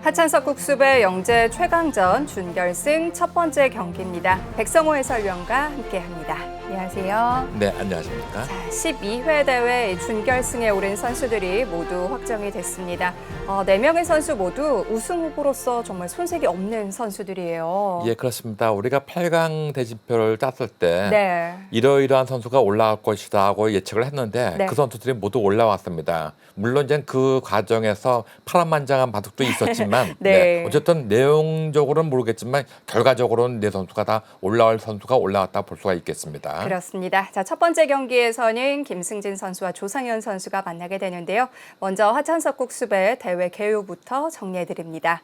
하찬석 국수배 영재 최강전 준결승 첫 번째 경기입니다. 백성호 해설위원과 함께합니다. 안녕하세요. 네, 안녕하십니까. 자, 12회 대회 준결승에 오른 선수들이 모두 확정이 됐습니다. 4명의 선수 모두 우승 후보로서 정말 손색이 없는 선수들이에요. 예, 그렇습니다. 우리가 8강 대진표를 짰을 때 네. 이러이러한 선수가 올라갈 것이다 하고 예측을 했는데 네. 그 선수들이 모두 올라왔습니다. 물론 이제 그 과정에서 파란만장한 바둑도 있었지만 네. 어쨌든 내용적으로는 모르겠지만 결과적으로는 네 선수가 다 올라올 선수가 올라왔다 볼 수가 있겠습니다. 그렇습니다. 자, 첫 번째 경기에서는 김승진 선수와 조상현 선수가 만나게 되는데요. 먼저 하찬석 국수배 대회 개요부터 정리해드립니다.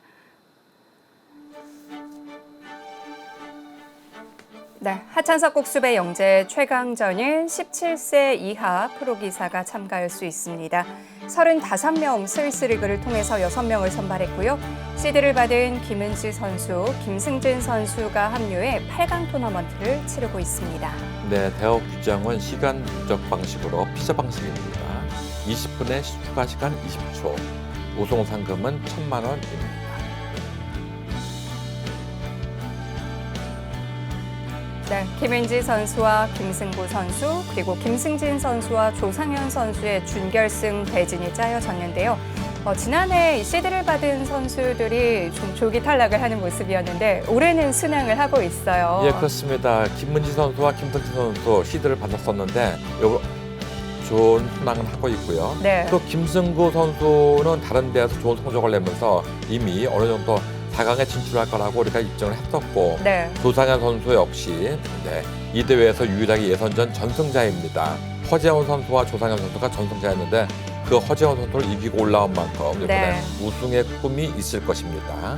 네, 하찬석 국수배 영재 최강전은 17세 이하 프로기사가 참가할 수 있습니다. 35명 스위스리그를 통해서 6명을 선발했고요. 시드를 받은 김은지 선수, 김승진 선수가 합류해 8강 토너먼트를 치르고 있습니다. 네, 대회 규정은 시간 누적 방식으로 피자 방식입니다. 20분의 추가 시간 20초, 우승 상금은 1,000만 원입니다. 네, 김은지 선수와 김승구 선수, 그리고 김승진 선수와 조상현 선수의 준결승 대진이 짜여졌는데요. 지난해 시드를 받은 선수들이 좀 조기 탈락을 하는 모습이었는데 올해는 순항을 하고 있어요. 예, 그렇습니다. 김문지 선수와 김승진 선수 시드를 받았었는데 좋은 순항을 하고 있고요. 네. 또 김승구 선수는 다른 데에서 좋은 성적을 내면서 이미 어느 정도 4강에 진출할 거라고 우리가 입증을 했었고 네. 조상현 선수 역시 이 대회에서 유일하게 예선전 전승자입니다. 허재원 선수와 조상현 선수가 전승자였는데 그 허재원 선수를 이기고 올라온 만큼 이번에 우승의 꿈이 있을 것입니다.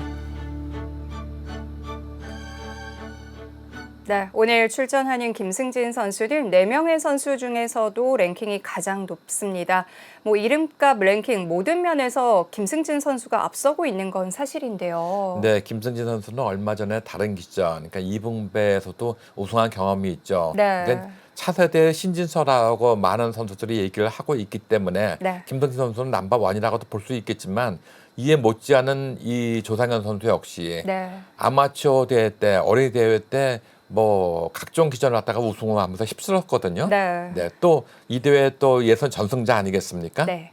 네, 오늘 출전하는 김승진 선수는 4명의 선수 중에서도 랭킹이 가장 높습니다. 이름값 랭킹 모든 면에서 김승진 선수가 앞서고 있는 건 사실인데요. 네, 김승진 선수는 얼마 전에 다른 기전, 그러니까 이붕배에서도 우승한 경험이 있죠. 네. 그러니까 차세대 신진서라고 많은 선수들이 얘기를 하고 있기 때문에 네. 김승진 선수는 넘버원이라고도 볼 수 있겠지만 이에 못지않은 이 조상현 선수 역시 네. 아마추어 대회 때, 어린이 대회 때 각종 기전을 갖다가 우승을 하면서 휩쓸었거든요. 네. 또 이 대회 또 예선 전승자 아니겠습니까? 네.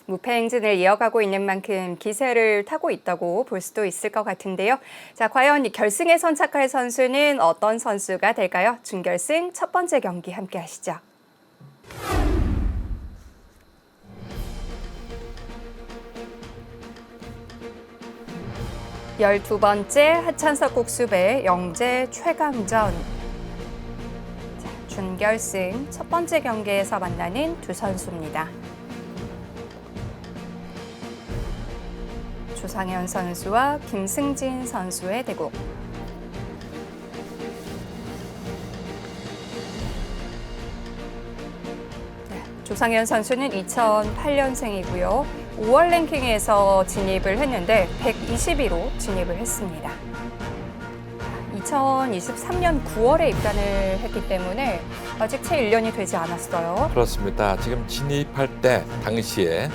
무패 행진을 이어가고 있는 만큼 기세를 타고 있다고 볼 수도 있을 것 같은데요. 자, 과연 결승에 선착할 선수는 어떤 선수가 될까요? 준결승 첫 번째 경기 함께 하시죠. 열두 번째 하찬석 국수배 영재 최강전. 자, 준결승 첫 번째 경기에서 만나는 두 선수입니다. 조상현 선수와 김승진 선수의 대국. 조상현 선수는 2008년생이고요. 5월 랭킹에서 진입을 했는데 120위로 진입을 했습니다. 2023년 9월에 입단을 했기 때문에 아직 채 1년이 되지 않았어요. 그렇습니다. 지금 진입할 때 당시에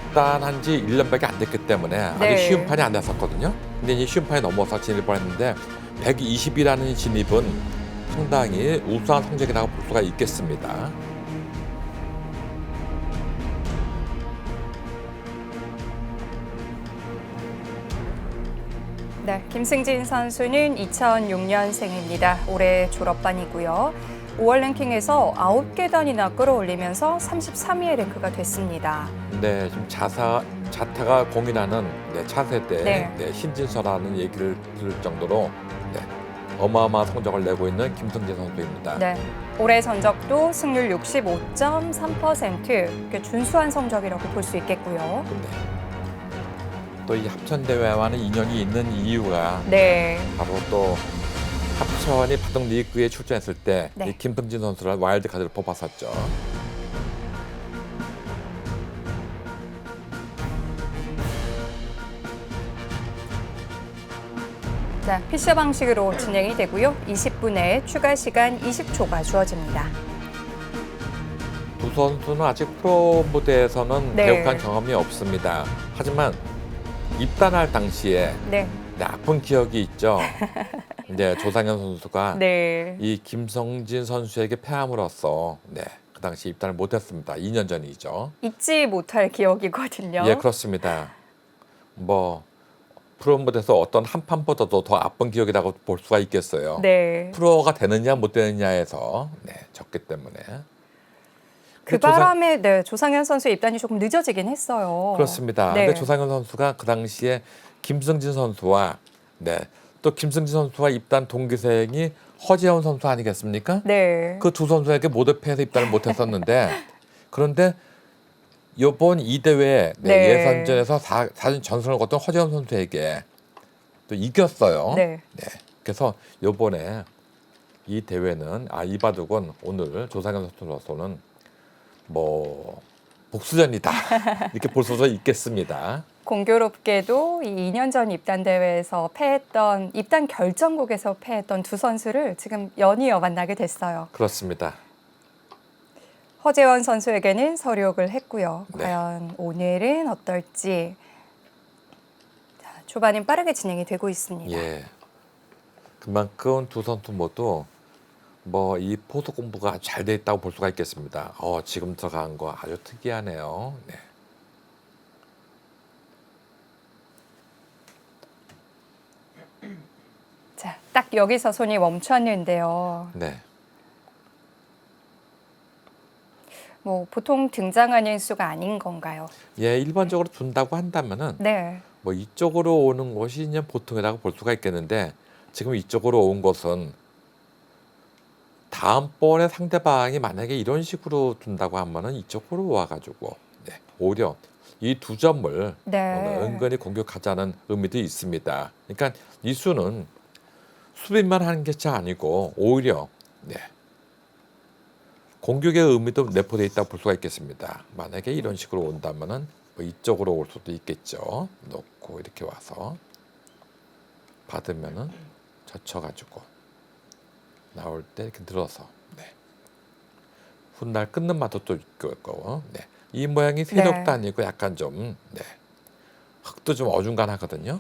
입단한 지 1년밖에 안 됐기 때문에 아주 쉬운 판이 안 됐었거든요. 근데 이제 쉬운 판이 넘어서 진입을 했는데 120이라는 진입은 상당히 우수한 성적이라고 볼 수가 있겠습니다. 네, 김승진 선수는 2006년생입니다. 올해 졸업반이고요. 5월 랭킹에서 9계단이나 끌어올리면서 33위의 랭크가 됐습니다. 네, 지금 자타가 공인하는 차세대 신진서라는 얘기를 들을 정도로 어마어마한 성적을 내고 있는 김승진 선수입니다. 네, 올해 전적도 승률 65.3%, 준수한 성적이라고 볼 수 있겠고요. 또 이 합천대회와는 인연이 있는 이유가 바로 또 합천이 바둑 리그에 출전했을 때 이 김승진 선수를 와일드카드로 뽑았었죠. 자, 피셔 방식으로 진행이 되고요. 20분에 추가 시간 20초가 주어집니다. 두 선수는 아직 프로 무대에서는 네. 대국한 경험이 없습니다. 하지만 입단할 당시에 네. 나쁜 기억이 있죠. 이제 조상현 선수가 네. 이 김성진 선수에게 패함으로써 그 당시 입단을 못했습니다. 2년 전이죠. 잊지 못할 기억이거든요. 예, 그렇습니다. 뭐 프로 무대에서 어떤 한 판보다도 더 아픈 기억이라고 볼 수가 있겠어요. 네. 프로가 되느냐 못 되느냐에서 졌기 때문에. 그 바람에 조상현 선수의 입단이 조금 늦어지긴 했어요. 그렇습니다. 네. 근데 조상현 선수가 그 당시에 김승진 선수와 또 김승진 선수와 입단 동기생이 허재원 선수 아니겠습니까? 네. 그 두 선수에게 모두 패해서 입단을 못했었는데 그런데 이번 이 대회 네. 예선전에서 4전 전승을 거둔 허재원 선수에게 또 이겼어요. 네. 그래서 이번에 이 대회는 이바둑은 오늘 조상현 선수로서는 뭐 복수전이다 이렇게 볼 수도 있겠습니다. 공교롭게도 이 2년 전 입단 대회에서 패했던 입단 결정국에서 패했던 두 선수를 지금 연이어 만나게 됐어요. 그렇습니다. 허재원 선수에게는 서력을 했고요. 네. 과연 오늘은 어떨지. 자, 초반은 빠르게 진행이 되고 있습니다. 예. 그만큼 두 선수 모두 뭐 이 포수 공부가 잘 돼 있다고 볼 수가 있겠습니다. 지금 들어간 거 아주 특이하네요. 네. 자, 딱 여기서 손이 멈췄는데요. 네. 뭐 보통 등장하는 수가 아닌 건가요? 예, 일반적으로 둔다고 한다면은 네. 뭐 이쪽으로 오는 것이 그냥 보통이라고 볼 수가 있겠는데 지금 이쪽으로 온 것은 다음번에 상대방이 만약에 이런 식으로 둔다고 하면은 이쪽으로 와가지고 오히려 이 두 점을 네. 은근히 공격하자는 의미도 있습니다. 그러니까 이 수는 수비만 하는 것이 아니고 오히려 공격의 의미도 내포되어 있다고 볼 수가 있겠습니다. 만약에 이런 식으로 온다면은 뭐 이쪽으로 올 수도 있겠죠. 놓고 이렇게 와서 받으면은 젖혀가지고 나올 때 이렇게 늘어서 훗날 끊는 맛도 또 있고 이 모양이 세력도 아니고 약간 좀 흙도 좀 어중간하거든요.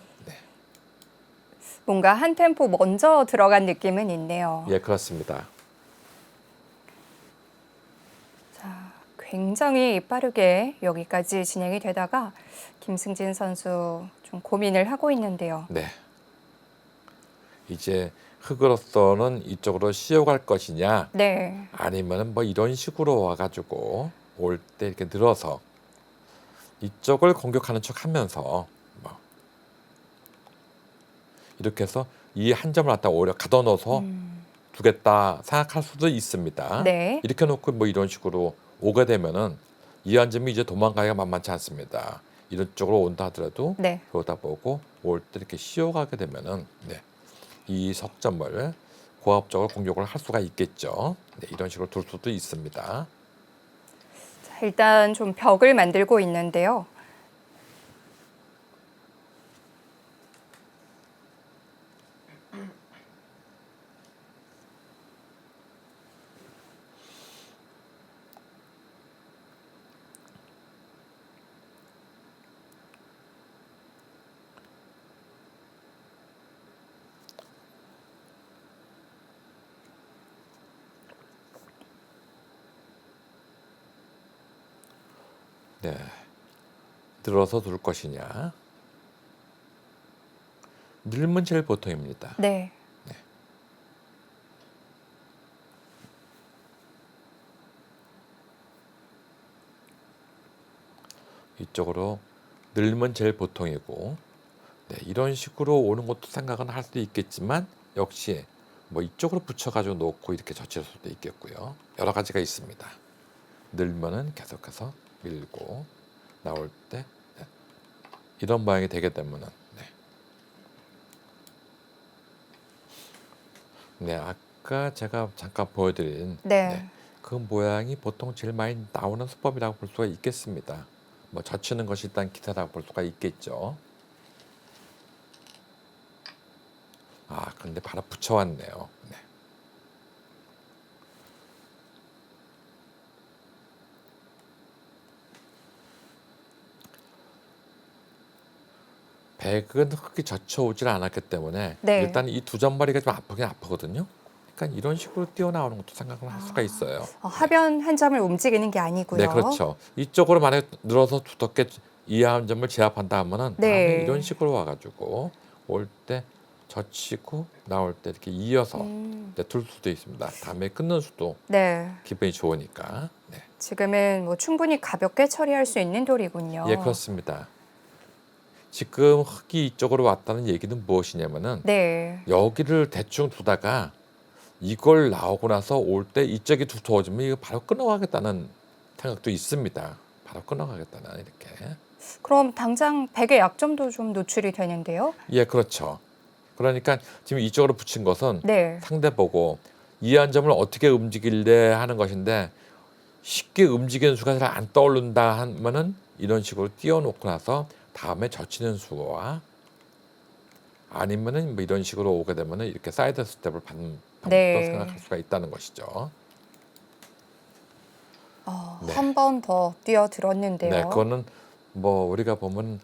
뭔가 한 템포 먼저 들어간 느낌은 있네요. 예, 그렇습니다. 자, 굉장히 빠르게 여기까지 진행이 되다가 김승진 선수 좀 고민을 하고 있는데요. 네. 이제 흙으로서는 이쪽으로 씌워갈 것이냐 네. 아니면 뭐 이런 식으로 와가지고 올 때 이렇게 늘어서 이쪽을 공격하는 척 하면서 뭐 이렇게 해서 이 한 점을 갖다 오히려 가둬넣어서 두겠다 생각할 수도 있습니다. 네. 이렇게 놓고 뭐 이런 식으로 오게 되면은 이 한 점이 이제 도망가기가 만만치 않습니다. 이런 쪽으로 온다 하더라도 네. 그러다 보고 올 때 이렇게 씌워가게 되면은 이 석점을 고압적으로 공격을 할 수가 있겠죠. 이런 식으로 둘 수도 있습니다. 자, 일단 좀 벽을 만들고 있는데요. 들어서 둘 것이냐. 늘면 제일 보통입니다. 네. 이쪽으로 늘면 제일 보통이고 이런 식으로 오는 것도 생각은 할 수도 있겠지만 역시 뭐 이쪽으로 붙여가지고 놓고 이렇게 젖힐 수도 있겠고요. 여러 가지가 있습니다. 늘면은 계속해서 밀고 나올 때 이런 모양이 되게 되면은 아까 제가 잠깐 보여드린 그 모양이 보통 제일 많이 나오는 수법이라고 볼 수가 있겠습니다. 뭐 젖히는 것이 일단 기타라고 볼 수가 있겠죠. 근데 바로 붙여왔네요. 네. 백은 흙이 젖혀오질 않았기 때문에 네. 일단 이 두 점머리가 좀 아프긴 아프거든요. 그러니까 이런 식으로 뛰어나오는 것도 생각을 할 수가 있어요. 하변 한 점을 움직이는 게 아니고요. 네, 그렇죠. 이쪽으로 만약 늘어서 두텁게 이하 한 점을 제압한다 하면은 네. 다음에 이런 식으로 와가지고 올 때 젖히고 나올 때 이렇게 이어서 이제 둘 수도 있습니다. 다음에 끊는 수도 네. 기분이 좋으니까. 네. 지금은 뭐 충분히 가볍게 처리할 수 있는 돌이군요. 예, 그렇습니다. 지금 흙이 이쪽으로 왔다는 얘기는 무엇이냐면은 네. 여기를 대충 두다가 이걸 나오고 나서 올 때 이쪽이 두터워지면 이거 바로 끊어가겠다는 생각도 있습니다. 바로 끊어가겠다는 이렇게. 그럼 당장 백의 약점도 좀 노출이 되는데요. 예, 그렇죠. 그러니까 지금 이쪽으로 붙인 것은 네. 상대 보고 이 한 점을 어떻게 움직일래 하는 것인데 쉽게 움직이는 수가 잘 안 떠오른다 하면은 이런 식으로 띄워놓고 나서 다음에 젖히는 수와 아니면은 뭐 이런 식으로 오게 되면은 이렇게 사이드 스텝을 받는 방법도 네. 생각할 수가 있다는 것이죠. 네. 한 번 더 뛰어들었는데요. 네, 그거는 뭐 우리가 보면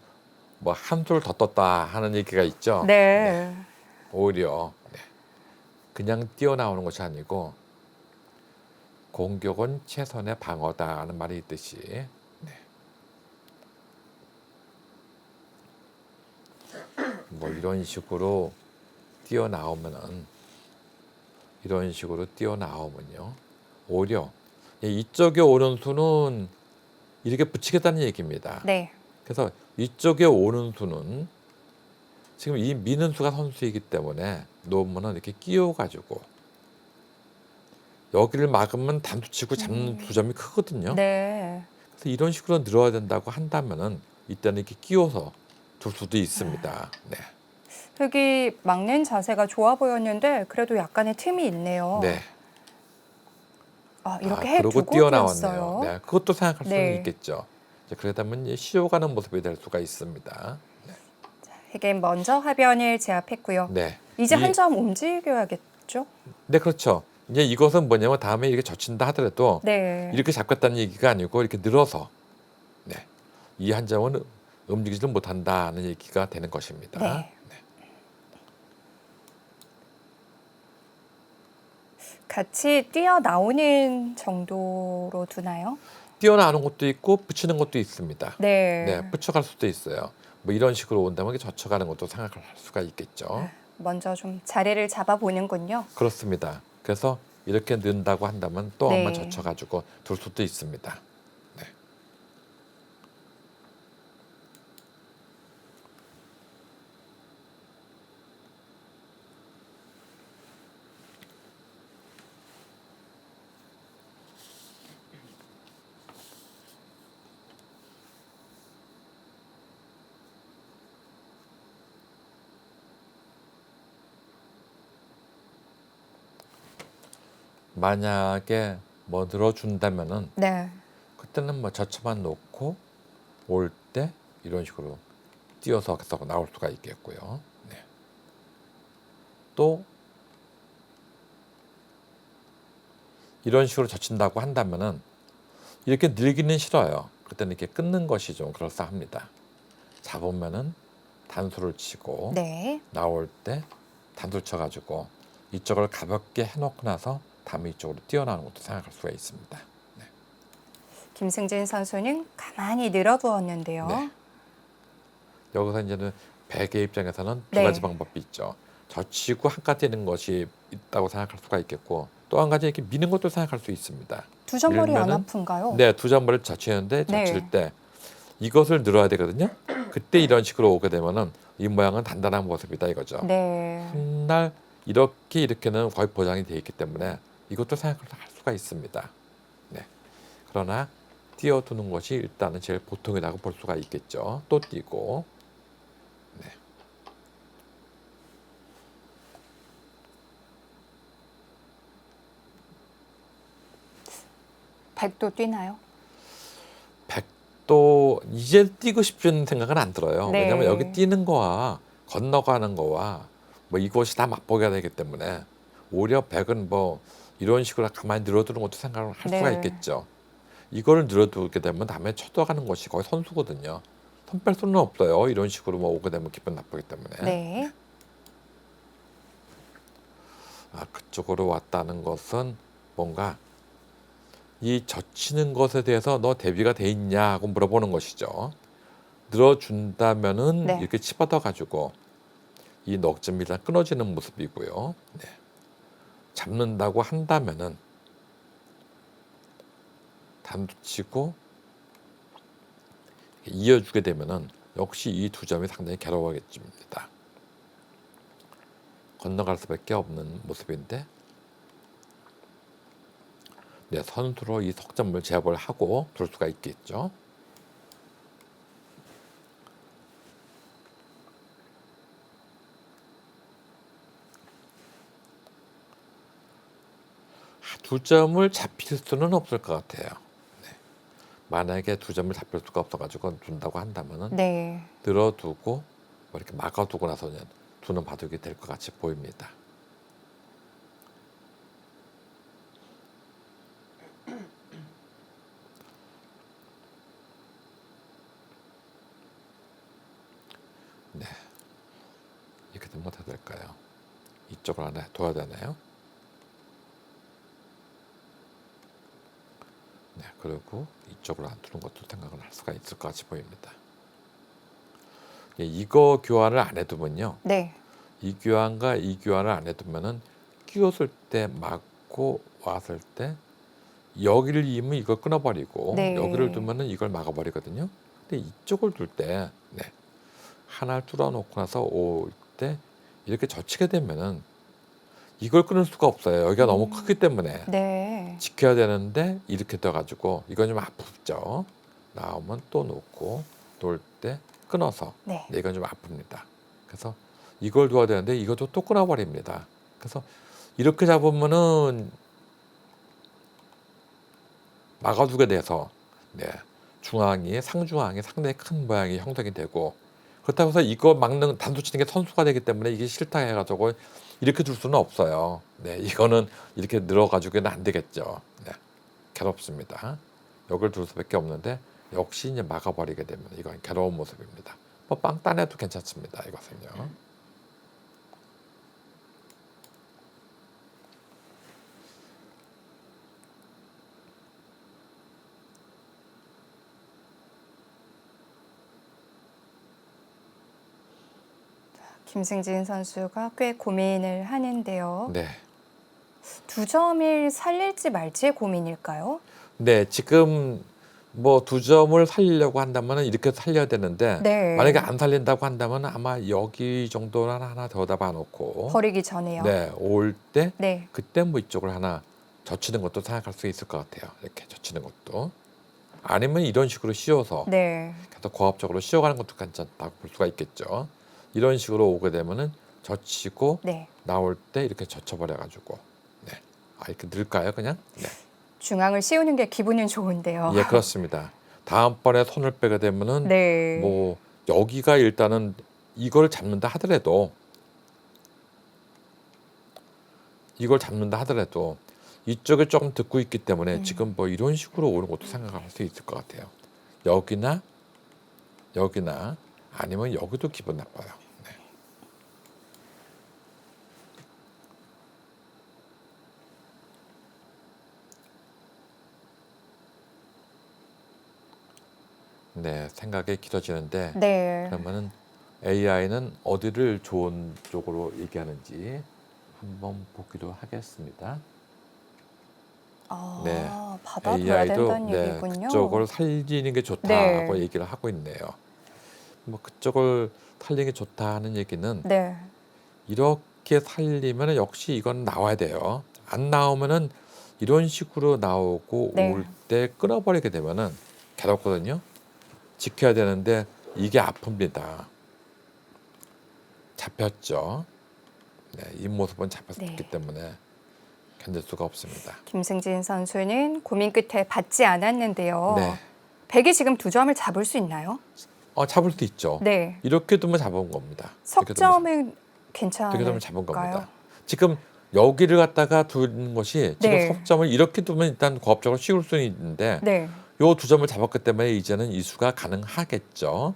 뭐 한술 더 떴다 하는 얘기가 있죠. 네. 오히려 그냥 뛰어나오는 것이 아니고 공격은 최선의 방어다 하는 말이 있듯이 뭐 이런 식으로 뛰어나오면요 오히려 이쪽에 오는 수는 이렇게 붙이겠다는 얘기입니다. 네. 그래서 이쪽에 오는 수는 지금 이 미는 수가 선수이기 때문에 놓으면은 이렇게 끼워가지고 여기를 막으면 단수 치고 잡는 두 점이 크거든요. 네. 그래서 이런 식으로 늘어야 된다고 한다면은 이때는 이렇게 끼워서 둘 수도 있습니다. 네. 흙이 막는 자세가 좋아 보였는데 그래도 약간의 틈이 있네요. 네. 이렇게 해두고 그러고 뛰어나왔네요. 뛰었어요. 네, 그것도 생각할 수는 네. 있겠죠. 이제 그러다면 쉬어가는 모습이 될 수가 있습니다. 흙은 먼저 하변을 제압했고요. 네. 이제 한 점 움직여야겠죠? 네, 그렇죠. 이제 이것은 뭐냐면 다음에 이렇게 젖힌다 하더라도 네. 이렇게 잡겠다는 얘기가 아니고 이렇게 늘어서 이 한 점은 움직이지를 못한다는 얘기가 되는 것입니다. 네. 같이 뛰어나오는 정도로 두나요? 뛰어나오는 것도 있고 붙이는 것도 있습니다. 네. 네, 붙여갈 수도 있어요. 뭐 이런 식으로 온다면 이렇게 젖혀가는 것도 생각을 할 수가 있겠죠. 먼저 좀 자리를 잡아보는군요. 그렇습니다. 그래서 이렇게 넣는다고 한다면 또 네. 한번 젖혀가지고 둘 수도 있습니다. 네. 만약에 뭐 늘어준다면은 네. 그때는 뭐 젖혀만 놓고 올 때 이런 식으로 띄어서 계속 나올 수가 있겠고요. 네. 또 이런 식으로 젖힌다고 한다면은 이렇게 늘기는 싫어요. 그때는 이렇게 끊는 것이 좀 그럴싸합니다. 잡으면은 단수를 치고 네. 나올 때 단수 쳐가지고 이쪽을 가볍게 해놓고 나서 다음에 이쪽으로 뛰어나오는 것도 생각할 수가 있습니다. 네. 김승진 선수는 가만히 늘어두었는데요. 네. 여기서 이제는 백의 입장에서는 두 네. 가지 방법이 있죠. 젖히고 한가 뛰는 것이 있다고 생각할 수가 있겠고 또 한 가지 이렇게 미는 것도 생각할 수 있습니다. 두 점머리 안 이러면은 아픈가요? 네, 두 점머리를 젖히는데 네. 젖힐 때 이것을 늘어야 되거든요. 그때 이런 식으로 오게 되면은 이 모양은 단단한 모습이다 이거죠. 네. 훗날 이렇게는 거의 보장이 되어 있기 때문에 이것도 생각을 할 수가 있습니다. 네. 그러나 띄워두는 것이 일단은 제일 보통이라고 볼 수가 있겠죠. 또 띄고. 네. 백도 뛰나요? 백도 이제 뛰고 싶은 생각은 안 들어요. 네. 왜냐하면 여기 뛰는 거와 건너가는 거와 뭐 이것이 다 맛보기가 되기 때문에 오히려 백은 뭐 이런 식으로 가만히 늘어두는 것도 생각을 할 수가 네. 있겠죠. 이거를 늘어두게 되면 다음에 쳐들어가는 것이 거의 선수거든요. 손 뺄 수는 없어요. 이런 식으로 뭐 오게 되면 기분 나쁘기 때문에. 네. 그쪽으로 왔다는 것은 뭔가 이 젖히는 것에 대해서 너 대비가 돼 있냐 하고 물어보는 것이죠. 늘어준다면은 네. 이렇게 치받아 가지고 이 넋점이 일단 끊어지는 모습이고요. 네. 잡는다고 한다면은 단도치고 이어주게 되면은 역시 이 두 점이 상당히 괴로워겠습니다. 건너갈 수밖에 없는 모습인데, 네, 선수로 이 석점을 제압을 하고 둘 수가 있겠죠. 두 점을 잡힐 수는 없을 것 같아요. 네. 만약에 두 점을 잡힐 수가 없어가지고 둔다고 한다면은 네. 늘어두고 뭐 이렇게 막아두고 나서는 두는 바둑이 될 것 같이 보입니다. 네, 이렇게 되면 어떻게 될까요? 이쪽을 하나 둬야 되나요? 네, 그리고 이쪽으로 안 두는 것도 생각을 할 수가 있을 것 같이 보입니다. 예, 이거 교환을 안 해두면요. 네. 이 교환과 이 교환을 안 해두면은 끼웠을 때 막고 왔을 때 여기를 이으면 이걸 끊어버리고 네. 여기를 두면은 이걸 막아버리거든요. 근데 이쪽을 둘 때 네, 하나를 뚫어놓고 나서 올 때 이렇게 젖히게 되면은 이걸 끊을 수가 없어요. 여기가 너무 크기 때문에 네. 지켜야 되는데 이렇게 떠가지고 이건 좀 아프죠. 나오면 또 놓고 놓을 때 끊어서 네. 네, 이건 좀 아픕니다. 그래서 이걸 둬야 되는데 이것도 또 끊어버립니다. 그래서 이렇게 잡으면은 막아두게 돼서 네, 중앙이 상중앙이 상당히 큰 모양이 형성이 되고, 그렇다고 해서 이거 막는 단수 치는 게 선수가 되기 때문에 이게 싫다 해가지고 이렇게 둘 수는 없어요. 네, 이거는 이렇게 늘어가지고는 안 되겠죠. 네, 괴롭습니다. 여기를 둘 수밖에 없는데 역시 이제 막아버리게 되면 이건 괴로운 모습입니다. 뭐 빵 따내도 괜찮습니다. 이것은요. 김승진 선수가 꽤 고민을 하는데요. 네. 두 점을 살릴지 말지의 고민일까요? 네, 지금 뭐 두 점을 살리려고 한다면 이렇게 살려야 되는데 네. 만약에 안 살린다고 한다면 아마 여기 정도는 하나 더 잡아놓고 버리기 전에요. 네, 올 때 네. 그때 뭐 이쪽을 하나 젖히는 것도 생각할 수 있을 것 같아요. 이렇게 젖히는 것도. 아니면 이런 식으로 씌워서 네. 계속 고압적으로 씌워가는 것도 괜찮다고 볼 수가 있겠죠. 이런 식으로 오게 되면은 젖히고 네. 나올 때 이렇게 젖혀버려가지고 네, 이렇게 넣을까요, 그냥? 네. 중앙을 씌우는 게 기분은 좋은데요. 예, 그렇습니다. 다음번에 손을 빼게 되면은 네. 뭐 여기가 일단은 이걸 잡는다 하더라도 이쪽에 조금 듣고 있기 때문에 지금 뭐 이런 식으로 오는 것도 생각할 수 있을 것 같아요. 여기나 아니면 여기도 기분 나빠요. 네, 생각이 길어지는데 네. 그러면은 AI는 어디를 좋은 쪽으로 얘기하는지 한번 보기로 하겠습니다. 네, 받아둬야 된다는 네, 얘기군요. 그쪽을 살리는 게 좋다고 네. 얘기를 하고 있네요. 뭐 그쪽을 살리는 게 좋다는 얘기는 네. 이렇게 살리면 역시 이건 나와야 돼요. 안 나오면은 이런 식으로 나오고 네. 올 때 끊어버리게 되면은 괴롭거든요. 지켜야 되는데 이게 아픕니다. 잡혔죠. 네, 이 모습은 잡혔기 네. 때문에 견딜 수가 없습니다. 김승진 선수는 고민 끝에 받지 않았는데요. 네, 백이 지금 두 점을 잡을 수 있나요? 잡을 수 있죠. 네. 이렇게 두면 잡은 겁니다. 이렇게 두면 석점은 어떻게 되면 잡은 괜찮을까요? 겁니다. 지금 여기를 갖다가 두는 것이 지금 네. 석점을 이렇게 두면 일단 고압적으로 씌울 수는 있는데 네. 요 두 점을 잡았기 때문에 이제는 이수가 가능하겠죠.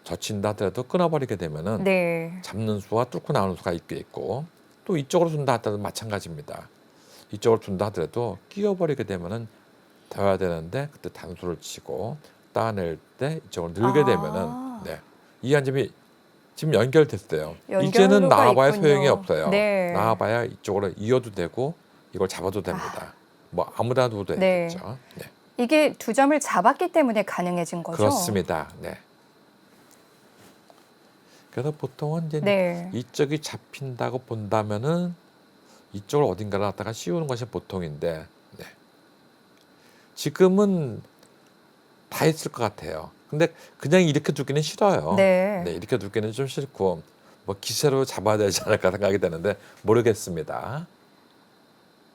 젖힌다 하더라도 끊어버리게 되면은 네. 잡는 수와 뚫고 나오는 수가 있겠고 또 이쪽으로 둔다 하더라도 마찬가지입니다. 이쪽으로 둔다 하더라도 끼워버리게 되면은 되어야 되는데 그때 단수를 치고 따낼 때 이쪽으로 늘게 되면은 아. 네. 이 한 점이 지금 연결됐어요. 이제는 연결로가 나와봐야 있군요. 소용이 없어요. 네. 나와봐야 이쪽으로 이어도 되고 이걸 잡아도 됩니다. 뭐 아무데나 둬도 네. 되겠죠. 네. 이게 두 점을 잡았기 때문에 가능해진 거죠? 그렇습니다. 네. 그래서 보통은 이제 네. 이쪽이 잡힌다고 본다면은 이쪽을 어딘가를 갖다가 씌우는 것이 보통인데 네. 지금은 다 있을 것 같아요. 근데 그냥 이렇게 두기는 싫어요. 네. 네, 이렇게 두기는 좀 싫고 뭐 기세로 잡아야 되지 않을까 생각이 되는데 모르겠습니다.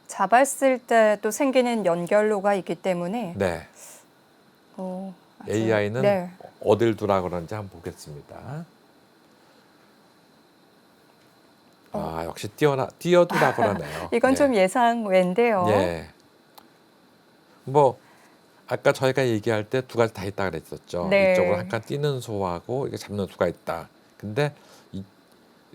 잡았을 때 또 생기는 연결로가 있기 때문에 네, 아주- AI는 네. 어딜 두라 그러는지 한번 보겠습니다. 아, 역시 띄어두라 그러네요. 이건 네. 좀 예상 외인데요. 예. 뭐 아까 저희가 얘기할 때 두 가지 다 있다 그랬었죠. 네. 이쪽으로 한 칸 뛰는 수하고 이게 잡는 수가 있다. 근데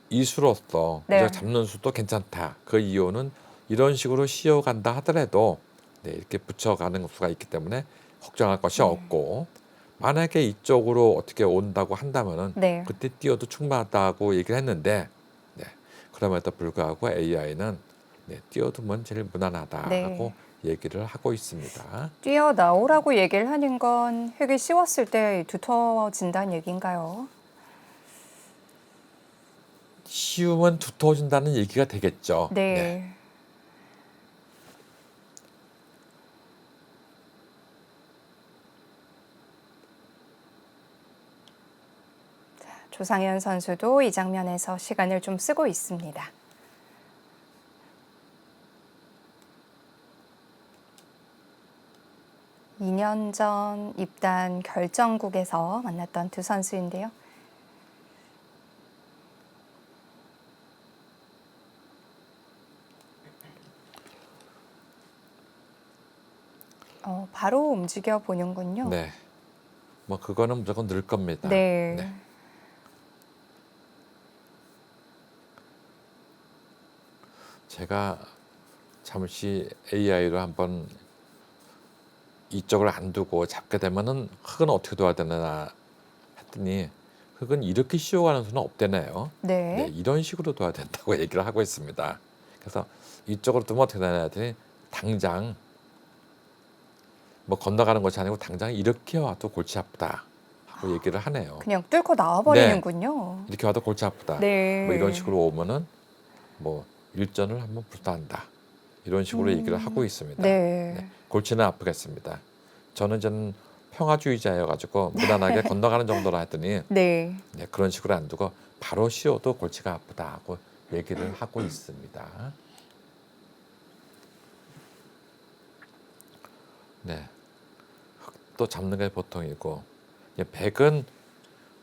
이 수로서 네. 이제 잡는 수도 괜찮다. 그 이유는 이런 식으로 씌어간다 하더라도 네, 이렇게 붙여가는 수가 있기 때문에 걱정할 것이 없고 만약에 이쪽으로 어떻게 온다고 한다면은 네. 그때 뛰어도 충분하다고 얘기를 했는데 네, 그럼에도 불구하고 AI는 네, 뛰어두면 제일 무난하다 네. 하고 얘기를 하고 있습니다. 뛰어나오라고 얘기를 하는 건 흙이 씌웠을 때 두터워진다는 얘기인가요? 쉬우면 두터워진다는 얘기가 되겠죠. 네. 자, 조상현 선수도 이 장면에서 시간을 좀 쓰고 있습니다. (2 년) 전 입단 결정국에서 만났던 두 선수인데요. 바로 움직여 보는군요. 네. 뭐 그거는 무조건 늘 겁니다. 네. 네. 제가 잠시 AI로 한번 이쪽을 안 두고 잡게 되면은 흙은 어떻게 둬야 되나 했더니 흙은 이렇게 씌워가는 수는 없대네요. 네. 네, 이런 식으로 둬야 된다고 얘기를 하고 있습니다. 그래서 이쪽으로 두면 어떻게 되냐 했더니 당장 뭐 건너가는 것이 아니고 당장 이렇게 와도 골치 아프다 하고 얘기를 하네요. 그냥 뚫고 나와 버리는군요. 이렇게 와도 골치 아프다. 네. 뭐 이런 식으로 오면은 뭐 일전을 한번 불사한다. 이런 식으로 얘기를 하고 있습니다. 네. 네, 골치는 아프겠습니다. 저는 평화주의자여가지고 무난하게 건너가는 정도라 했더니 네. 네, 그런 식으로 안 두고 바로 씌워도 골치가 아프다 하고 얘기를 하고 있습니다. 네, 흙도 잡는 게 보통이고 백은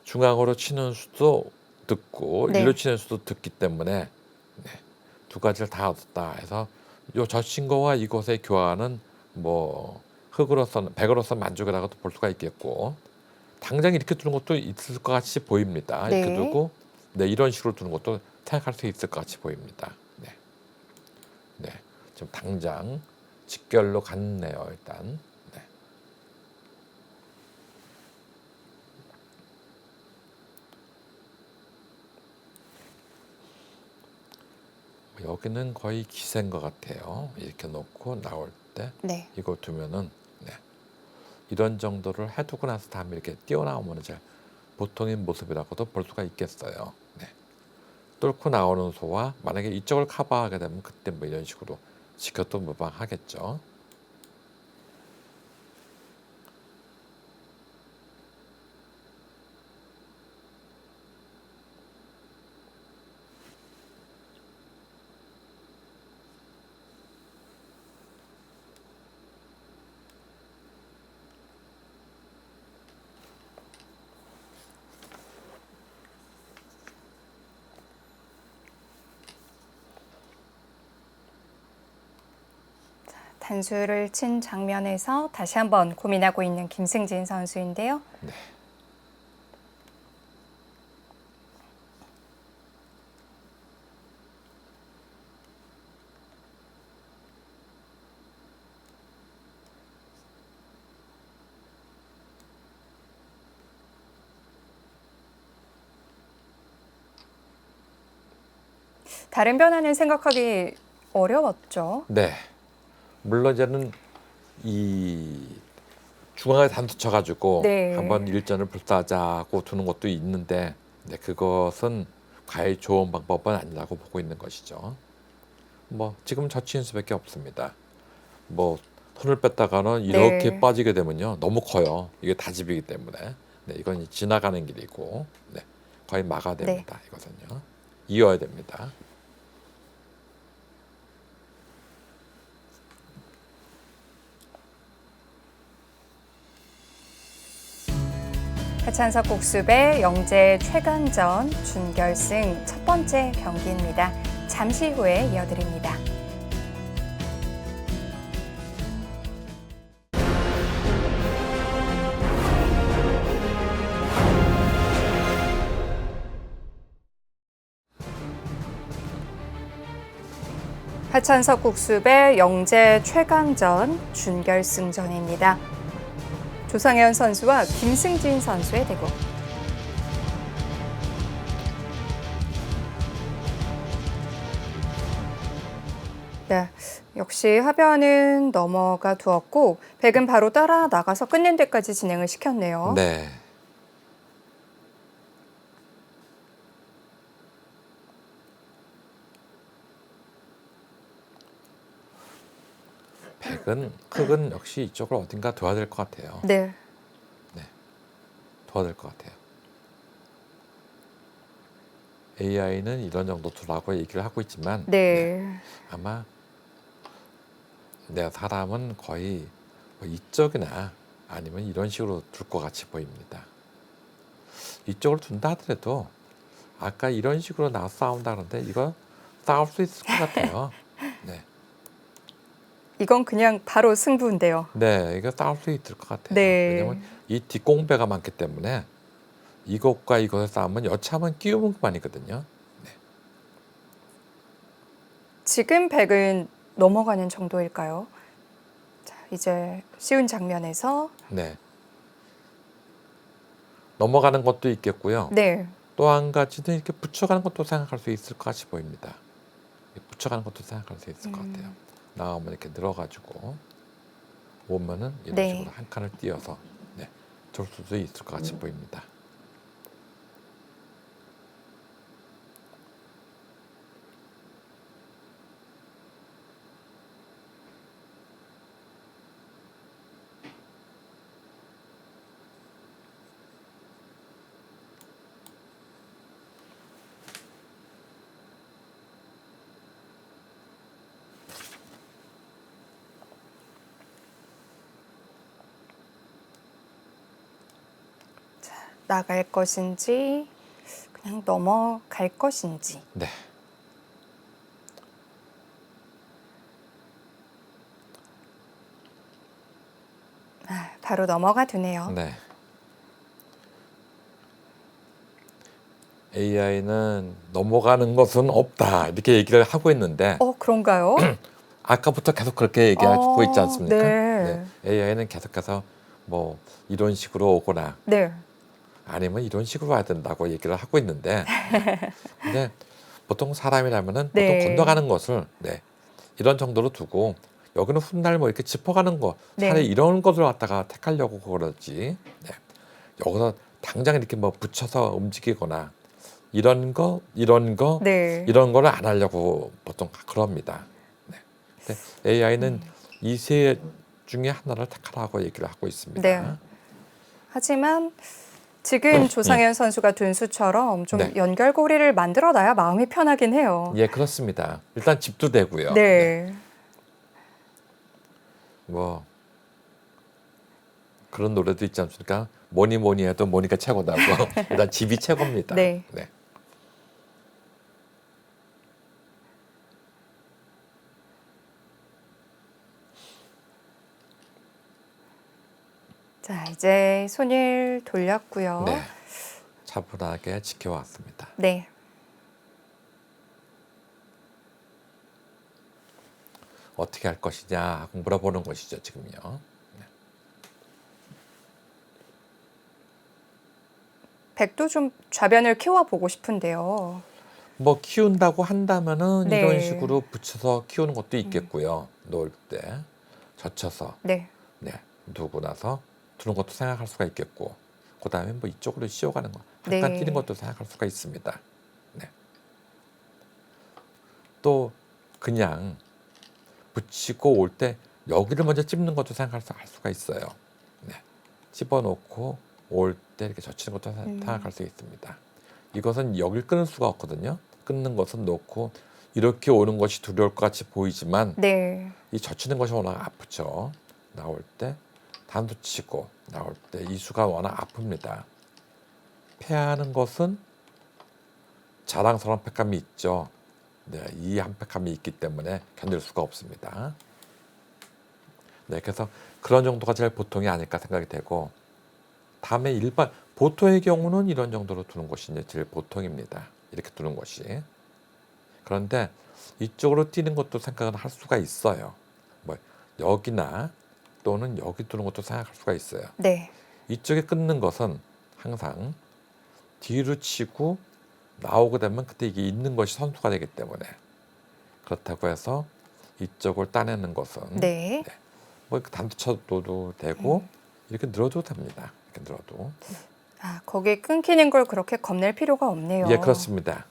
중앙으로 치는 수도 듣고 네. 일로 치는 수도 듣기 때문에 네, 두 가지를 다 얻었다 해서 요 젖힌 거와 이것의 교환은 뭐 흙으로서 백으로서 만족이라고도 볼 수가 있겠고 당장 이렇게 두는 것도 있을 것 같이 보입니다. 이렇게 네. 두고 네, 이런 식으로 두는 것도 생각할 수 있을 것 같이 보입니다. 네, 네, 지금 당장 직결로 갔네요. 일단 네. 여기는 거의 기세인 것 같아요. 이렇게 놓고 나올 때 네. 이거 두면은 네. 이런 정도를 해두고 나서 다음에 이렇게 뛰어나오면 이제 보통의 모습이라고도 볼 수가 있겠어요. 네. 뚫고 나오는 소와 만약에 이쪽을 커버하게 되면 그때 뭐 이런 식으로 지켜도 무방하겠죠. 단수를 친 장면에서 다시 한번 고민하고 있는 김승진 선수인데요. 네. 다른 변화는 생각하기 어려웠죠. 네. 물론 이제는 이 중앙에 단수 쳐가지고 네. 한번 일전을 불사하자고 두는 것도 있는데 네, 그것은 과연 좋은 방법은 아니라고 보고 있는 것이죠. 뭐 지금 저치인 수밖에 없습니다. 뭐 손을 뺐다가는 이렇게 네. 빠지게 되면요 너무 커요. 이게 다집이기 때문에 네, 이건 지나가는 길이고 네, 거의 막아야 됩니다. 이것은요 이어야 됩니다. 하찬석 국수배 영재 최강전 준결승 첫 번째 경기입니다. 잠시 후에 이어드립니다. 하찬석 국수배 영재 최강전 준결승전입니다. 조상현 선수와 김승진 선수의 대국. 네, 역시 하변은 넘어가 두었고 백은 바로 따라 나가서 끝낸 데까지 진행을 시켰네요. 네. 흑은 역시 이쪽을 어딘가 둬야 될 것 같아요. 네. 둬야 될 것 같아요. AI는 이런 정도 두라고 얘기를 하고 있지만 네. 아마 내 사람은 거의 뭐 이쪽이나 아니면 이런 식으로 둘 것 같이 보입니다. 이쪽을 둔다 하더라도 아까 이런 식으로 나와 싸운다 그러는데 이거 싸울 수 있을 것 같아요. 네. 이건 그냥 바로 승부인데요. 네, 이거 싸울 수 있을 것 같아요. 네. 왜냐면 이 뒷공배가 많기 때문에 이것과 이것을 싸우면 여차하면 끼우면 그만이거든요. 지금 백은 넘어가는 정도일까요? 자, 이제 쉬운 장면에서 네. 넘어가는 것도 있겠고요. 네. 또 한 가지는 이렇게 붙여가는 것도 생각할 수 있을 것 같이 보입니다. 붙여가는 것도 생각할 수 있을 것 같아요. 나오면 이렇게 늘어가지고 오면은 이런 네. 식으로 한 칸을 띄어서 네, 줄 수도 있을 것 같이 보입니다. 나갈 것인지 그냥 넘어갈 것인지. 네. 바로 넘어가 두네요. 네. AI는 넘어가는 것은 없다 이렇게 얘기를 하고 있는데 그런가요? 아까부터 계속 그렇게 얘기하고 있지 않습니까? 네. AI는 계속해서 뭐 이런 식으로 오거나 네. 아니면 이런 식으로 와야 된다고 얘기를 하고 있는데 근데 보통 사람이라면은 네. 보통 건너가는 것을 네, 이런 정도로 두고 여기는 훗날 뭐 이렇게 짚어가는 거 네. 차라리 이런 것을 갖다가 택하려고 그러지 네. 여기서 당장 이렇게 뭐 붙여서 움직이거나 이런 거 네. 이런 거를 안 하려고 보통 그럽니다. 네. 근데 AI는 이 세 중에 하나를 택하라고 얘기를 하고 있습니다. 네. 하지만 지금 조상현 선수가 둔 수처럼 좀 네. 연결고리를 만들어놔야 마음이 편하긴 해요. 예, 그렇습니다. 일단 집도 되고요. 네. 뭐 그런 노래도 있지 않습니까? 뭐니 뭐니 해도 뭐니가 최고다고. 일단 집이 최고입니다. 네. 네. 자, 이제 손을 돌렸고요. 네. 차분하게 지켜왔습니다. 네. 어떻게 할 것이냐 하고 물어보는 것이죠, 지금요. 네. 백도 좀 좌변을 키워보고 싶은데요. 뭐 키운다고 한다면은 네. 이런 식으로 붙여서 키우는 것도 있겠고요. 놓을 때 젖혀서 네. 네, 두고 나서 두는 것도 생각할 수가 있겠고, 그 다음에 뭐 이쪽으로 씌워가는 거, 잠깐 네. 뛰는 것도 생각할 수가 있습니다. 네. 또 그냥 붙이고 올 때 여기를 먼저 찝는 것도 생각할 수가 있어요. 네. 집어넣고 올 때 이렇게 젖히는 것도 생각할 수 있습니다. 이것은 여길 끊을 수가 없거든요. 끊는 것은 놓고 이렇게 오는 것이 두려울 것 같이 보이지만 네. 이 젖히는 것이 워낙 아프죠. 나올 때 단수 치고 나올 때 이수가 워낙 아픕니다. 패하는 것은 자랑스러운 패감이 있죠. 네, 이 한패감이 있기 때문에 견딜 수가 없습니다. 네, 그래서 그런 정도가 제일 보통이 아닐까 생각이 되고, 다음에 일반 보토의 경우는 이런 정도로 두는 것이 이제 제일 보통입니다. 이렇게 두는 것이. 그런데 이쪽으로 뛰는 것도 생각은 할 수가 있어요. 뭐 여기나 또는 여기 두는 것도 생각할 수가 있어요. 네. 이쪽에 끊는 것은 항상 뒤로 치고 나오게 되면 그때 이게 있는 것이 선수가 되기 때문에, 그렇다고 해서 이쪽을 따내는 것은 네. 뭐 단수 쳐도 되고 이렇게 늘어도 됩니다. 이렇게 늘어도. 아, 거기에 끊기는 걸 그렇게 겁낼 필요가 없네요. 예, 그렇습니다.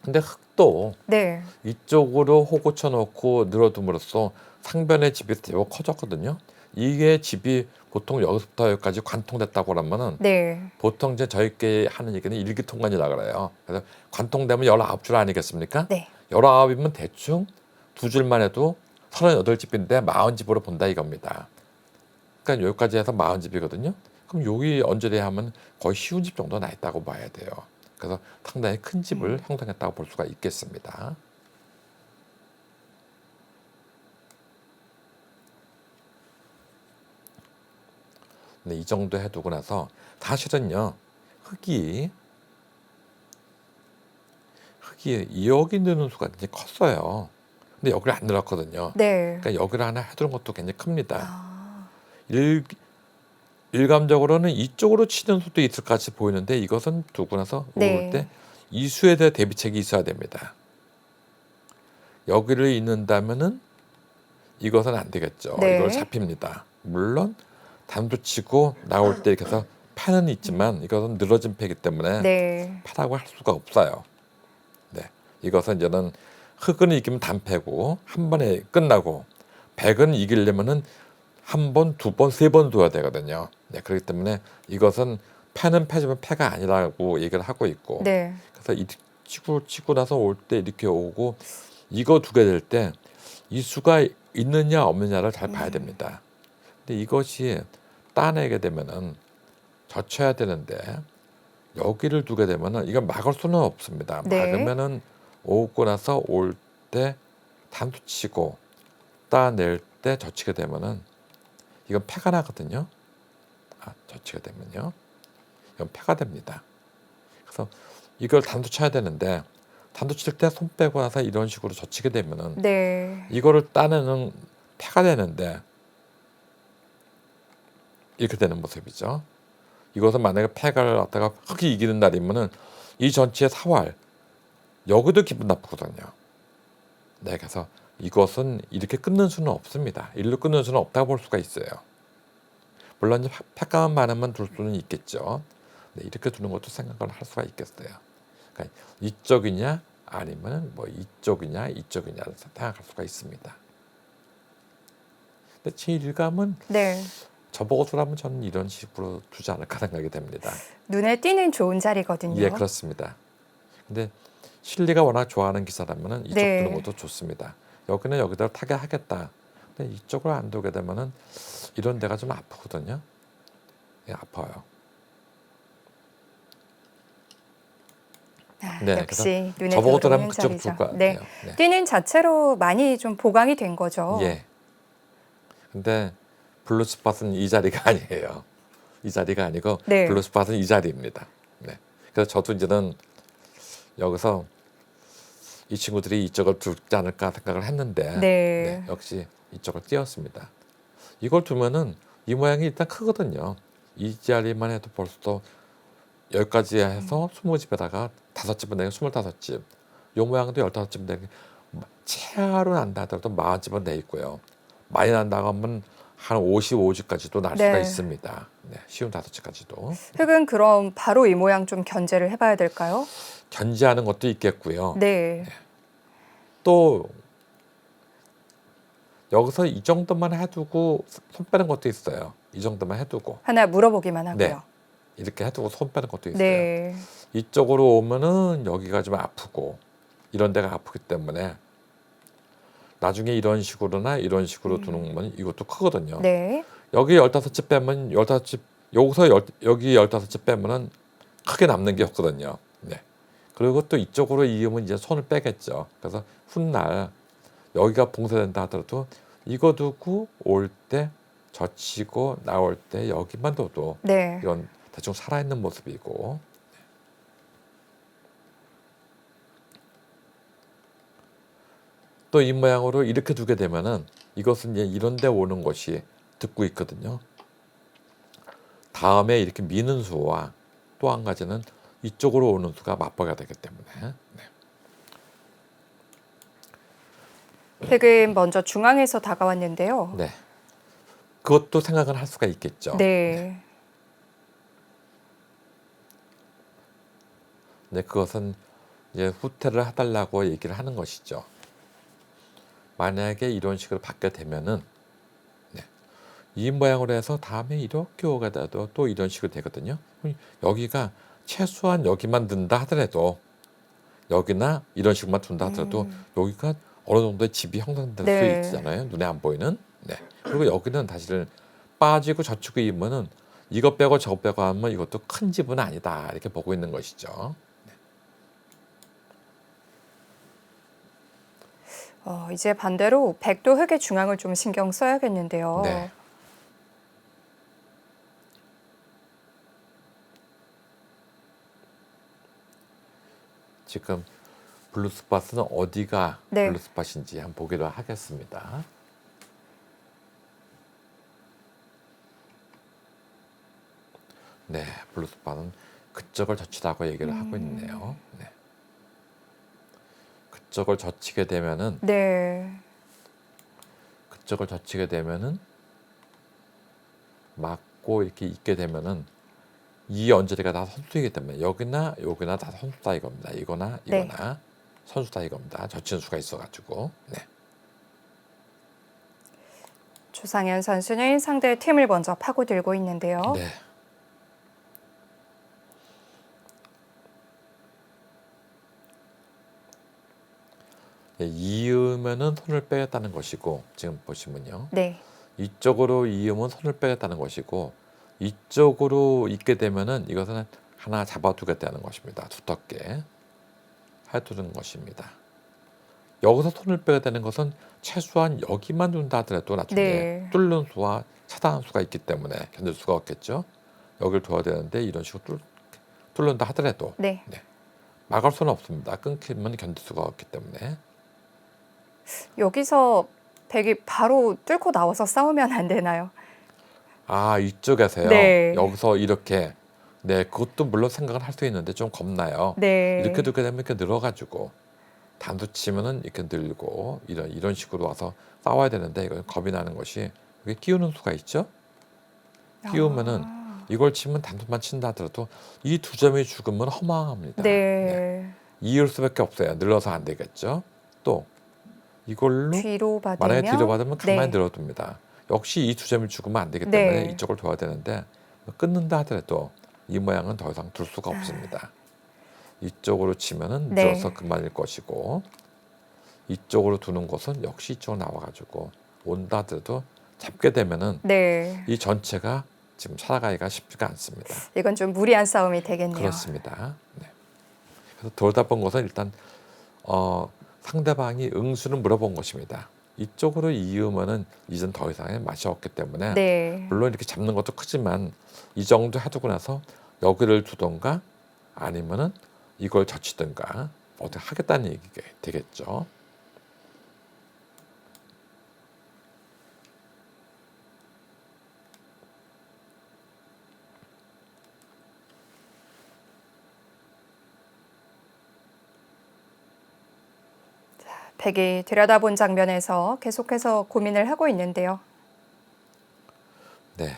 근데 흙도 네. 이쪽으로 호구 쳐놓고 늘어둠으로써 상변의 집이 대거 커졌거든요. 이게 집이 보통 여기서부터 여기까지 관통됐다고 하면은 네. 보통 이제 저희께 하는 얘기는 일기통관이라 그래요. 그래서 관통되면 19줄 아니겠습니까? 네. 19이면 대충 두 줄만 해도 38집인데 40집으로 본다 이겁니다. 그러니까 여기까지 해서 40집이거든요. 그럼 여기 언저리에 하면 거의 쉬운 집 정도 나 있다고 봐야 돼요. 그래서 상당히 큰 집을 형성했다고 볼 수가 있겠습니다. 네, 이 정도 해두고 나서 사실은요, 흙이 여기 넣는 수가 굉장히 컸어요. 근데 여기를 안 넣었거든요. 네. 그러니까 여기를 하나 해두는 것도 굉장히 큽니다. 아, 일감적으로는 이쪽으로 치는 수도 있을 것 같이 보이는데, 이것은 두고 나서 네. 올 때 이 수에 대해 대비책이 있어야 됩니다. 여기를 잇는다면은 이것은 안 되겠죠. 네. 이걸 잡힙니다. 물론 단수 치고 나올 때 이렇게 해서 패는 있지만 이것은 늘어진 패이기 때문에 네. 패라고 할 수가 없어요. 네, 이것은 이제는 흙은 이기면 단패고 한 번에 끝나고, 백은 이기려면은 한 번, 두 번, 세 번 둬야 되거든요. 네, 그렇기 때문에 이것은 패는 패지만 패가 아니라고 얘기를 하고 있고, 네. 그래서 이 치고 나서 올 때 이렇게 오고 이거 두게 될 때 이 수가 있느냐 없느냐를 잘 봐야 됩니다. 근데 이것이 따내게 되면은 젖혀야 되는데 여기를 두게 되면은 이건 막을 수는 없습니다. 네. 막으면은 오고 나서 올 때 단수 치고 따낼 때 젖히게 되면은 이건 패가 나거든요. 젖히게 되면요, 이건 패가 됩니다. 그래서 이걸 단수 쳐야 되는데 단수 칠 때 손 빼고 나서 이런 식으로 젖히게 되면은 네. 이거를 따내는 패가 되는데 이렇게 되는 모습이죠. 이것은 만약에 패가를 갖다가 흙이 이기는 날이면은 이 전체의 사활 여기도 기분 나쁘거든요. 네, 그래서 이것은 이렇게 끊는 수는 없습니다. 일로 끊는 수는 없다고 볼 수가 있어요. 물론 패가만 많으면 둘 수는 있겠죠. 네, 이렇게 두는 것도 생각을 할 수가 있겠어요. 그러니까 이쪽이냐 아니면 뭐 이쪽이냐를 생각할 수가 있습니다. 근데 제 일감은 네. 저보고 두라면 저는 이런 식으로 두지 않을까 생각이 됩니다. 눈에 띄는 좋은 자리거든요. 예, 그렇습니다. 근데 실리가 워낙 좋아하는 기사라면은 이쪽 네. 두는 것도 좋습니다. 여기는 여기다 타게 하겠다. 근데 이쪽을 안 두게 되면은 이런 데가 좀 아프거든요. 예, 아파요. 네, 역시 눈에 저보고 들어오는 두라면 그쪽 자리죠. 둘 것 같아요. 네. 뛰는 자체로 많이 좀 보강이 된 거죠. 예. 근데 블루스팟은 이 자리가 아니에요. 이 자리가 아니고 네. 블루스팟은 이 자리입니다. 네. 그래서 저도 이제는 여기서 이 친구들이 이쪽을 두지 않을까 생각을 했는데 네. 역시 이쪽을 띄웠습니다. 이걸 두면은 이 모양이 일단 크거든요. 이 자리만 해도 벌써 여기까지 해서 20집에다가 5집은 내게 25집. 이 모양도 15집 내게 최하로 난다 하더라도 40집은 내 있고요. 많이 난다고 하면 한 55집까지도 날 수가 네. 있습니다. 네, 쉬운 5집까지도. 흙은 그럼 바로 이 모양 좀 견제를 해봐야 될까요? 견제하는 것도 있겠고요. 네. 또 여기서 이 정도만 해두고 손 빼는 것도 있어요. 이 정도만 해두고. 하나 물어보기만 하고요. 네. 이렇게 해두고 손 빼는 것도 있어요. 네. 이쪽으로 오면은 여기가 좀 아프고 이런 데가 아프기 때문에 나중에 이런 식으로나 이런 식으로 두는 건 이것도 크거든요. 네. 여기 15집 빼면 15집 여기서 여기 15집 빼면은 크게 남는 게 없거든요. 네. 그리고 또 이쪽으로 이으면 이제 손을 빼겠죠. 그래서 훗날 여기가 봉쇄된다 하더라도 이거 두고 올 때 젖히고 나올 때 여기만 둬도 네. 이건 대충 살아있는 모습이고 또 이 모양으로 이렇게 두게 되면은 이것은 이제 이런 데 오는 것이 듣고 있거든요. 다음에 이렇게 미는 수와 또 한 가지는 이쪽으로 오는 수가 맞박아야 되기 때문에 네. 흙은 먼저 중앙에서 다가왔는데요. 네. 그것도 생각을 할 수가 있겠죠. 네. 네, 그것은 이제 후퇴를 해달라고 얘기를 하는 것이죠. 만약에 이런 식으로 받게 되면은 네, 이 모양으로 해서 다음에 이렇게 오게 돼도 또 이런 식으로 되거든요. 여기가 최소한 여기만 든다 하더라도 여기나 이런 식으로만 둔다 하더라도 여기가 어느 정도의 집이 형성될 네. 수 있잖아요. 눈에 안 보이는. 네. 그리고 여기는 사실은 빠지고 젖히고 이면은 이거 빼고 저거 빼고 하면 이것도 큰 집은 아니다 이렇게 보고 있는 것이죠. 이제 반대로 백도 흙의 중앙을 좀 신경 써야겠는데요. 네. 지금 블루스팟은 어디가 네. 블루스팟인지 한번 보기로 하겠습니다. 네, 블루스팟은 그쪽을 젖히라고 얘기를 하고 있네요. 네. 그쪽을 젖히게 되면은 네. 그쪽을 젖히게 되면은 막고 이렇게 있게 되면은 이 언저리가 다 선수이기 때문에 여기나 여기나 다 선수다 이겁니다. 이거나 네. 이거나 선수다 이겁니다. 젖히는 수가 있어가지고. 네. 조상현 선수는 상대의 팀을 먼저 파고들고 있는데요. 네. 네, 이으면은 손을 빼겠다는 것이고 지금 보시면요. 네. 이쪽으로 이으면 손을 빼겠다는 것이고 이쪽으로 있게 되면은 이것은 하나 잡아두겠다는 것입니다. 두텁게 해두는 것입니다. 여기서 손을 빼야 되는 것은 최소한 여기만 둔다 하더라도 나중에 네. 뚫는 수와 차단하는 수가 있기 때문에 견딜 수가 없겠죠. 여기를 둬야 되는데 이런 식으로 뚫는다 하더라도 네. 막을 수는 없습니다. 끊기면 견딜 수가 없기 때문에. 여기서 백이 바로 뚫고 나와서 싸우면 안 되나요? 아, 이쪽에서요. 네. 여기서 이렇게 네, 그것도 물론 생각을 할 수 있는데 좀 겁나요. 네. 이렇게 두게 되면 이렇게 늘어가지고 단수 치면은 이렇게 늘고 이런 식으로 와서 싸워야 되는데 이건 겁이 나는 것이 여기 끼우는 수가 있죠. 끼우면은 이걸 치면 단수만 친다 하더라도 이 두 점이 죽으면 허망합니다. 네. 이을 수밖에 없어요. 늘어서 안 되겠죠. 또 이걸로 뒤로 받으면 만약에 뒤로 받으면 가만히 네. 늘어둡니다. 역시 이 두 점을 죽으면 안 되기 때문에 네. 이쪽을 둬야 되는데 끊는다 하더라도 이 모양은 더 이상 둘 수가 없습니다. 이쪽으로 치면은 네. 늘어서 그만일 것이고 이쪽으로 두는 것은 역시 이쪽으로 나와가지고 온다 하더라도 잡게 되면은 네. 이 전체가 지금 살아가기가 쉽지가 않습니다. 이건 좀 무리한 싸움이 되겠네요. 그렇습니다. 네. 그래서 돌다 본 것은 일단 상대방이 응수를 물어본 것입니다. 이쪽으로 이으면은 이젠 더 이상의 맛이 없기 때문에 네. 물론 이렇게 잡는 것도 크지만 이 정도 해두고 나서 여기를 두던가 아니면은 이걸 젖히든가 어떻게 하겠다는 얘기가 되겠죠. 백이 들여다본 장면에서 계속해서 고민을 하고 있는데요. 네.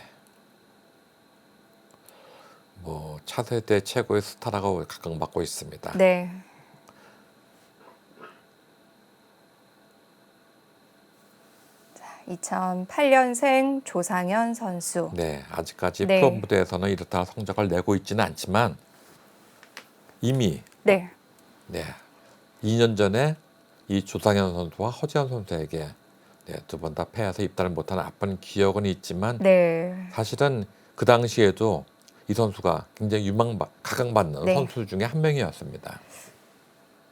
뭐 차세대 최고의 스타라고 각광받고 있습니다. 네. 자, 2008년생 조상현 선수. 네, 아직까지 네. 프로 무대에서는 이렇다 성적을 내고 있지는 않지만 이미 네. 네, 2년 전에 이 조상현 선수와 허지현 선수에게 네, 두 번 다 패해서 입단을 못한 아픈 기억은 있지만 네. 사실은 그 당시에도 이 선수가 굉장히 각광받는 네. 선수 중에 한 명이었습니다.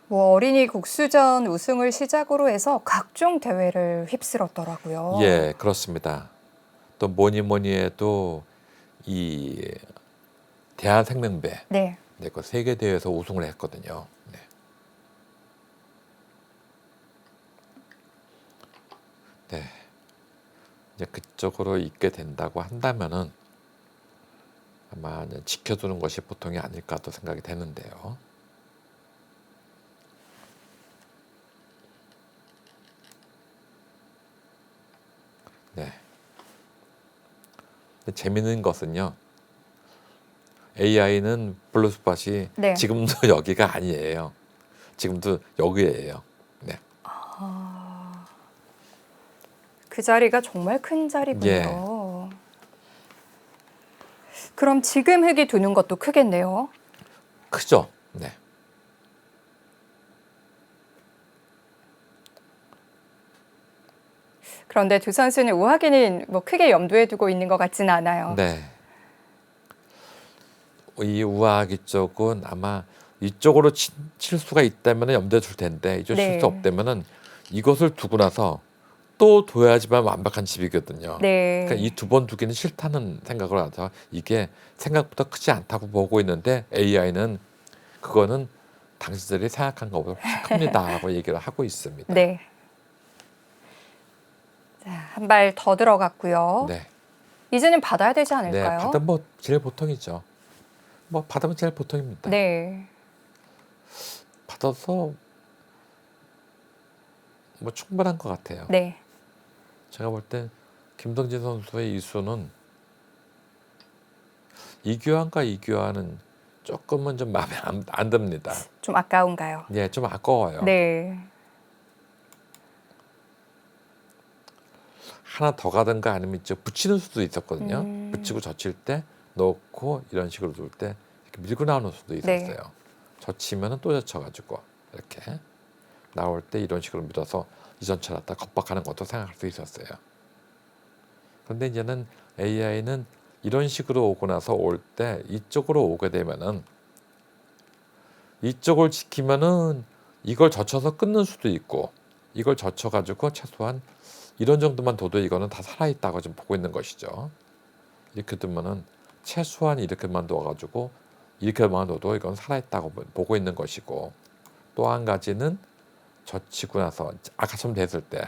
뭐 어린이 국수전 우승을 시작으로 해서 각종 대회를 휩쓸었더라고요. 예, 그렇습니다. 또 뭐니 뭐니 해도 이 대한생명배 네. 네, 그 세계 대회에서 우승을 했거든요. 네. 네. 이제 그쪽으로 있게 된다고 한다면은 아마 이제 지켜두는 것이 보통이 아닐까 또 생각이 되는데요. 네. 근데 재밌는 것은요. AI는 블루스팟이 네. 지금도 여기가 아니에요. 지금도 여기예요. 네. 그 자리가 정말 큰 자리군요. 예. 그럼 지금 흙이 두는 것도 크겠네요. 크죠. 네. 그런데 두 선수는 우하기는 뭐 크게 염두에 두고 있는 것 같지는 않아요. 네. 이 우아하기 쪽은 아마 이쪽으로 칠 수가 있다면 염두에 둘 텐데 이쪽 칠 네. 수 없다면은 이것을 두고 나서 또 둬야지만 완벽한 집이거든요. 네. 그러니까 이 두 번 두기는 싫다는 생각을 해서 이게 생각보다 크지 않다고 보고 있는데 AI는 그거는 당신들이 생각한 것보다 훨씬 큽니다라고 얘기를 하고 있습니다. 네. 자, 한 발 더 들어갔고요. 네. 이제는 받아야 되지 네, 않을까요? 받으면 뭐 제일 보통이죠. 뭐 받으면 제일 보통입니다. 네. 받아서 뭐 충분한 것 같아요. 네. 제가 볼 때 김동진 선수의 이수는 이교환과 이교환은 조금은 좀 마음에 안 듭니다. 좀 아까운가요? 예, 좀 아까워요. 네. 하나 더 가든가 아니면 이제 붙이는 수도 있었거든요. 붙이고 젖힐 때 넣고 이런 식으로 둘 때 이렇게 밀고 나오는 수도 있었어요. 네. 젖히면은 또 젖혀가지고 이렇게 나올 때 이런 식으로 밀어서 이전처럼 갖다 겁박하는 것도 생각할 수 있었어요. 그런데 이제는 AI는 이런 식으로 오고 나서 올 때 이쪽으로 오게 되면은 이쪽을 지키면은 이걸 젖혀서 끊는 수도 있고 이걸 젖혀가지고 최소한 이런 정도만 둬도 이거는 다 살아있다고 좀 보고 있는 것이죠. 이렇게 두면은 최소한 이렇게만 둬가지고 이렇게만 둬도 이건 살아있다고 보고 있는 것이고 또 한 가지는 젖히고 나서 아까처럼 됐을 때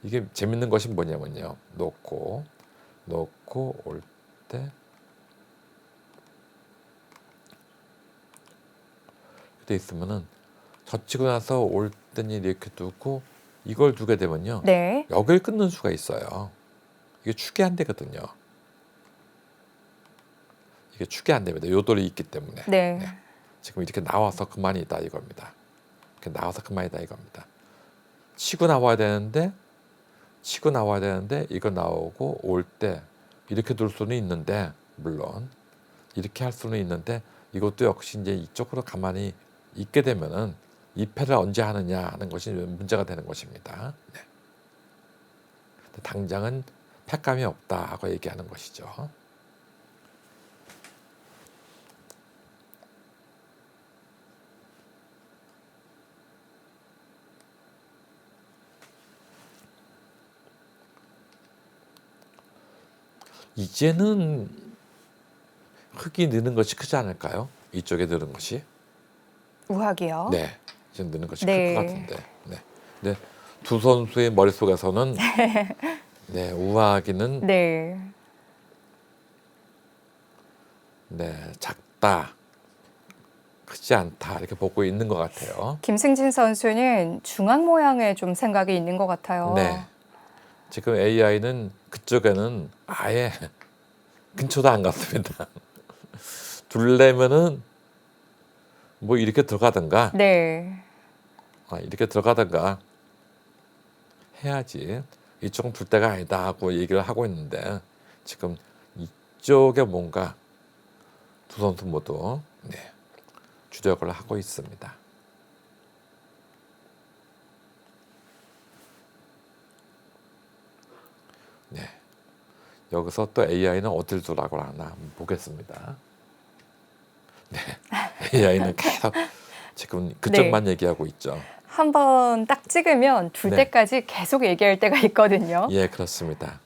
이게 재밌는 것이 뭐냐면요. 놓고 올 때 이렇게 있으면은 젖히고 나서 올 때는 이렇게 두고 이걸 두게 되면요. 네. 여길 끊는 수가 있어요. 이게 축이 안 되거든요. 이게 축이 안 됩니다. 요돌이 있기 때문에. 네. 네. 지금 이렇게 나와서 그만이다 이겁니다. 이렇게 나와서 그만이다 이겁니다. 치고 나와야 되는데 이거 나오고 올 때 이렇게 둘 수는 있는데 물론 이렇게 할 수는 있는데 이것도 역시 이제 이쪽으로 가만히 있게 되면은 이 패를 언제 하느냐 하는 것이 문제가 되는 것입니다. 네. 당장은 패감이 없다고 얘기하는 것이죠. 이제는 흙이 느는 것이 크지 않을까요? 이쪽에 느는 것이. 우학이요? 네. 이제 느는 것이 클 네. 것 같은데. 네. 네. 두 선수의 머릿속에서는 네, 우아하기는 네. 네, 작다. 크지 않다. 이렇게 보고 있는 것 같아요. 김승진 선수는 중앙 모양에 좀 생각이 있는 것 같아요. 네. 지금 AI는 그쪽에는 아예 근처도 안 갔습니다. 둘래면은 뭐 이렇게 들어가든가 네. 이렇게 들어가든가 해야지. 이쪽은 둘 데가 아니다 하고 얘기를 하고 있는데 지금 이쪽에 뭔가 두 선수 모두 네, 주력을 하고 있습니다. 네. 여기서 또 AI는 어딜 두라고 하나 한번 보겠습니다. 네. AI는 계속 지금 그쪽만 얘기하고 있죠. 한 번 딱 찍으면 둘 네. 때까지 계속 얘기할 때가 있거든요. 예, 그렇습니다.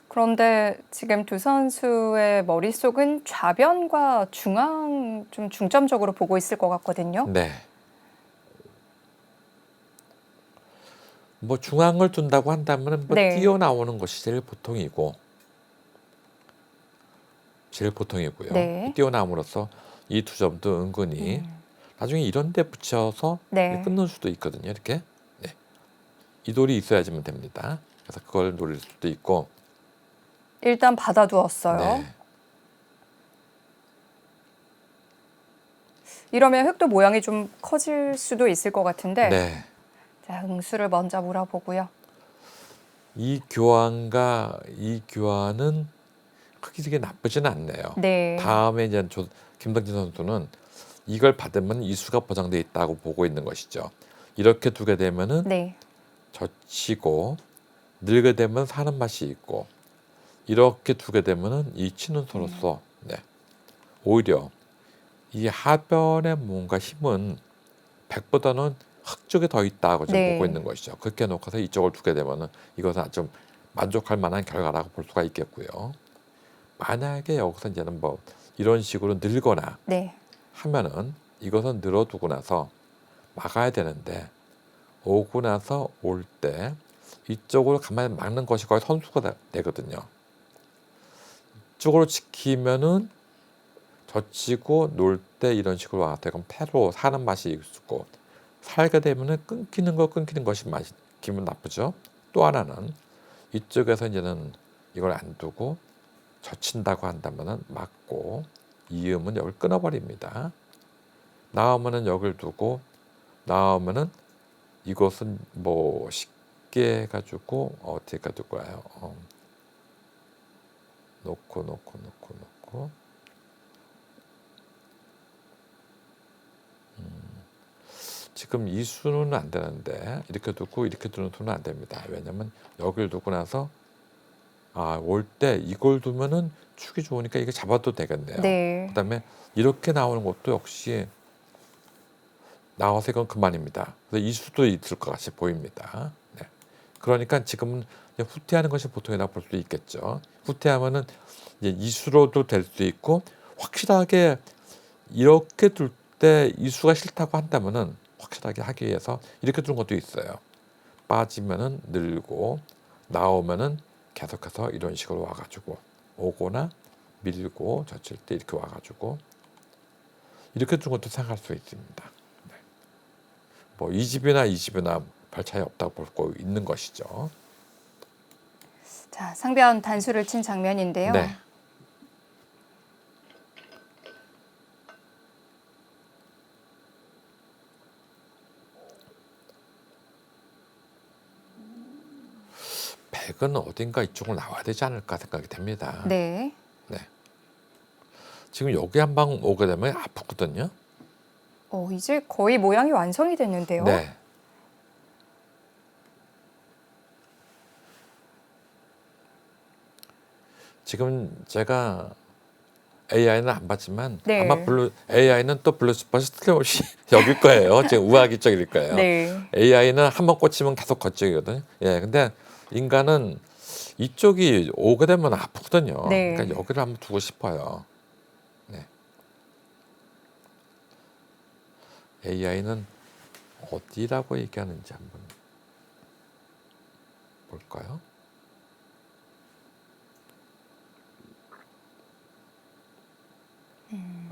그런데 지금 두 선수의 머릿속은 좌변과 중앙 좀 중점적으로 보고 있을 것 같거든요. 네. 뭐 중앙을 둔다고 한다면 뭐 네. 뛰어나오는 것이 제일 보통이고요. 네. 뛰어남으로써 이 두 점도 은근히 나중에 이런 데 붙여서 네. 끊는 수도 있거든요. 이렇게. 네. 이 돌이 있어야지만 됩니다. 그래서 그걸 노릴 수도 있고. 일단 받아두었어요. 네. 이러면 흑도 모양이 좀 커질 수도 있을 것 같은데. 네. 자, 응수를 먼저 물어보고요. 이 교환과 이 교환은 크게 되게 나쁘지는 않네요. 네. 다음에 이제 김덕진 선수는 이걸 받으면 이수가 보장돼 있다고 보고 있는 것이죠. 이렇게 두게 되면은 네. 젖히고 늘게 되면 사는 맛이 있고 이렇게 두게 되면은 이 치는 소로서 네. 오히려 이 하변의 뭔가 힘은 100보다는 흙 쪽에 더 있다고 좀 네. 보고 있는 것이죠. 그렇게 놓고서 이쪽을 두게 되면은 이것은 좀 만족할 만한 결과라고 볼 수가 있겠고요. 만약에 여기서 이제는 뭐 이런 식으로 늘거나 네. 하면은 이것은 늘어두고 나서 막아야 되는데 오고 나서 올 때 이쪽으로 가만히 막는 것이 거의 선수가 되거든요. 이쪽으로 지키면은 젖히고 놀 때 이런 식으로 와서 그럼 패로 사는 맛이 있고 살게 되면은 끊기는 것이 맛이 기분 나쁘죠. 또 하나는 이쪽에서 이제는 이걸 안 두고 젖힌다고 한다면은 막고 이음은 여기를 끊어버립니다. 나오면은 여기를 두고 나오면은 이것은 뭐 쉽게 해가지고 어떻게 가둘 거예요? 놓고 지금 이 수는 안 되는데 이렇게 두고 이렇게 두는 수는 안 됩니다. 왜냐면 여기를 두고 나서 올 때 이걸 두면은 축이 좋으니까 이거 잡아도 되겠네요. 네. 그다음에 이렇게 나오는 것도 역시 나와서 이건 그만입니다. 그래서 이 수도 있을 것 같이 보입니다. 네. 그러니까 지금은 후퇴하는 것이 보통이라고 볼 수 있겠죠. 후퇴하면은 이제 이수로도 될 수 있고 확실하게 이렇게 둘 때 이수가 싫다고 한다면은 확실하게 하기 위해서 이렇게 두는 것도 있어요. 빠지면은 늘고 나오면은 계속해서 이런 식으로 와가지고 오거나 밀고 젖힐 때 이렇게 와가지고 이렇게 두는 것도 생각할 수 있습니다. 네. 뭐 이 집이나 별 차이 없다고 볼 수 있는 것이죠. 자, 상변 단수를 친 장면인데요. 네. 백은 어딘가 이쪽으로 나와야 되지 않을까 생각이 됩니다. 네. 네. 지금 여기 한 방 오게 되면 아프거든요. 이제 거의 모양이 완성이 됐는데요. 네. 지금 제가 AI는 안 봤지만 네. 아마 AI는 또 블루스팟이 틀림없이 여길 거예요. 지금 우아기적일 거예요. 네. AI는 한번 꽂히면 계속 거쪽이거든요. 예, 근데 인간은 이쪽이 오게 되면 아프거든요. 네. 그러니까 여기를 한번 두고 싶어요. 네. AI는 어디라고 얘기하는지 한번 볼까요?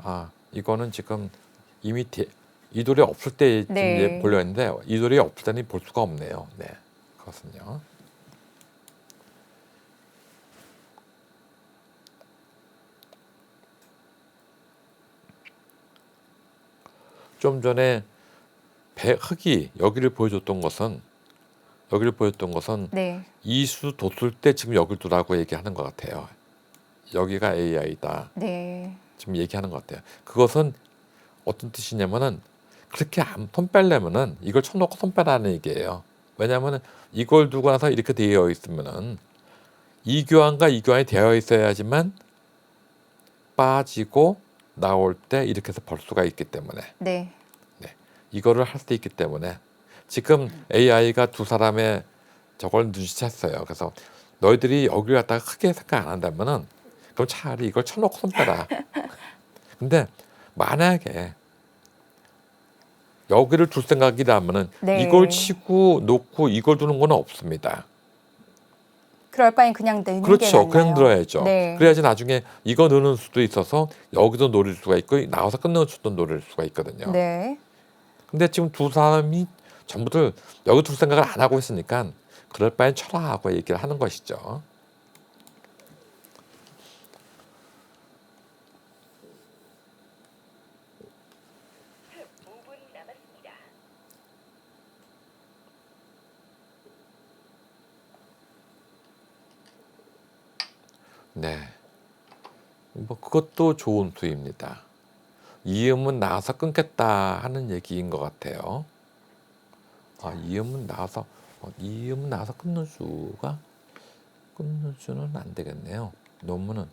아, 이거는 지금 이미 이 돌이 없을 때 지금 네. 보려 했는데 이 돌이 없을 때는 볼 수가 없네요. 네, 그것은요. 좀 전에 흙이 여기를 보여줬던 것은 네. 이수 뒀을 때 지금 여길 두라고 얘기하는 것 같아요. 여기가 AI다. 네. 지금 얘기하는 것 같아요. 그것은 어떤 뜻이냐면은 그렇게 손 빼려면은 이걸 쳐놓고 손 빼라는 얘기예요. 왜냐하면은 이걸 두고 나서 이렇게 되어 있으면은 이 교환과 이 교환이 되어 있어야지만 빠지고 나올 때 이렇게 해서 벌 수가 있기 때문에 네. 이거를 할 수 있기 때문에 지금 AI가 두 사람의 저걸 눈치챘어요. 그래서 너희들이 여기를 갖다가 크게 생각 안 한다면은 그럼 차라리 이걸 쳐놓고 손 빼라. 근데 만약에 여기를 둘 생각이라면은 네. 이걸 치고 놓고 이걸 두는 건 없습니다. 그럴 바엔 그냥 넣는 게 그렇죠. 낫나요? 그냥 들어야죠. 네. 그래야지 나중에 이거 넣는 수도 있어서 여기도 노릴 수가 있고 나와서 끝내는 수도 노릴 수가 있거든요. 네. 근데 지금 두 사람이 전부들 여기 둘 생각을 안 하고 있으니까 그럴 바엔 쳐라 하고 얘기를 하는 것이죠. 네. 뭐 그것도 좋은 수입니다. 이음은 나와서 끊겠다 하는 얘기인 것 같아요. 아, 이음은 나와서 끊는 수는 안 되겠네요. 너무는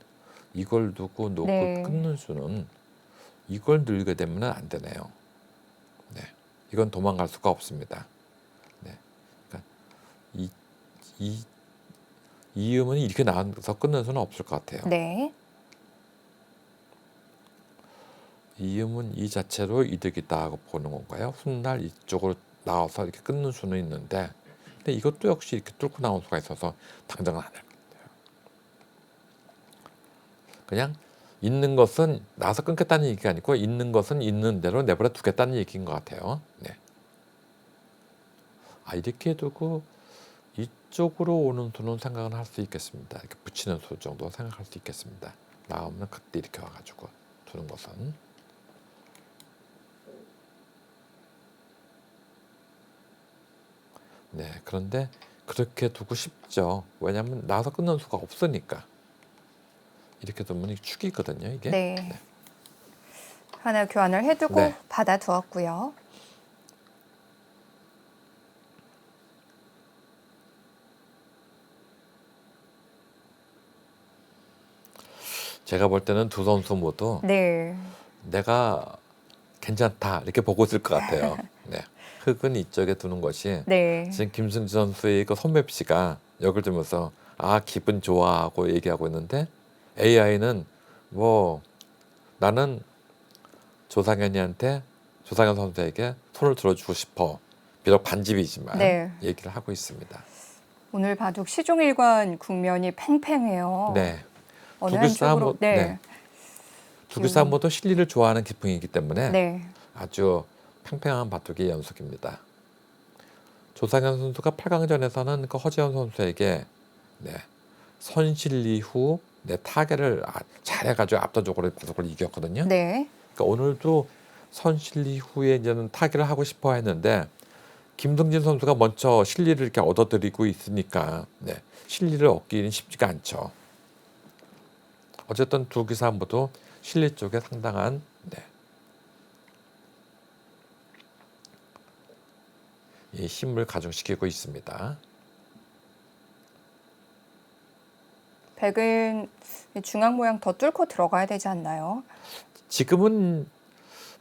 이걸 두고 놓고 네. 끊는 수는 이걸 늘게 되면 안 되네요. 네, 이건 도망갈 수가 없습니다. 네, 그러니까 이 이음은 이렇게 나와서 끊는 수는 없을 것 같아요. 네. 이음은 이 자체로 이득이다 하고 보는 건가요? 훗날 이쪽으로 나와서 이렇게 끊는 수는 있는데, 근데 이것도 역시 이렇게 뚫고 나올 수가 있어서 당장은 안 할 것 같아요. 그냥 있는 것은 나와서 끊겠다는 얘기가 아니고 있는 것은 있는 대로 내버려 두겠다는 얘기인 것 같아요. 네. 아, 이렇게 두고 이쪽으로 오는 수는 생각은 할 수 있겠습니다. 이렇게 붙이는 수 정도 생각할 수 있겠습니다. 나오면 그때 이렇게 와가지고 두는 것은. 네, 그런데 그렇게 두고 싶죠. 왜냐하면 나와서 끊는 수가 없으니까. 이렇게 두면 이게 축이거든요, 이게. 네. 네. 하나 교환을 해두고 네. 받아 두었고요. 제가 볼 때는 두 선수 모두 네. 내가 괜찮다 이렇게 보고 있을 것 같아요. 네. 흙은 이쪽에 두는 것이 네. 지금 김승지 선수의 그 손맵 씨가 여기를 두면서 아 기분 좋아하고 얘기하고 있는데 AI는 뭐 나는 조상현 선수에게 손을 들어주고 싶어. 비록 반집이지만 네. 얘기를 하고 있습니다. 오늘 바둑 시종일관 국면이 팽팽해요. 네. 어느 두개 한쪽으로 싸움, 네. 두개 싸움 모두 실리를 좋아하는 기풍이기 때문에 네. 아주 팽팽한 바둑의 연속입니다. 조상현 선수가 8강전에서는 그 허지현 선수에게 네, 선실리 후 타결을 잘해가지고 압도적으로 바둑을 이겼거든요. 네. 그러니까 오늘도 선실리 후에 이제는 타결을 하고 싶어 했는데 김승진 선수가 먼저 실리를 이렇게 얻어들이고 있으니까 네, 실리를 얻기는 쉽지가 않죠. 어쨌든 두 기사 모두 실리 쪽에 상당한 이 힘을 가중시키고 있습니다. 백은 중앙 모양 더 뚫고 들어가야 되지 않나요? 지금은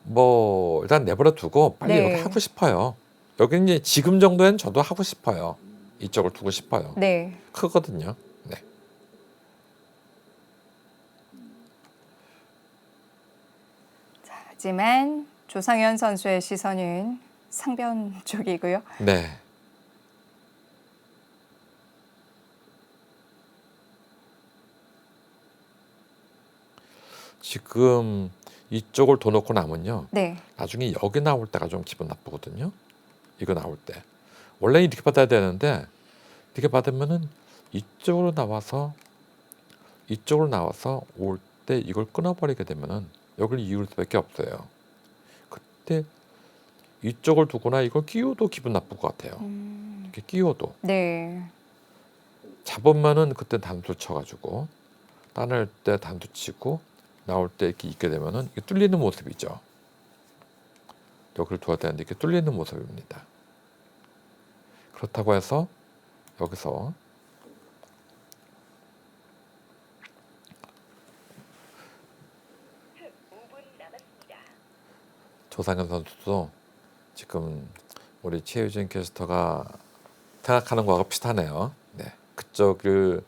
뭐 일단 내버려 두고 빨리 네. 여기 하고 싶어요. 여기 이제 지금 정도엔 저도 하고 싶어요. 이쪽을 두고 싶어요. 네. 크거든요. 네. 하지만 조상현 선수의 시선은 상변 쪽이고요. 네. 지금 이쪽을 둬 놓고 나면요. 네. 나중에 여기 나올 때가 좀 기분 나쁘거든요. 이거 나올 때. 원래 이렇게 받아야 되는데 이렇게 받으면은 이쪽으로 나와서 올 때 이걸 끊어버리게 되면은 여기를 이을 수밖에 없어요. 그때 이쪽을 두거나 이걸 끼워도 기분 나쁠 것 같아요. 이렇게 끼워도. 네. 잡으면은 그때 단수 쳐가지고 따낼 때 단수 치고 나올 때 이렇게 있게 되면은 이게 뚫리는 모습이죠. 여기를 둬야 되는데 이렇게 뚫리는 모습입니다. 그렇다고 해서 여기서 조상현 선수도 지금 우리 최유진 캐스터가 생각하는 거하고 비슷하네요. 네, 그쪽을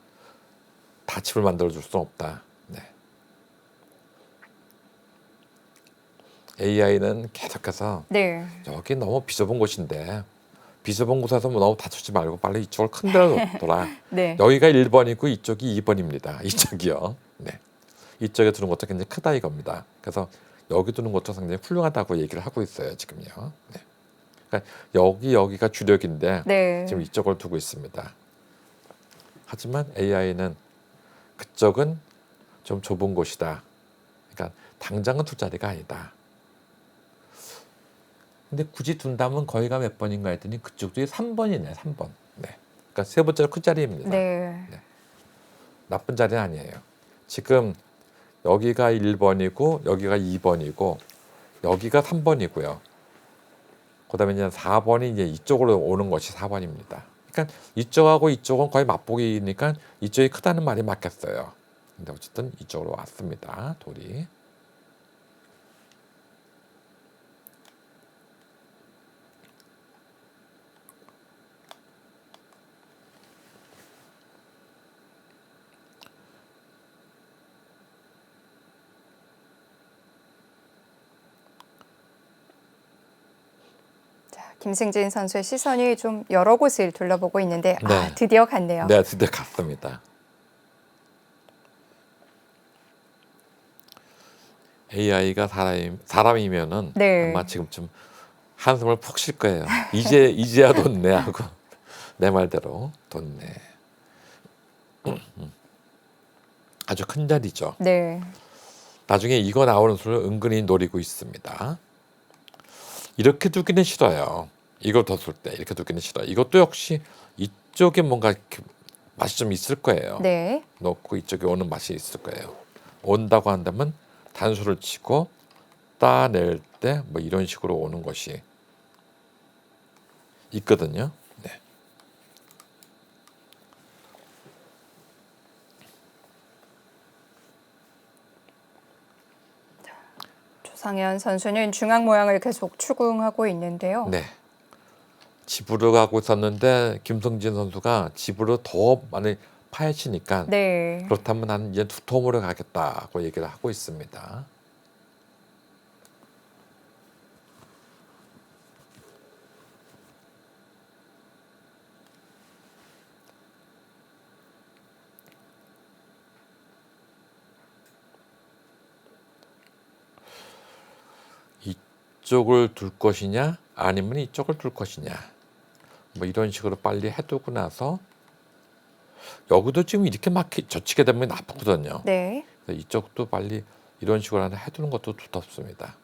다칩을 만들어 줄 수는 없다. 네. AI는 계속해서 네. 여기 너무 비좁은 곳인데 비좁은 곳에서 뭐 너무 다치지 말고 빨리 이쪽을 큰 데로 둬라. 네. 여기가 1번이고 이쪽이 2번입니다. 이쪽이요. 네. 이쪽에 두는 것도 굉장히 크다 이겁니다. 그래서 여기 두는 것도 상당히 훌륭하다고 얘기를 하고 있어요. 지금요. 네. 그러니까 여기가 주력인데 네. 지금 이쪽을 두고 있습니다. 하지만 AI는 그쪽은 좀 좁은 곳이다. 그러니까 당장은 두 자리가 아니다. 근데 굳이 둔다면 거기가 몇 번인가 했더니 그쪽도 3번이네. 3번. 네. 그러니까 세 번째로 큰 자리입니다. 네. 나쁜 자리는 아니에요. 지금 여기가 1번이고 여기가 2번이고 여기가 3번이고요. 그다음에 이제 4번이 이제 이쪽으로 오는 것이 4번입니다. 그러니까 이쪽하고 이쪽은 거의 맞보기니까 이쪽이 크다는 말이 맞겠어요. 근데 어쨌든 이쪽으로 왔습니다. 돌이. 김승진 선수의 시선이 좀 여러 곳을 둘러보고 있는데 네. 드디어 갔네요. 네, 드디어 갔습니다. AI가 사람이면은 네. 아마 지금쯤 한숨을 푹 쉴 거예요. 이제야 뒀네 하고 내 말대로 뒀네. 아주 큰 자리죠. 네. 나중에 이거 나오는 수를 은근히 노리고 있습니다. 이렇게 두기는 싫어요. 이걸 뒀을 때 이렇게 두기는 싫어요. 이것도 역시 이쪽에 뭔가 맛이 좀 있을 거예요. 네. 놓고 이쪽에 오는 맛이 있을 거예요. 온다고 한다면 단수를 치고 따낼 때 뭐 이런 식으로 오는 것이 있거든요. 네. 조상현 선수는 중앙 모양을 계속 추궁하고 있는데요. 네. 집으로 가고 있었는데 김성진 선수가 집으로 더 많이 파헤치니까 네. 그렇다면 나는 이제 두통으로 가겠다고 얘기를 하고 있습니다. 이쪽을 둘 것이냐 아니면 이쪽을 둘 것이냐 뭐 이런 식으로 빨리 해두고 나서 여기도 지금 이렇게 막 젖히게 되면 나쁘거든요. 네. 그래서 이쪽도 빨리 이런 식으로 하나 해두는 것도 두텁습니다.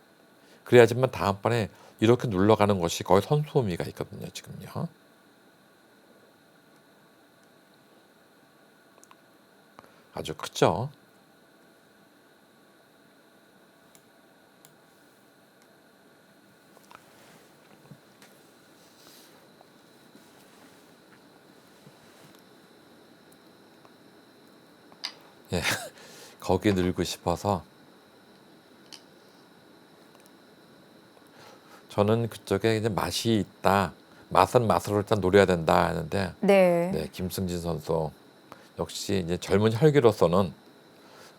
그래야지만 다음번에 이렇게 눌러가는 것이 거의 선수 의미가 있거든요. 지금요. 아주 크죠. 예, 거기 늘고 싶어서 저는 그쪽에 이제 맛이 있다. 맛은 맛으로 일단 노려야 된다 하는데 네. 네, 김승진 선수 역시 이제 젊은 혈기로서는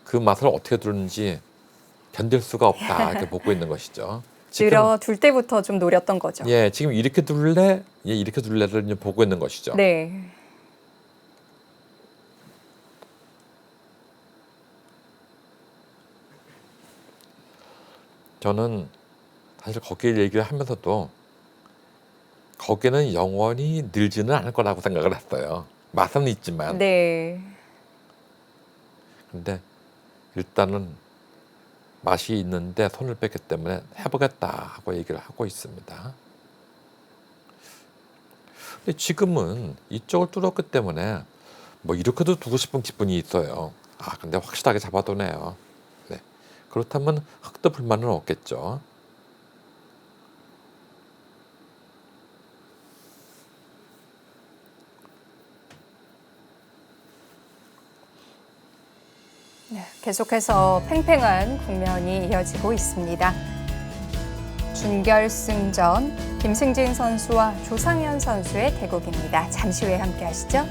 그 맛을 어떻게 두는지 견딜 수가 없다 이렇게 보고 있는 것이죠. 지금 늘어둘 때부터 좀 노렸던 거죠. 예, 지금 이렇게 둘래, 예, 이렇게 둘래를 이제 보고 있는 것이죠. 네. 저는 사실 거기에 얘기를 하면서도 거기는 영원히 늘지는 않을 거라고 생각을 했어요. 맛은 있지만. 네. 근데 일단은 맛이 있는데 손을 뺐기 때문에 해보겠다 하고 얘기를 하고 있습니다. 근데 지금은 이쪽을 뚫었기 때문에 뭐 이렇게도 두고 싶은 기분이 있어요. 아, 근데 확실하게 잡아두네요. 네. 그렇다면 흙도 불만은 없겠죠. 네, 계속해서 팽팽한 국면이 이어지고 있습니다. 준결승전 김승진 선수와 조상현 선수의 대국입니다. 잠시 후에 함께 하시죠.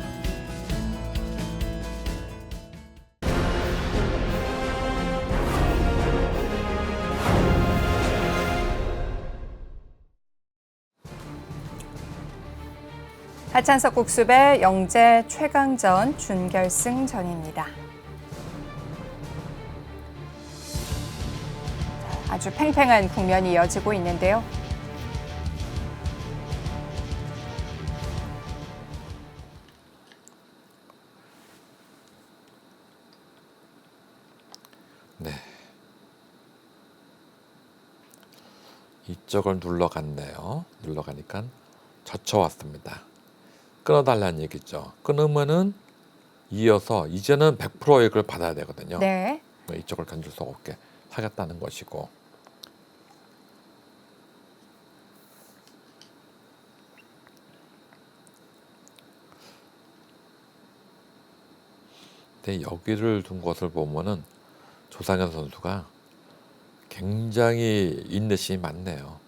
하찬석 국수배 영재 최강전 준결승전입니다. 아주 팽팽한 국면이 이어지고 있는데요. 네. 이쪽을 눌러갔네요. 눌러가니까 젖혀왔습니다. 끊어달라는 얘기죠. 끊으면은 이어서 이제는 100% 이걸 받아야 되거든요. 네. 이쪽을 견딜 수 없게 하겠다는 것이고. 근데 여기를 둔 것을 보면은 조상현 선수가 굉장히 인내심이 많네요.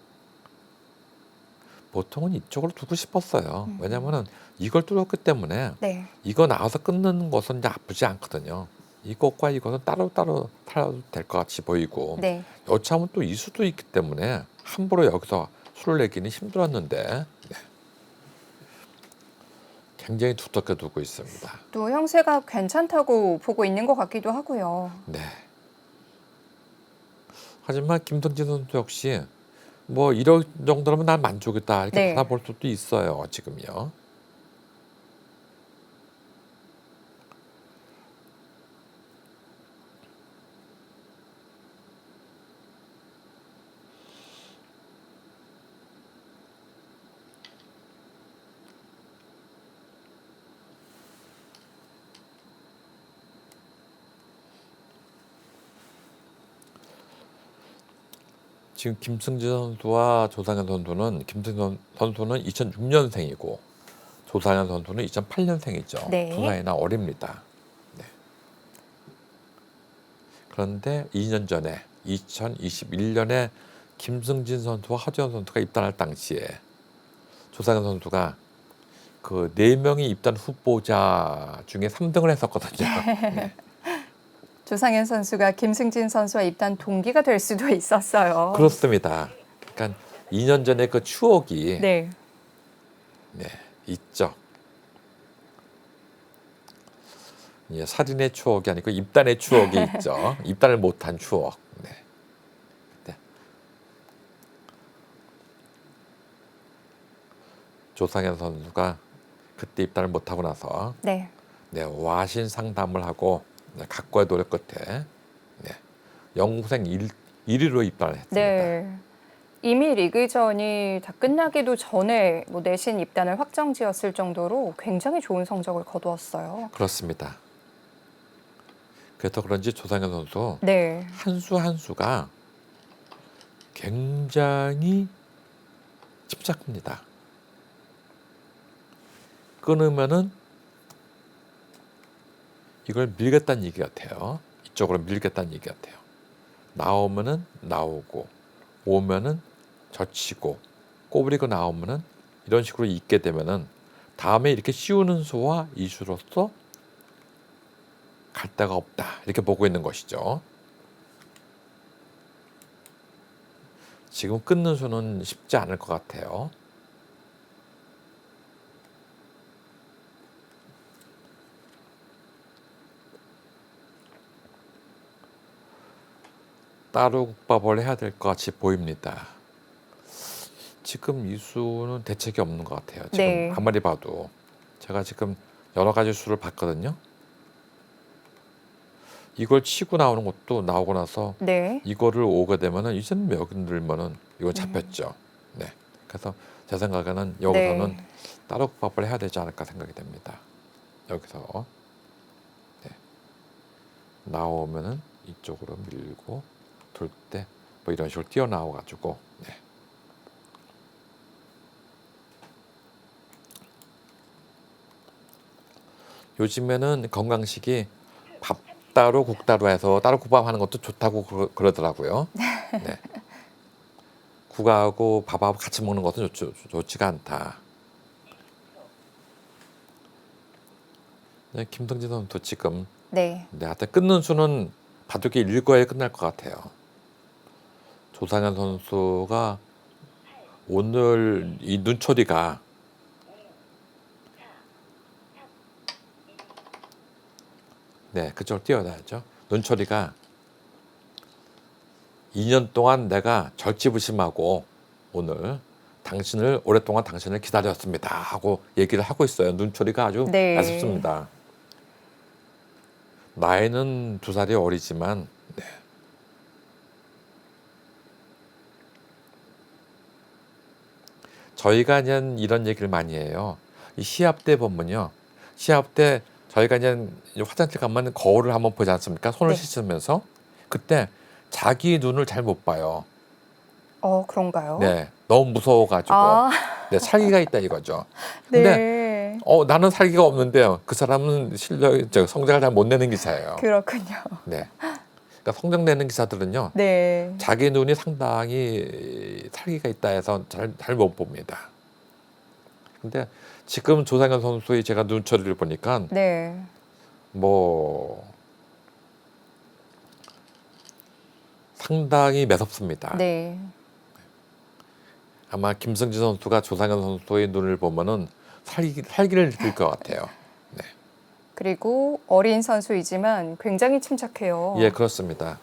보통은 이쪽으로 두고 싶었어요. 왜냐면은 이걸 뚫었기 때문에 네. 이거 나와서 끊는 것은 이제 아프지 않거든요. 이것과 이것은 따로따로 팔아도 될 것 같이 보이고 네. 여차하면 또 이수도 있기 때문에 함부로 여기서 술을 내기는 힘들었는데 네. 굉장히 두텁게 두고 있습니다. 또 형세가 괜찮다고 보고 있는 것 같기도 하고요. 네. 하지만 김성진 선수 역시 뭐 이런 정도라면 난 만족이다 이렇게 네. 받아볼 수도 있어요. 지금요. 지금 김승진 선수와 조상현 선수는 김승진 선수는 2006년생이고 조상현 선수는 2008년생이죠. 네. 두 나이나 어립니다. 네. 그런데 2년 전에 2021년에 김승진 선수와 하지원 선수가 입단할 당시에 조상현 선수가 그 4명의 입단 후보자 중에 3등을 했었거든요. 네. 조상현 선수가 김승진 선수와 입단 동기가 될 수도 있었어요. 그렇습니다. 그러니까 2년 전에 그 추억이 네. 네, 있죠. 예, 살인의 추억이 아니고 입단의 추억이 있죠. 입단을 못한 추억. 네. 네. 조상현 선수가 그때 입단을 못하고 나서 네. 네, 와신 상담을 하고 네, 각고의 노력 끝에 네, 영생 1위로 입단을 했습니다. 네. 이미 리그전이 다 끝나기도 전에 뭐 내신 입단을 확정지었을 정도로 굉장히 좋은 성적을 거두었어요. 그렇습니다. 그래서 그런지 조상현 선수 네. 한 수 한 수가 굉장히 침착합니다. 끊으면은 이걸 밀겠다는 얘기 같아요. 이쪽으로 밀겠다는 얘기 같아요. 나오면은 나오고 오면은 젖히고 꼬부리고 나오면은 이런 식으로 있게 되면은 다음에 이렇게 씌우는 수와 이수로서 갈 데가 없다 이렇게 보고 있는 것이죠. 지금 끊는 수는 쉽지 않을 것 같아요. 따로 국밥을 해야 될 것 같이 보입니다. 지금 이 수는 대책이 없는 것 같아요. 지금 네. 아무리 봐도 제가 지금 여러 가지 수를 봤거든요. 이걸 치고 나오는 것도 나오고 나서 네. 이거를 오게 되면은 이제는 여기 들면은 이건 잡혔죠. 네. 그래서 제 생각에는 여기서는 네. 따로 국밥을 해야 되지 않을까 생각이 됩니다. 여기서 네. 나오면은 이쪽으로 밀고 돌 때 뭐 이런 식으로 뛰어나와 가지고 네. 요즘에는 건강식이 밥 따로 국 따로 해서 따로 국밥 하는 것도 좋다고 그러더라고요. 네. 국하고 밥하고 같이 먹는 것은 좋지가 않다. 네, 김성진 선수 지금 네. 하여튼 끊는 수는 바둑이 일거에 끝날 것 같아요. 조상현 선수가 오늘 이 눈초리가 네, 그쪽으로 뛰어나야죠. 눈초리가 2년 동안 내가 절치부심하고 오늘 오랫동안 당신을 기다렸습니다 하고 얘기를 하고 있어요. 눈초리가 아주 네. 아쉽습니다. 나이는 2살이 어리지만 네. 저희가 이제 이런 얘기를 많이 해요. 이 시합 때 보면요. 시합 때 저희가 이제 화장실 가면 거울을 한번 보지 않습니까? 손을 네. 씻으면서 그때 자기 눈을 잘 못 봐요. 그런가요? 네, 너무 무서워가지고 아, 네, 살기가 있다 이거죠. 근데 네. 나는 살기가 없는데요. 그 사람은 성적을 잘 못 내는 기사예요. 그렇군요. 네, 그러니까 성적 내는 기사들은요. 네. 자기 눈이 상당히 살기가 있다 해서 잘 못 봅니다. 근데 지금 조상현 선수의 제가 눈초리를 보니까 네. 뭐 상당히 매섭습니다. 네. 아마 김승진 선수가 조상현 선수의 눈을 보면은 살기를 느낄 것 같아요. 네. 그리고 어린 선수이지만 굉장히 침착해요. 예, 그렇습니다.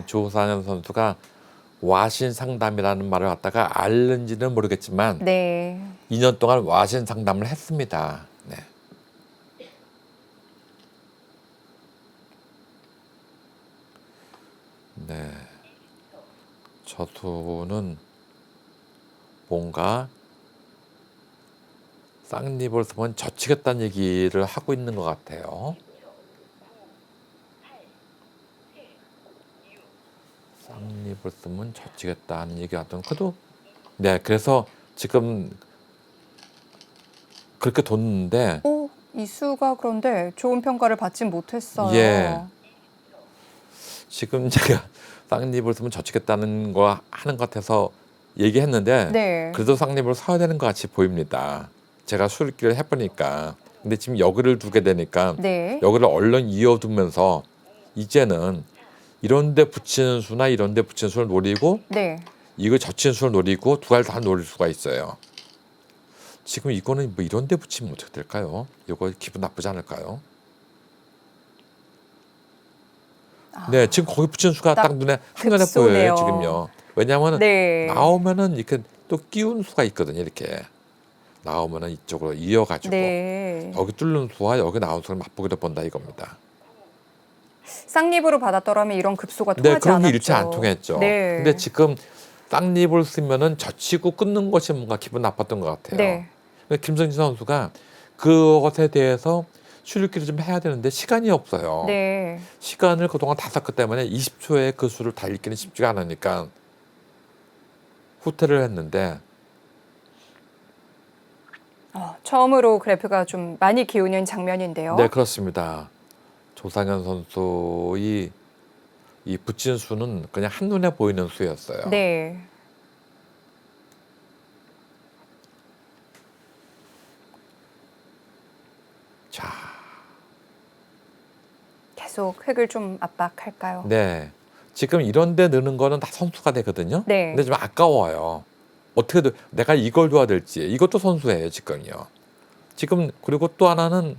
조상현 선수가 와신 상담이라는 말을 갖다가 알는지는 모르겠지만 네. 2년 동안 와신 상담을 했습니다. 네. 네. 저수는 뭔가 쌍립을 쓰면 젖히겠다는 얘기를 하고 있는 것 같아요. 쌍립을 쓰면 젖히겠다는 얘기 같은 그래도 네, 그래서 지금 그렇게 뒀는데 이수가 그런데 좋은 평가를 받진 못했어요. 예. 지금 제가 쌍립을 쓰면 젖히겠다는 거 하는 것 같아서 얘기했는데 네. 그래도 쌍립을 사야 되는 것 같이 보입니다. 제가 수리기를 해보니까 근데 지금 여기를 두게 되니까 네. 여기를 얼른 이어두면서 이제는 이런데 붙이는 수나 이런데 붙이는 수를 노리고 네. 이거 젖히는 수를 노리고 두 가지 다 노릴 수가 있어요. 지금 이거는 뭐 이런데 붙이면 어떻게 될까요? 이거 기분 나쁘지 않을까요? 네, 지금 거기 붙이는 수가 딱 눈에 한눈에 급소네요. 보여요 지금요. 왜냐하면 네. 나오면은 이렇게 또 끼운 수가 있거든요. 이렇게 나오면은 이쪽으로 이어가지고 네. 여기 뚫는 수와 여기 나온 수를 맛보기도 본다 이겁니다. 쌍립으로 받았더라면 이런 급소가 통하지 네, 그런 게 않았죠. 일체 안 통했죠. 네. 근데 지금 쌍립을 쓰면은 젖히고 끊는 것이 뭔가 기분 나빴던 것 같아요. 네. 김성진 선수가 그것에 대해서 출입기를 좀 해야 되는데 시간이 없어요. 네. 시간을 그동안 다 썼기 때문에 20초에 그 수를 다 읽기는 쉽지가 않으니까 후퇴를 했는데 처음으로 그래프가 좀 많이 기우는 장면인데요. 네, 그렇습니다. 조상현 선수의 이 붙인 수는 그냥 한눈에 보이는 수였어요. 네. 자, 계속 획을 좀 압박할까요? 네. 지금 이런 데 넣는 거는 다 선수가 되거든요. 네. 근데 좀 아까워요. 어떻게든 내가 이걸 줘야 될지. 이것도 선수예요, 지금요. 지금 그리고 또 하나는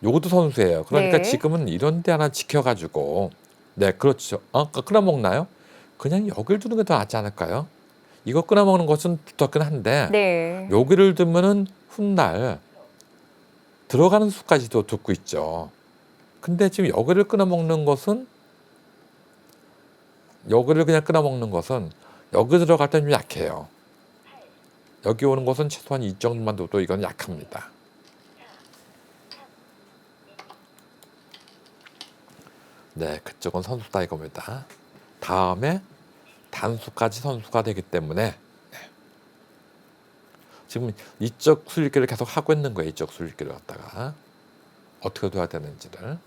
요것도 선수예요. 그러니까 네. 지금은 이런 데 하나 지켜가지고 네, 그렇죠. 끊어 먹나요? 그냥 여길 두는 게 더 낫지 않을까요? 이거 끊어 먹는 것은 두텁긴 한데 네. 여기를 두면은 훗날 들어가는 수까지도 듣고 있죠. 근데 지금 여기를 끊어 먹는 것은 여기를 그냥 끊어 먹는 것은 여기 들어갈 때 좀 약해요. 여기 오는 것은 최소한 이 정도만 둬도 이건 약합니다. 네, 그쪽은 선수다 이겁니다. 다음에 단수까지 선수가 되기 때문에 네. 지금 이쪽 술기를 계속 하고 있는 거예요. 이쪽 술기를 갖다가 어떻게 둬야 되는지를.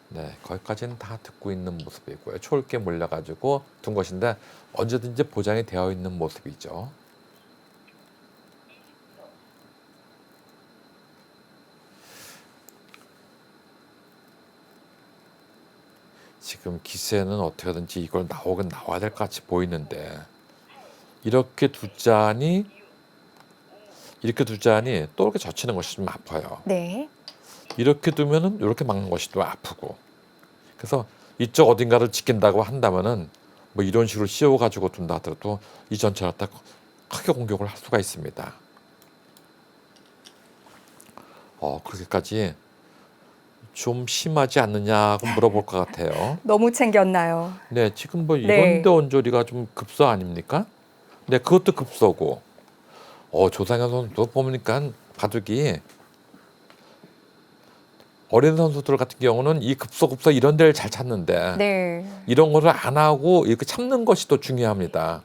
네, 거기까지는 다 듣고 있는 모습이고요. 초읽게 몰려가지고 둔 것인데 언제든지 보장이 되어 있는 모습이죠. 지금 기세는 어떻게든지 이걸 나오긴 나와야 될 것 같이 보이는데 이렇게 두자니 또 이렇게 젖히는 것이 좀 아파요. 네. 이렇게 두면은 이렇게 막는 것이 또 아프고. 그래서 이쪽 어딘가를 지킨다고 한다면은 뭐 이런 식으로 씌워가지고 둔다 하더라도 이 전체를 갖다 크게 공격을 할 수가 있습니다. 그렇게까지 좀 심하지 않느냐고 물어볼 것 같아요. 너무 챙겼나요? 네, 지금 뭐 네. 이런데 온조리가 좀 급소 아닙니까? 네, 그것도 급소고. 조상현 선수도 보니까 바둑이 어린 선수들 같은 경우는 이 급소 이런 데를 잘 찾는데 네. 이런 거를 안 하고 이렇게 참는 것이 더 중요합니다.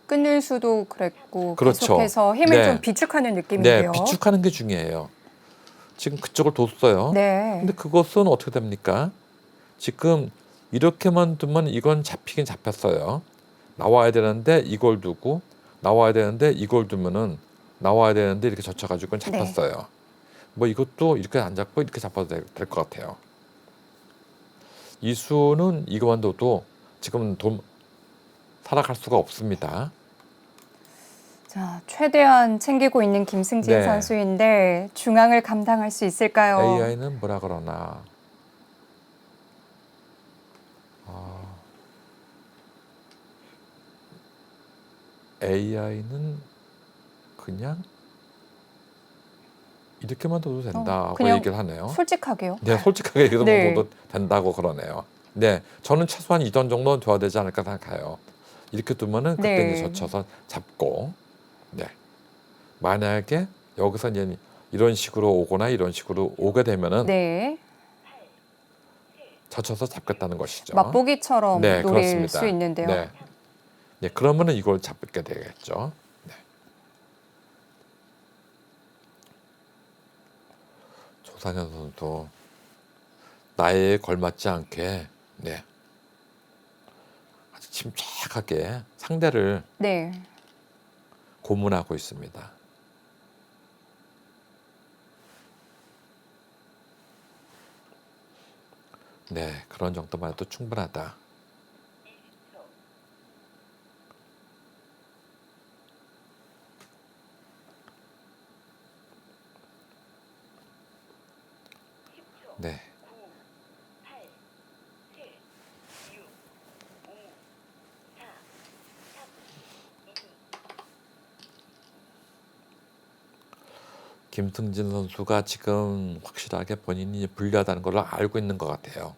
끊을 수도 그랬고 그렇죠. 계속해서 힘을 네. 좀 비축하는 네, 느낌인데요. 비축하는 게 중요해요. 지금 그쪽을 뒀어요. 네. 근데 그것은 어떻게 됩니까? 지금 이렇게만 두면 이건 잡히긴 잡혔어요. 나와야 되는데 이걸 두고 나와야 되는데 이걸 두면은 나와야 되는데 이렇게 젖혀가지고 잡혔어요. 뭐 이것도 이렇게 안 잡고 이렇게 잡아도 될 것 같아요. 이 수는 이거만 둬도 지금 살아갈 수가 없습니다. 자, 최대한 챙기고 있는 김승진 네. 선수인데 중앙을 감당할 수 있을까요? AI는 뭐라 그러나 AI는 그냥 이렇게만 둬도 된다고 그냥 얘기를 하네요. 솔직하게요. 네, 솔직하게 얘기해서 네. 먹어도 된다고 그러네요. 네, 저는 최소한 이전 정도는 줘야 되지 않을까 생각해요. 이렇게 두면은 그때 네. 이제 젖혀서 잡고, 네. 만약에 여기서 이제 이런 식으로 오거나 이런 식으로 오게 되면은 네. 젖혀서 잡겠다는 것이죠. 맛보기처럼 네, 노릴 그렇습니다. 수 있는데요. 네, 네, 그러면은 이걸 잡게 되겠죠. 네. 조상현 선수도 나이에 걸맞지 않게, 네, 아주 침착하게 상대를 네. 고문하고 있습니다. 네, 그런 정도만 해도 충분하다. 네. 김승진 선수가 지금 확실하게 본인이 불리하다는 걸 알고 있는 것 같아요.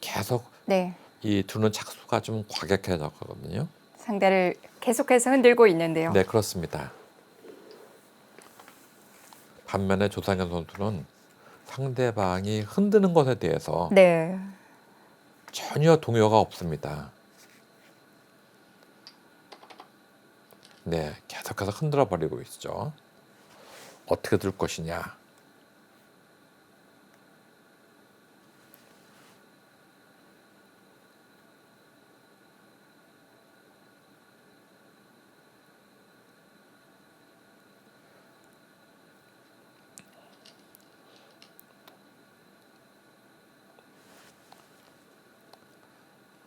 계속 네. 이 두는 착수가 좀 과격해졌거든요. 상대를 계속해서 흔들고 있는데요. 네, 그렇습니다. 반면에 조상현 선수는 상대방이 흔드는 것에 대해서 네. 전혀 동요가 없습니다. 네, 계속해서 흔들어 버리고 있죠. 어떻게 될 것이냐.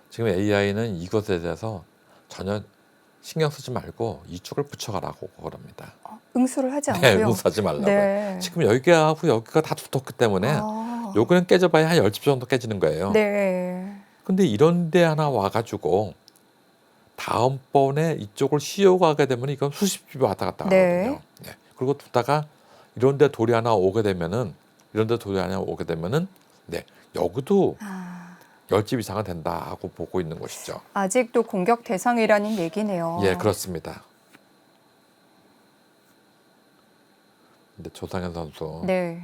지금 AI는 이것에 대해서 전혀 신경 쓰지 말고 이쪽을 붙여가라고 그럽니다. 응수를 하지 네, 않고요. 응수하지 말라고요. 네. 지금 여기하고 여기가 다 두텁기 때문에 요거는 깨져봐야 한 10집 정도 깨지는 거예요. 네. 근데 이런 데 하나 와가지고 다음번에 이쪽을 씌워가게 되면 이건 수십 집이 왔다 갔다 네. 하거든요. 네. 그리고 두다가 이런 데 돌이 하나 오게 되면은 네, 여기도 아, 10집 이상은 된다 하고 보고 있는 것이죠. 아직도 공격 대상이라는 얘기네요. 예, 그렇습니다. 근데 조상현 선수 네.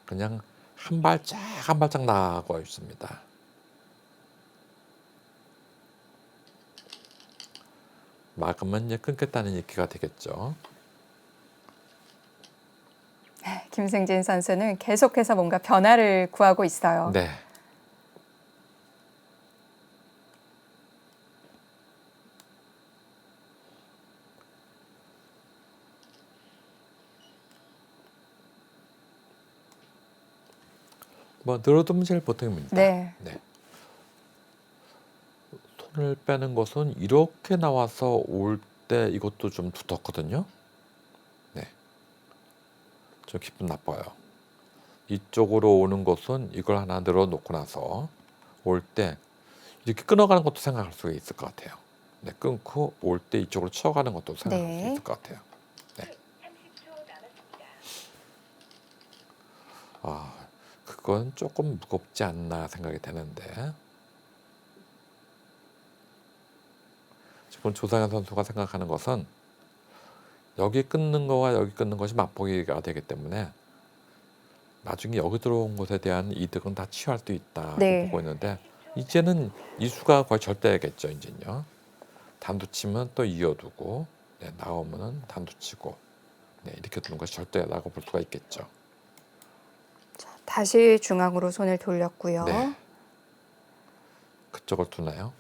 그냥 한 발짝 나가고 있습니다. 막으면 이제 끊겠다는 얘기가 되겠죠. 김승진 선수는 계속해서 뭔가 변화를 구하고 있어요. 네. 뭐 늘어두면 제일 보통입니다. 네. 네. 손을 빼는 것은 이렇게 나와서 올 때 이것도 좀 두텁거든요. 네. 좀 기분 나빠요. 이쪽으로 오는 것은 이걸 하나 늘어놓고 나서 올 때 이렇게 끊어가는 것도 생각할 수 있을 것 같아요. 네, 끊고 올 때 이쪽으로 쳐가는 것도 생각할 수 있을 것 같아요. 네. 아, 그건 조금 무겁지 않나 생각이 되는데 지금 조상현 선수가 생각하는 것은 여기 끊는 거와 여기 끊는 것이 맞보기가 되기 때문에 나중에 여기 들어온 것에 대한 이득은 다 취할 수 있다 네. 보고 있는데 이제는 이수가 거의 절대겠죠. 이제는요. 단두치면 또 이어두고 네, 나오면은 단두치고 네, 이렇게 두는 것이 절대라고 볼 수가 있겠죠. 다시 중앙으로 손을 돌렸고요. 네. 그쪽을 두나요?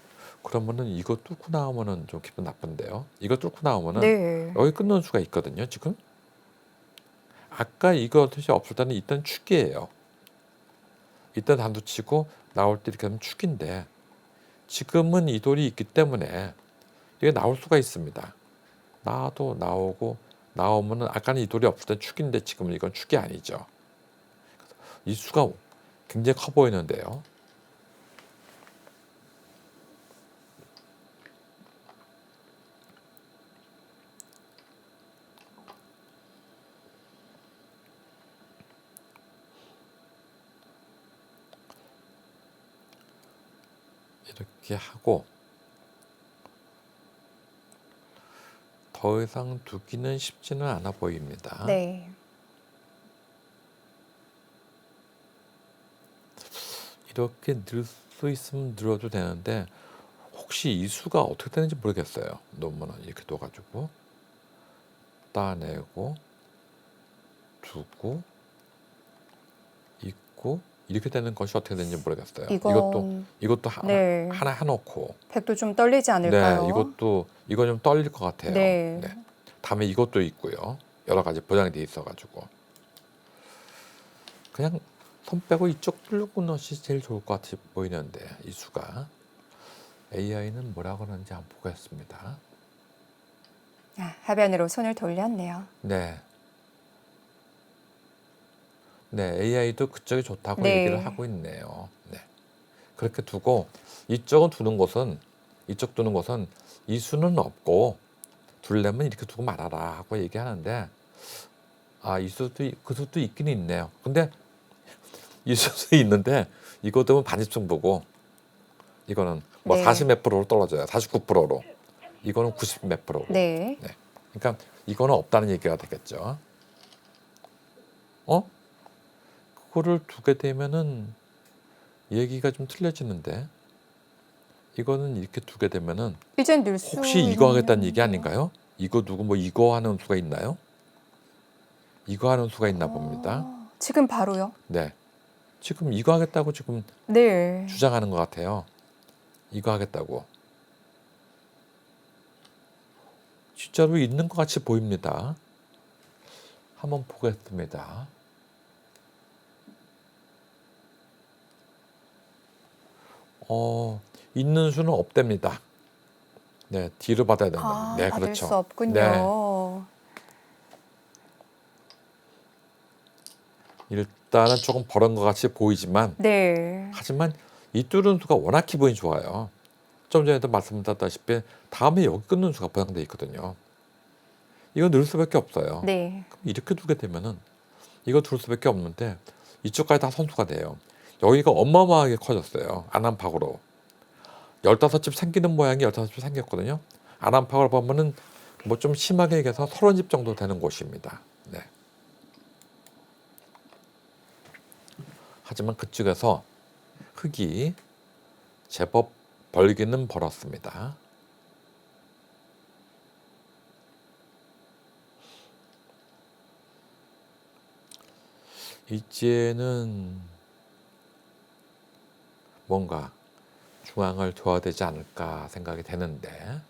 그러면은 이거 뚫고 나오면은 좀 기분 나쁜데요. 이거 뚫고 나오면은 네. 여기 끊는 수가 있거든요. 지금 아까 이거 뜻이 없을 때는 일단 축이에요. 일단 단두치고 나올 때 이렇게 하면 축인데 지금은 이 돌이 있기 때문에 이게 나올 수가 있습니다. 나도 나오고 나오면은 아까는 이 돌이 없을 때 축인데 지금은 이건 축이 아니죠. 이 수가 굉장히 커 보이는데요. 이렇게 하고 더 이상 두기는 쉽지는 않아 보입니다. 네. 이렇게 늘 수 있으면 늘어도 되는데 혹시 이 수가 어떻게 되는지 모르겠어요. 놓으면 이렇게 둬가지고 따내고 두고 있고 이렇게 되는 것이 어떻게 되는지 모르겠어요. 이것도 네. 하나 해놓고 백도 좀 떨리지 않을까요? 네, 이거 좀 떨릴 것 같아요. 네. 네. 다음에 이것도 있고요. 여러 가지 보장이 돼 있어가지고 그냥 손 빼고 이쪽 뚫고 넣으시 제일 좋을 것 같아 보이는데 이 수가 AI는 뭐라고 하는지 한번 보겠습니다. 하변으로 손을 돌렸네요. 네. 네, AI도 그쪽이 좋다고 네. 얘기를 하고 있네요. 네. 그렇게 두고 이쪽 두는 것은 이 수는 없고 둘려면 이렇게 두고 말아라 하고 얘기하는데 이 수도 그 수도 있긴 있네요. 근데 이 수도 있는데 이거 되면 반집승 보고 이거는 뭐 네. 40 몇 프로로 떨어져요. 49%로. 이거는 90 몇 프로로. 네. 네. 그러니까 이거는 없다는 얘기가 되겠죠. 어? 그거를 두게 되면은 얘기가 좀 틀려지는데 이거는 이렇게 두게 되면은 이젠 넣을 수 혹시 이거 하겠다는 얘기 있는데요. 아닌가요? 이거 누구 뭐 이거 하는 수가 있나요? 이거 하는 수가 있나 봅니다. 지금 바로요? 네. 지금 이거 하겠다고 지금 네. 주장하는 것 같아요. 이거 하겠다고. 진짜로 있는 것 같이 보입니다. 한번 보겠습니다. 있는 수는 없답니다. 네, 뒤로 받아야 된다. 네, 받을 그렇죠. 수 없군요. 네. 일단은 조금 벌은 것 같이 보이지만 네. 하지만 이 뚫은 수가 워낙 기분이 좋아요. 좀 전에도 말씀드렸다시피 다음에 여기 끊는 수가 보장돼 있거든요. 이거 넣을 수밖에 없어요. 네. 그럼 이렇게 두게 되면은 이거 둘 수밖에 없는데 이쪽까지 다 선수가 돼요. 여기가 어마어마하게 커졌어요. 안암팍으로. 15집 생기는 모양이 15집 생겼거든요. 안암팍으로 보면은 뭐 좀 심하게 얘기해서 30집 정도 되는 곳입니다. 네. 하지만 그쪽에서 흙이 제법 벌기는 벌었습니다. 이제는 뭔가 중앙을 둬야 되지 않을까 생각이 되는데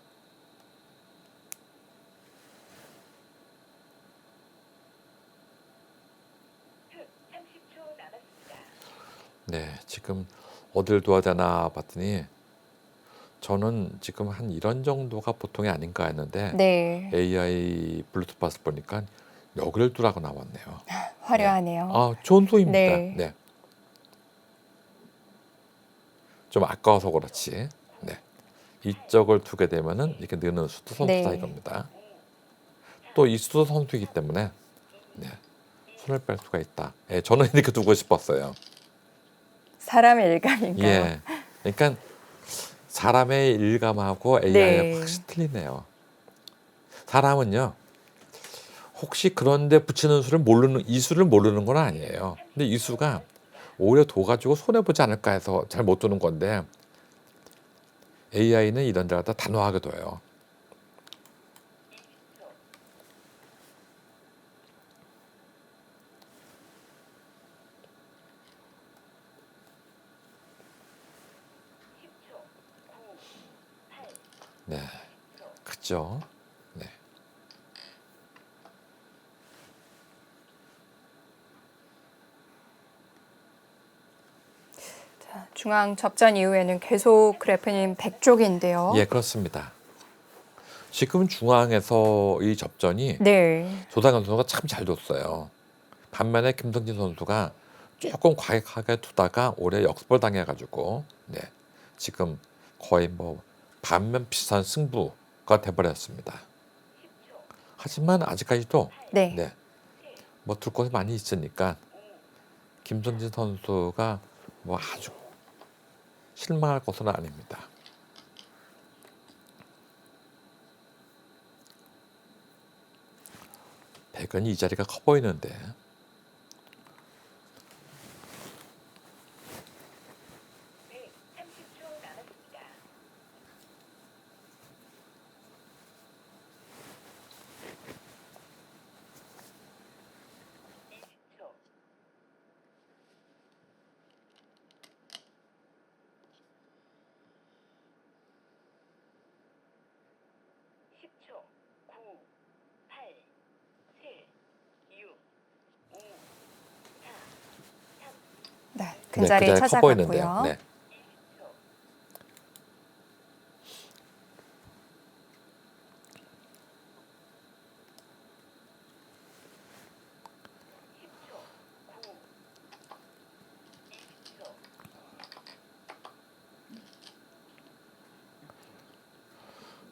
네, 지금 어딜 둬야 되나 봤더니 저는 지금 한 이런 정도가 보통이 아닌가 했는데 네. AI 블루투스 보니까 여기를 두라고 나왔네요. 화려하네요. 좋은 소입니다. 네. 네. 좀 아까워서 그렇지. 네. 이쪽을 두게 되면은 이렇게 느는 수도 선수다 네. 이겁니다. 또 이 수도 선수이기 때문에 네. 손을 뺄 수가 있다. 예, 저는 이렇게 두고 싶었어요. 사람의 일감인가요? 예. 그러니까 사람의 일감하고 AI하고 네. 확실히 틀리네요. 사람은요. 혹시 그런데 붙이는 수를 모르는 이 수를 모르는 건 아니에요. 근데 이 수가 오히려 둬가지고 손해 보지 않을까 해서 잘 못 두는 건데 AI는 이런 데 갖다 단호하게 둬요. 네, 그죠? 네. 중앙 접전 이후에는 계속 그래프님 백쪽인데요. 예, 그렇습니다. 지금 중앙에서 이 접전이 네. 조상현 선수가 참 잘 뒀어요. 반면에 김성진 선수가 조금 과격하게 두다가 올해 역습을 당해가지고 네, 지금 거의 뭐 반면 비슷한 승부가 돼버렸습니다. 하지만 아직까지도 네. 네, 뭐 둘 곳이 많이 있으니까 김성진 선수가 뭐 아주 실망할 것은 아닙니다. 백은 이 자리가 커 보이는데 네. 그 근자리 자리가 커 보이는데요. 찾아갔고요. 네.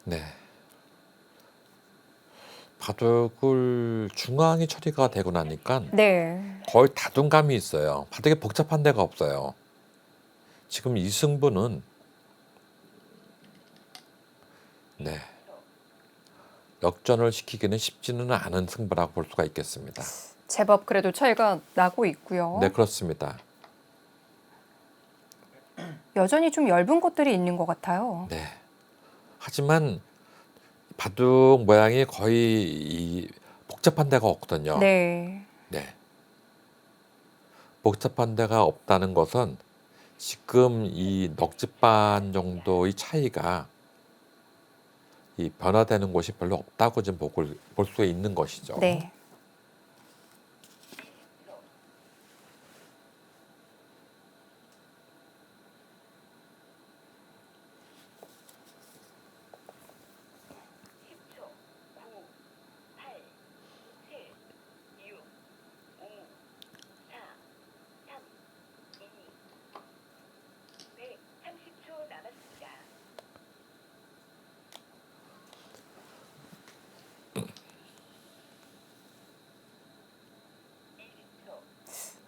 네. 바둑을 중앙이 처리가 되고 나니까 네. 거의 다둔감이 있어요. 바둑에 복잡한 데가 없어요. 지금 이 승부는 역전을 시키기는 쉽지는 않은 승부라고 볼 수가 있겠습니다. 제법 그래도 차이가 나고 있고요. 네, 그렇습니다. 여전히 좀 엷은 곳들이 있는 것 같아요. 네. 하지만 바둑 모양이 거의 복잡한 데가 없거든요. 네. 네. 복잡한 데가 없다는 것은 지금 이 넋집반 정도의 차이가 이 변화되는 곳이 별로 없다고 좀 볼 수 있는 것이죠. 네.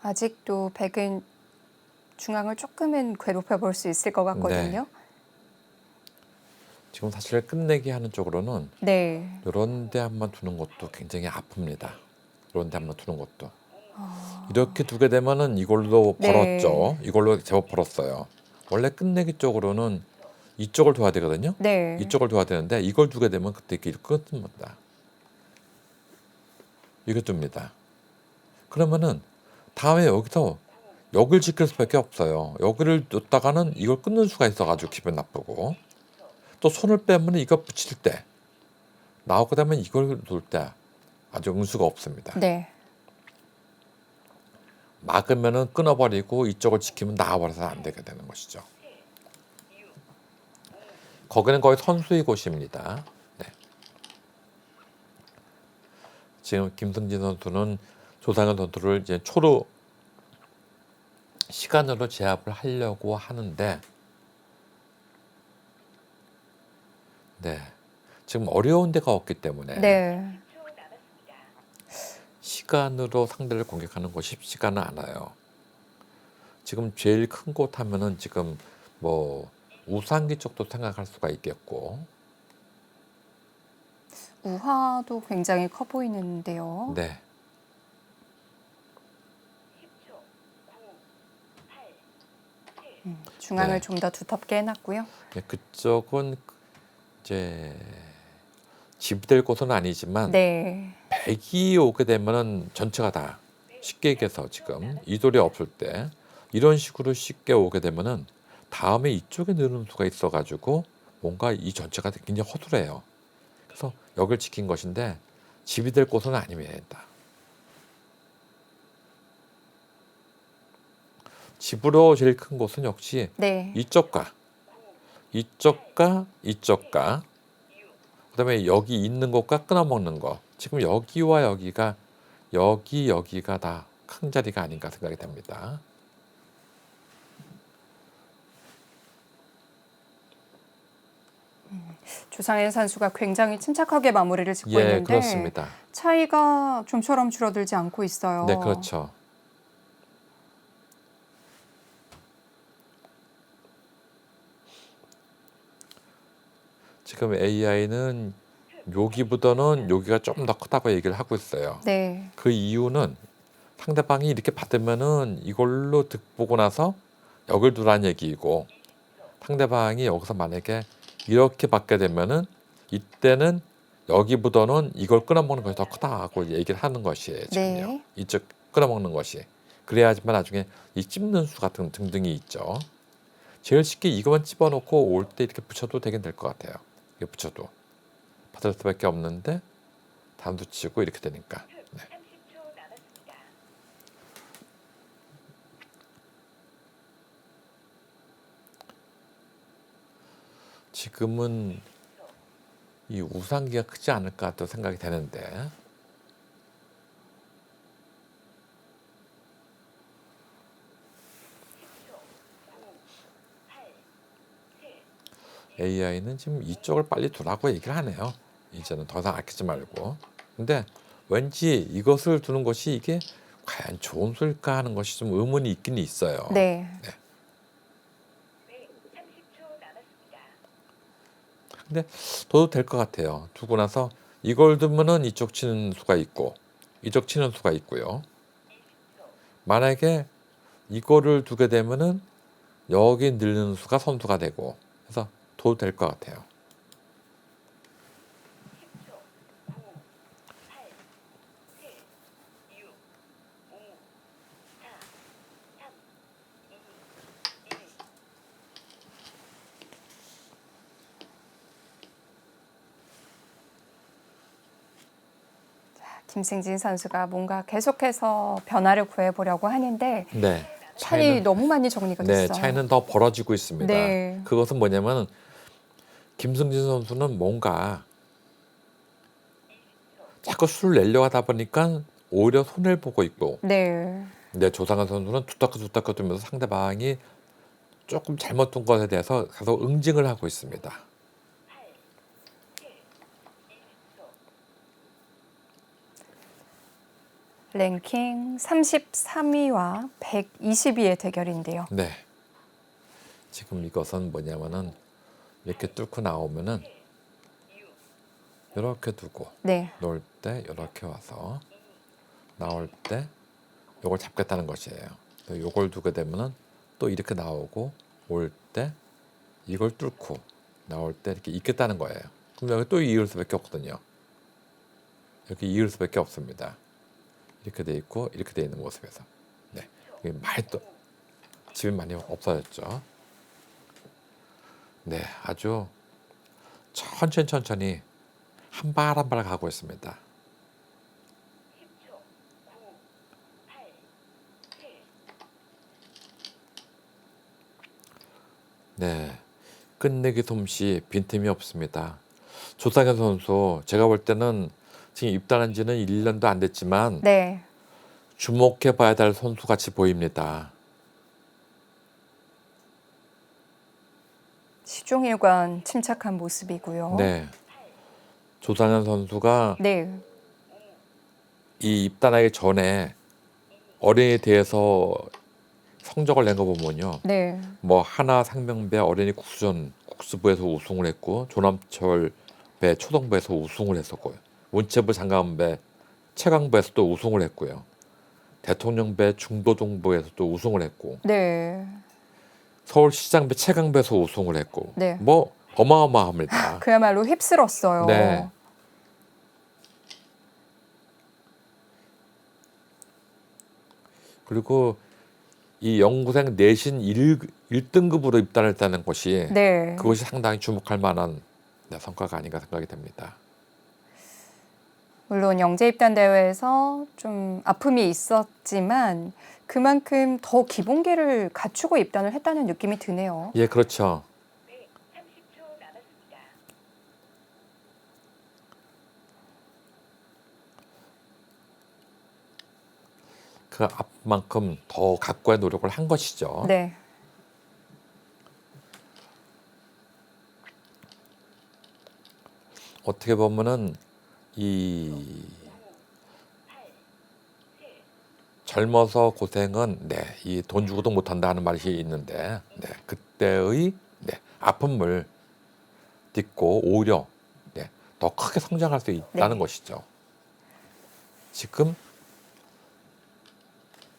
아직도 백은 중앙을 조금은 괴롭혀 볼 수 있을 것 같거든요. 지금 사실 끝내기 하는 쪽으로는 네. 이런 데 한번 두는 것도 굉장히 아픕니다. 이런 데 한번 두는 것도. 아, 이렇게 두게 되면은 이걸로 네. 벌었죠. 이걸로 제법 벌었어요. 원래 끝내기 쪽으로는 이쪽을 둬야 되거든요. 네. 이쪽을 둬야 되는데 이걸 두게 되면 그때 이렇게 끊습니다. 이거 둡니다. 그러면은 다음에 여기서 여기를 지킬 수밖에 없어요. 여기를 뒀다가는 이걸 끊는 수가 있어가지고 기분 나쁘고 또 손을 빼면 이거 붙일 때 나오게 되면 이걸 놓을 때 아주 응수가 없습니다. 네. 막으면은 끊어버리고 이쪽을 지키면 나와버려서 안 되게 되는 것이죠. 거기는 거의 선수의 곳입니다. 네. 지금 김승진 선수는 조상현 선수를 이제 초로 시간으로 제압을 하려고 하는데, 네, 지금 어려운 데가 없기 때문에 네. 시간으로 상대를 공격하는 것이 쉽지가는 않아요. 지금 제일 큰 곳 하면은 지금 뭐 우상기 쪽도 생각할 수가 있겠고, 우화도 굉장히 커 보이는데요. 네, 중앙을 네. 좀 더 두텁게 해놨고요. 네, 그쪽은 이제 집될 곳은 아니지만 네. 백이 오게 되면은 전체가 다 쉽게 얘기해서 지금 이돌이 없을 때 이런 식으로 쉽게 오게 되면은 다음에 이쪽에 느는 수가 있어가지고 뭔가 이 전체가 굉장히 허술해요. 그래서 여길 지킨 것인데 집이 될 곳은 아닙니다. 집으로 제일 큰 곳은 역시 네. 이쪽과 그다음에 여기 있는 것과 끊어먹는 거. 지금 여기와 여기가 다 큰 자리가 아닌가 생각이 됩니다. 조상현 선수가 굉장히 침착하게 마무리를 짓고 예, 있는데 그렇습니다. 차이가 좀처럼 줄어들지 않고 있어요. 네, 그렇죠. 지금 AI는 여기보다는 여기가 좀 더 크다고 얘기를 하고 있어요. 네. 그 이유는 상대방이 이렇게 받으면은 이걸로 득 보고 나서 여길 두란 얘기이고, 상대방이 여기서 만약에 이렇게 받게 되면은 이때는 여기보다는 이걸 끊어먹는 것이 더 크다고 얘기를 하는 것이에요. 지금요. 네. 이쪽 끊어먹는 것이. 그래야지만 나중에 이 찝는 수 같은 등등이 있죠. 제일 쉽게 이것만 집어넣고 올 때 이렇게 붙여도 되긴 될 것 같아요. 이게 붙여도 받을 수밖에 없는데 단수 치고 이렇게 되니까. 네. 지금은 이 우상기가 크지 않을까 또 생각이 되는데, AI는 지금 이쪽을 빨리 두라고 얘기를 하네요. 이제는 더 이상 아끼지 말고. 근데 왠지 이것을 두는 것이 이게 과연 좋은 수일까 하는 것이 좀 의문이 있긴 있어요. 네. 근데 둬도 될 것 같아요. 두고 나서 이걸 두면은 이쪽 치는 수가 있고 이쪽 치는 수가 있고요. 만약에 이거를 두게 되면은 여기 늘는 수가 선수가 되고 해서 도 될 것 같아요. 김승진 선수가 뭔가 계속해서 변화를 구해보려고 하는데 네. 차이 너무 많이 정리가 네, 됐어요. 차이는 더 벌어지고 있습니다. 네. 그것은 뭐냐면 김승진 선수는 뭔가 자꾸 수를 내려고 하다 보니까 오히려 손해를 보고 있고 네. 근데 조상현 선수는 두딱두딱 두면서 상대방이 조금 잘못 둔 것에 대해서 계속 응징을 하고 있습니다. 랭킹 33위와 122위의 대결인데요. 네. 지금 이것은 뭐냐면은 이렇게 뚫고 나오면은 이렇게 두고 네. 놓을 때 이렇게 와서 나올 때 이걸 잡겠다는 것이에요. 이걸 두게 되면은 또 이렇게 나오고 올 때 이걸 뚫고 나올 때 이렇게 있겠다는 거예요. 그럼 여기 또 이을 수밖에 없거든요. 이렇게 이을 수밖에 없습니다. 이렇게 돼 있고 이렇게 돼 있는 모습에서 네, 이게 많이 또 집이 많이 없어졌죠. 네, 아주 천천히 한 발 한 발 가고 있습니다. 네, 끝내기 솜씨 빈틈이 없습니다. 조상현 선수 제가 볼 때는 지금 입단한 지는 1년도 안 됐지만 네. 주목해 봐야 될 선수 같이 보입니다. 시종일관 침착한 모습이고요. 네, 조상현 선수가 네. 이 입단하기 전에 어린이에 대해서 성적을 낸 거 보면요. 네. 뭐 하나 상명배 어린이 국수전 국수부에서 우승을 했고 조남철 배 초등부에서 우승을 했었고요. 문체부 장관배 최강부에서 또 우승을 했고요. 대통령배 중도동부에서도 우승을 했고 네. 서울시장배 최강배에서 우승을 했고 네. 뭐 어마어마합니다. 그야말로 휩쓸었어요. 네. 그리고 이 연구생 내신 1등급으로 입단했다는 것이 네. 그것이 상당히 주목할 만한 성과가 아닌가 생각이 됩니다. 물론 영재 입단 대회에서 좀 아픔이 있었지만 그만큼 더 기본기를 갖추고 입단을 했다는 느낌이 드네요. 예, 그렇죠. 그 앞만큼 더 각고의 노력을 한 것이죠. 네. 어떻게 보면은 이 젊어서 고생은 이 돈 주고도 못한다 하는 말이 있는데 그때의 아픔을 딛고 오히려 더 크게 성장할 수 있다는 것이죠. 지금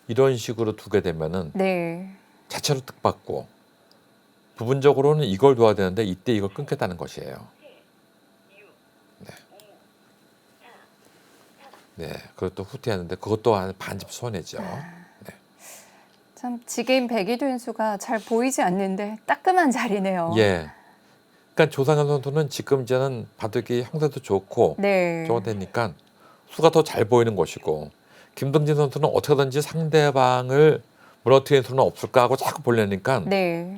이런 식으로 두게 되면은 네. 자체로 뜻받고 부분적으로는 이걸 둬야 되는데 이때 이걸 끊겠다는 것이에요. 네, 그것도 후퇴하는데 그것도 반집 손해죠. 네. 참 지게임 백이둔수가 잘 보이지 않는데 따끔한 자리네요. 예. 그러니까 조상현 선수는 지금 이제는 바둑이 형태도 좋고 네. 저거 되니까 수가 더 잘 보이는 것이고 김동진 선수는 어떻게든지 상대방을 무너뜨리는 수는 없을까 하고 자꾸 보려니까 네.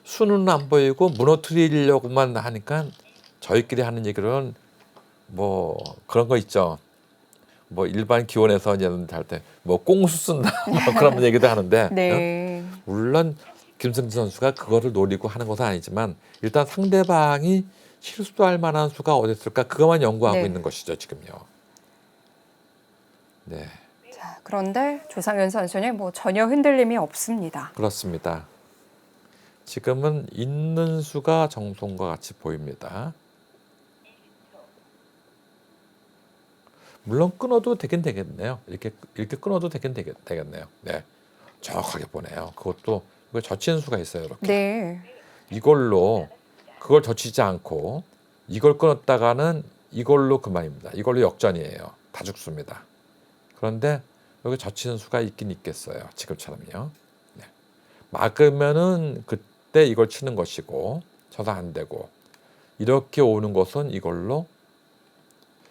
수는 안 보이고 무너뜨리려고만 하니까 저희끼리 하는 얘기로는 뭐 그런 거 있죠. 뭐 일반 기원에서 이제 할 때 뭐 꽁수 쓴다 뭐 그런 얘기도 하는데 네. 물론 김승진 선수가 그거를 노리고 하는 것은 아니지만 일단 상대방이 실수할 만한 수가 어디 있을까 그것만 연구하고 네. 있는 것이죠 지금요. 네, 자, 그런데 조상현 선수는 뭐 전혀 흔들림이 없습니다. 그렇습니다. 지금은 있는 수가 정성과 같이 보입니다. 물론 끊어도 되긴 되겠네요. 이렇게 끊어도 되겠네요. 네, 정확하게 보네요. 그것도 이걸 젖히는 수가 있어요. 이렇게 네. 이걸로 그걸 젖히지 않고 이걸 끊었다가는 이걸로 그만입니다. 이걸로 역전이에요. 다 죽습니다. 그런데 여기 젖히는 수가 있긴 있겠어요. 지금처럼요. 네. 막으면은 그때 이걸 치는 것이고 쳐서 안 되고 이렇게 오는 것은 이걸로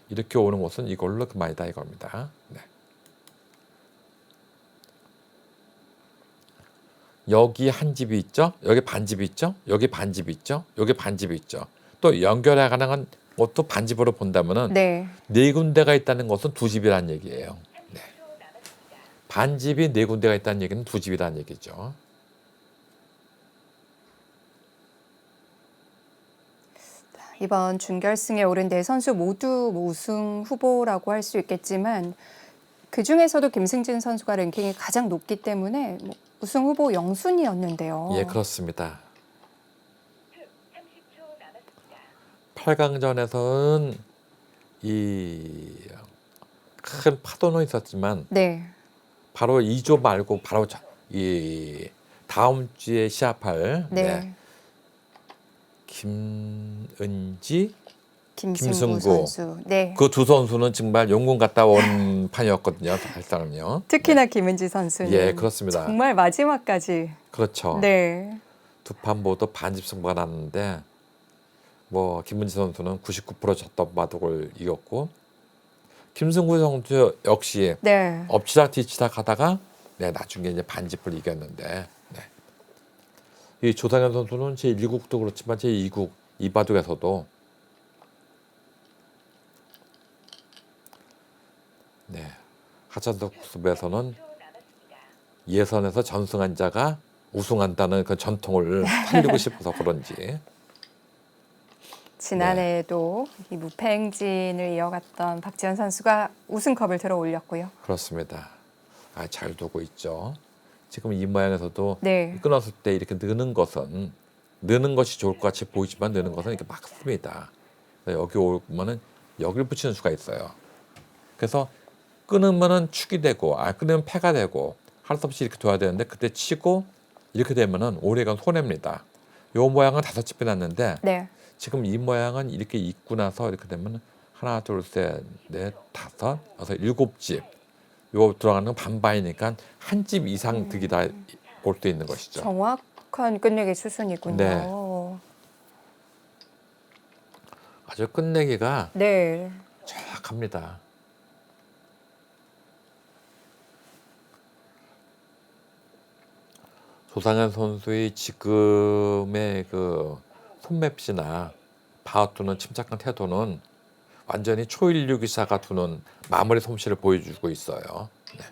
이렇게 오는 것은 이걸로 그만이다 이겁니다. 네. 여기 한 집이 있죠. 여기 반집이 있죠. 여기 반집이 있죠. 여기 반집이 있죠. 또 연결해 가는 것도 반집으로 본다면은 네. 네 군데가 있다는 것은 두 집이라는 얘기예요. 네. 반집이 네 군데가 있다는 얘기는 두 집이라는 얘기죠. 이번 준결승에 오른 네 선수 모두 뭐 우승 후보라고 할 수 있겠지만 그 중에서도 김승진 선수가 랭킹이 가장 높기 때문에 뭐 우승 후보 영순이었는데요. 예, 그렇습니다. 8강전에서는 이 큰 파도는 있었지만 네. 바로 2조 말고 바로 이 다음 주에 시합할 네. 김은지, 김승구 김승구. 선수. 네. 그 두 선수는 정말 용궁 갔다 온 판이었거든요. 사실상은요. 특히나 김은지 선수는 예, 그렇습니다. 정말 마지막까지. 그렇죠. 네. 두 판 모두 반집 승부가 났는데 뭐 김은지 선수는 99% 졌던 바둑을 이겼고 김승구 선수 역시 네. 엎치락 뒤치락 하다가 네, 나중에 이제 반집을 이겼는데 네. 이 조상현 선수는 제1국도 그렇지만 제2국 이 바둑에서도 네, 하천석 국습에서는 예선에서 전승한 자가 우승한다는 그 전통을 살리고 싶어서 그런지 지난해에도 이 무패 행진을 이어갔던 박지현 선수가 우승컵을 들어 올렸고요. 그렇습니다. 아, 잘 두고 있죠. 지금 이 모양에서도 네. 끊었을 때 이렇게 느는 것이 좋을 것 같이 보이지만 느는 것은 이렇게 막습니다. 여기 오면은 여기를 붙이는 수가 있어요. 그래서 끊으면은 축이 되고, 끊으면 패가 되고, 할 수 없이 이렇게 둬야 되는데 그때 치고 이렇게 되면은 오래간 손해입니다. 요 모양은 5집 해놨는데 네. 지금 이 모양은 이렇게 입고 나서 이렇게 되면 하나, 둘, 셋, 넷, 다섯, 여섯, 7집. 요 들어가는 건 반반이니까 한 집 이상 득이 다 올 수 있는 것이죠. 정확한 끝내기 수순이군요. 네. 아주 끝내기가 네. 정확합니다. 조상현 선수의 지금의 그 손맵시나 바우투는 침착한 태도는 완전히 초일류 기사가 두는 마무리 솜씨를 보여주고 있어요. 네.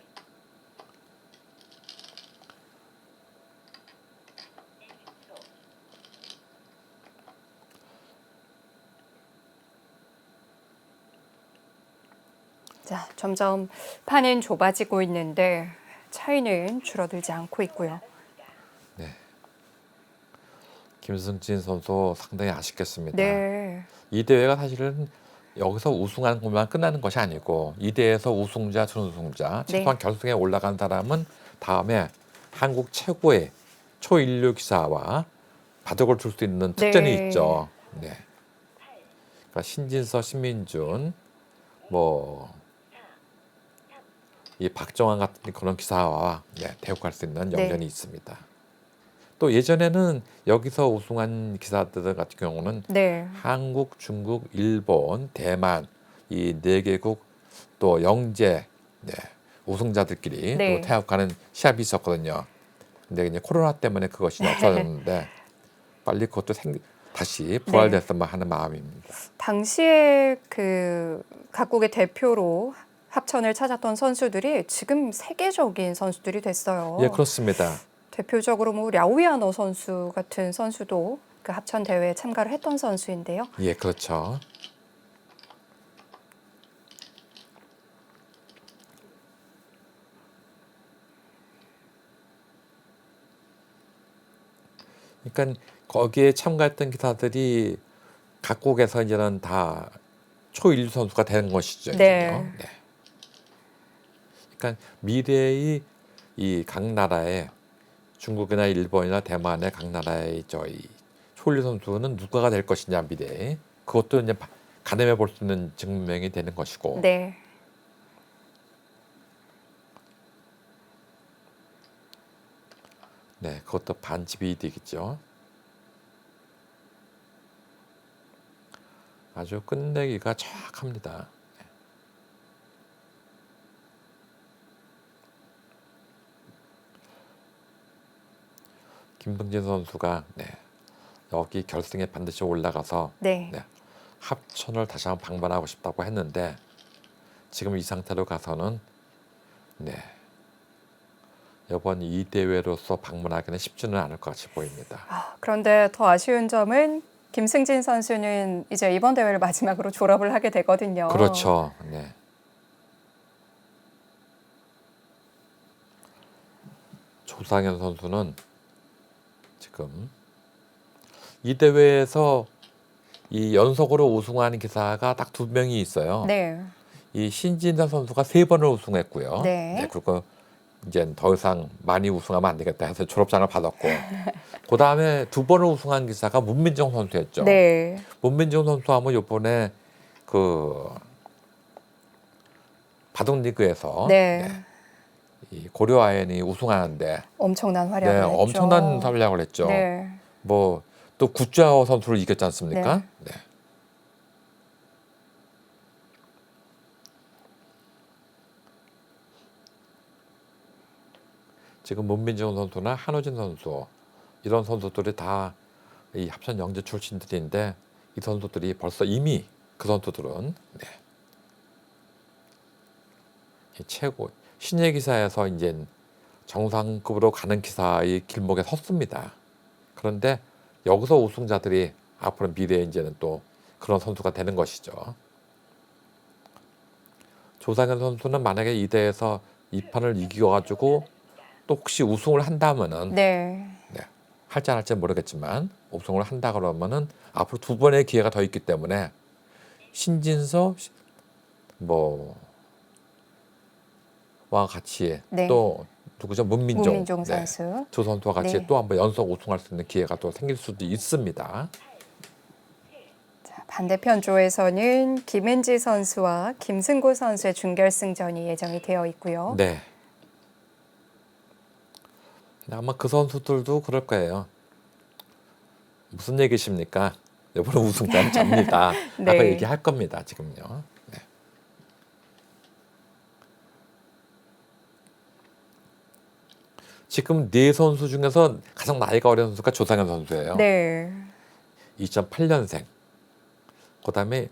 자, 점점 판은 좁아지고 있는데 차이는 줄어들지 않고 있고요. 김승진 선수 상당히 아쉽겠습니다. 네. 이 대회가 사실은 여기서 우승하는 것만 끝나는 것이 아니고 이 대회에서 우승자, 준우승자, 최소한 결승에 올라간 사람은 다음에 한국 최고의 초일류 기사와 바둑을 둘 수 있는 특전이 있죠. 네. 그러니까 신진서, 신민준, 이 박정환 같은 그런 기사와 대국할 수 있는 영전이 있습니다. 또 예전에는 여기서 우승한 기사들 같은 경우는 한국, 중국, 일본, 대만 이 4개국 또 영재 우승자들끼리 또 태국하는 시합이 있었거든요. 근데 이제 코로나 때문에 그것이 없어졌는데 빨리 그것도 다시 부활됐으면 하는 마음입니다. 당시에 그 각국의 대표로 합천을 찾았던 선수들이 지금 세계적인 선수들이 됐어요. 예, 그렇습니다. 대표적으로 뭐 랴오야너 선수 같은 선수도 그 합천 대회에 참가를 했던 선수인데요. 예, 그렇죠. 그러니까 거기에 참가했던 기사들이 각국에서 이제는 다 초일류 선수가 되는 것이죠. 네. 이제요. 네. 그러니까 미래의 이 각 나라의 중국이나 일본이나 대만의 각 나라의 저희 초일류 선수는 누가가 될 것이냐 미래에 그것도 이제 가늠해 볼 수 있는 증명이 되는 것이고. 네. 네, 그것도 반집이 되겠죠. 아주 끝내기가 정확합니다. 김승진 선수가 여기 결승에 반드시 올라가서 네. 합천을 다시 한번 방문하고 싶다고 했는데 지금 이 상태로 가서는 이번 이 대회로서 방문하기는 쉽지는 않을 것 같이 보입니다. 그런데 더 아쉬운 점은 김승진 선수는 이제 이번 대회를 마지막으로 졸업을 하게 되거든요. 그렇죠. 네. 조상현 선수는 지금 이 대회에서 이 연속으로 우승한 기사가 딱 2명이 있어요. 네. 이 신진서 선수가 3번을 우승했고요. 네. 그리고 이제 더 이상 많이 우승하면 안 되겠다 해서 졸업장을 받았고 그 다음에 2번을 우승한 기사가 문민정 선수였죠. 네. 문민정 선수하면 이번에 그 바둑리그에서 네. 이 고려아연이 우승하는데 엄청난 활약을 했죠. 엄청난 활약을 했죠. 네. 뭐 또 구자오 선수를 이겼지 않습니까? 네. 지금 문민정 선수나 한호진 선수 이런 선수들이 다 이 합천 영재 출신들인데 이 선수들이 벌써 이미 그 선수들은 이 최고 신예 기사에서 이제 정상급으로 가는 기사의 길목에 섰습니다. 그런데 여기서 우승자들이 앞으로 미래에 이제는 또 그런 선수가 되는 것이죠. 조상현 선수는 만약에 이 대회에서 이 판을 이겨가지고 또 혹시 우승을 한다면은 할지 안 할지 모르겠지만 우승을 한다 그러면은 앞으로 2번의 기회가 더 있기 때문에 신진서 와 같이 또 누구죠? 문민종 선수 두 선수와 같이 또 한번 연속 우승할 수 있는 기회가 또 생길 수도 있습니다. 자, 반대편 조에서는 김은지 선수와 김승구 선수의 준결승전이 예정이 되어 있고요. 네. 아마 그 선수들도 그럴 거예요. 무슨 얘기십니까? 이번에 우승자는 접니다. 아까 얘기할 겁니다. 지금요. 지금 4선수 중에서 가장 나이가 어린 선수가 조상현 선수예요. 네. 2008년생. 그다음에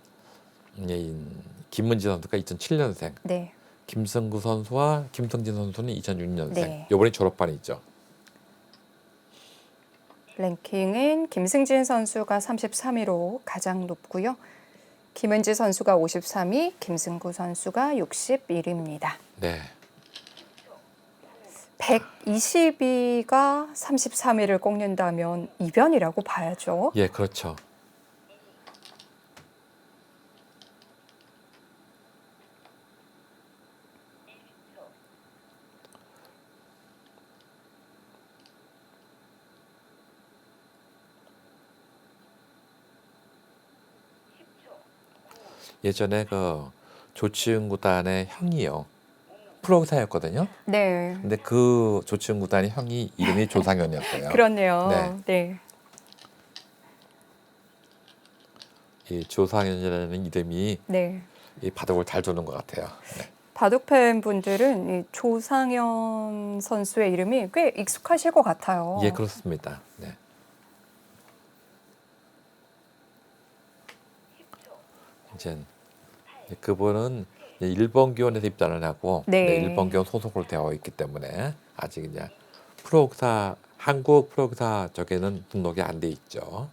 김은지 선수가 2007년생. 네. 김승구 선수와 김성진 선수는 2006년생. 네. 이번에 졸업반이죠. 랭킹은 김승진 선수가 33위로 가장 높고요. 김은지 선수가 53위, 김승구 선수가 61위입니다. 네. 120위가 33위를 꺾는다면 이변이라고 봐야죠. 예, 그렇죠. 예전에 그 조치훈 구단의 형이요. 프로사였거든요. 네. 근데 그 조치훈 구단의 형이 이름이 조상현이었어요. 그렇네요. 네. 이 조상현이라는 이름이 이 바둑을 잘 두는 것 같아요. 네. 바둑 팬분들은 이 조상현 선수의 이름이 꽤 익숙하실 것 같아요. 예, 그렇습니다. 네. 이제 그분은 일본 기원에서 입단을 하고 일본 기원 소속으로 되어 있기 때문에 아직 이제 프로기사 한국 프로기사 쪽에는 등록이 안 돼 있죠.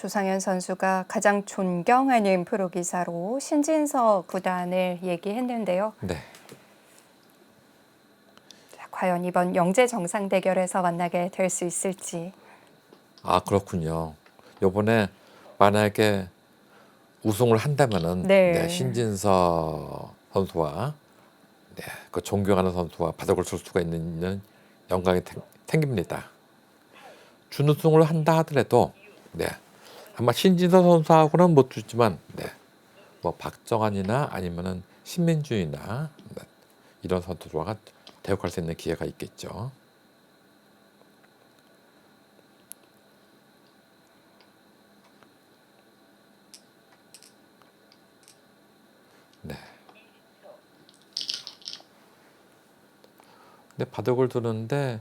조상현 선수가 가장 존경하는 프로기사로 신진서 구단을 얘기했는데요. 네. 자, 과연 이번 영재 정상 대결에서 만나게 될 수 있을지. 아, 그렇군요. 요번에 만약에 우승을 한다면은 네. 신진서 선수와 그 존경하는 선수와 바닥을 칠 수가 있는 영광이 생깁니다. 준우승을 한다 하더라도 아마 신진서 선수하고는 못 주지만 뭐 박정환이나 아니면은 신민준이나 이런 선수와 대역할 수 있는 기회가 있겠죠. 네. 근데 바둑을 두는데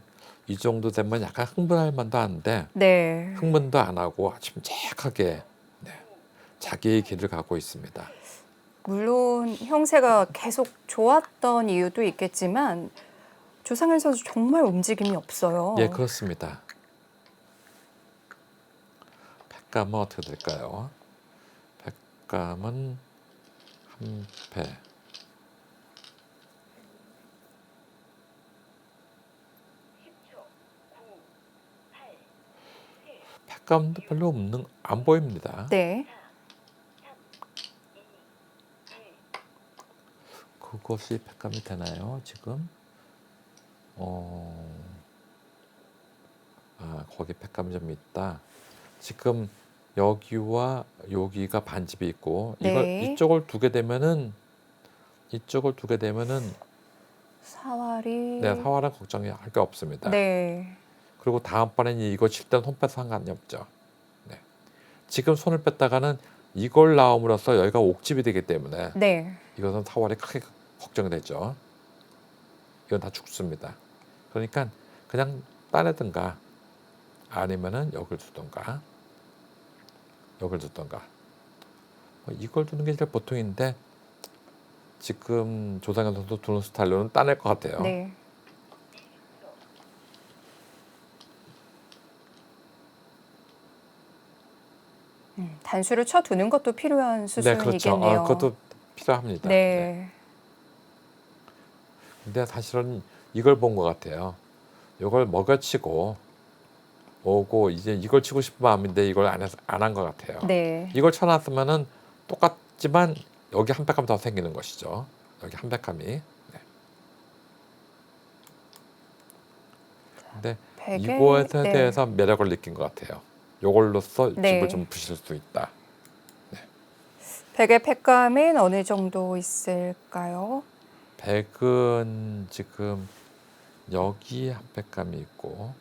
이 정도 되면 약간 흥분할 만도 한데 네. 흥분도 안 하고 침착하게 자기의 길을 가고 있습니다. 물론 형세가 계속 좋았던 이유도 있겠지만 조상현 선수 정말 움직임이 없어요. 예, 그렇습니다. 백감은 어떻게 될까요? 백감은 한 패. 백감도 별로 안 보입니다. 네. 그것이 백감이 되나요, 지금? 거기 백감이 좀 있다. 지금 여기와 여기가 반집이 있고 네. 이쪽을 두게 되면은 사활이. 사활은 걱정할 게 없습니다. 네. 그리고 다음번에는 이거 칠 때는 손 빼서 상관이 없죠. 지금 손을 뺐다가는 이걸 나옴으로써 여기가 옥집이 되기 때문에 네. 이것은 사활이 크게 걱정이 되죠. 이건 다 죽습니다. 그러니까 그냥 따내든가 아니면은 여길 두든가 이걸 두는 게 제일 보통인데 지금 조상현 선수 두는 스타일로는 따낼 것 같아요. 네. 단수를 쳐두는 것도 필요한 네, 그렇죠. 수순이겠네요. 그것도 필요합니다. 네. 근데 사실은 이걸 본 것 같아요. 이걸 먹여치고 오고 이제 이걸 치고 싶은 마음인데 이걸 안 한 것 같아요. 네. 이걸 쳐놨으면은 똑같지만 여기 한 백함 더 생기는 것이죠. 여기 한 백함이. 근데 백에. 이거에 네. 대해서 매력을 느낀 것 같아요. 이걸로써 네. 집을 좀 부실 수 있다. 백의 팩감은 어느 정도 있을까요? 백은 지금 여기 한 백감이 있고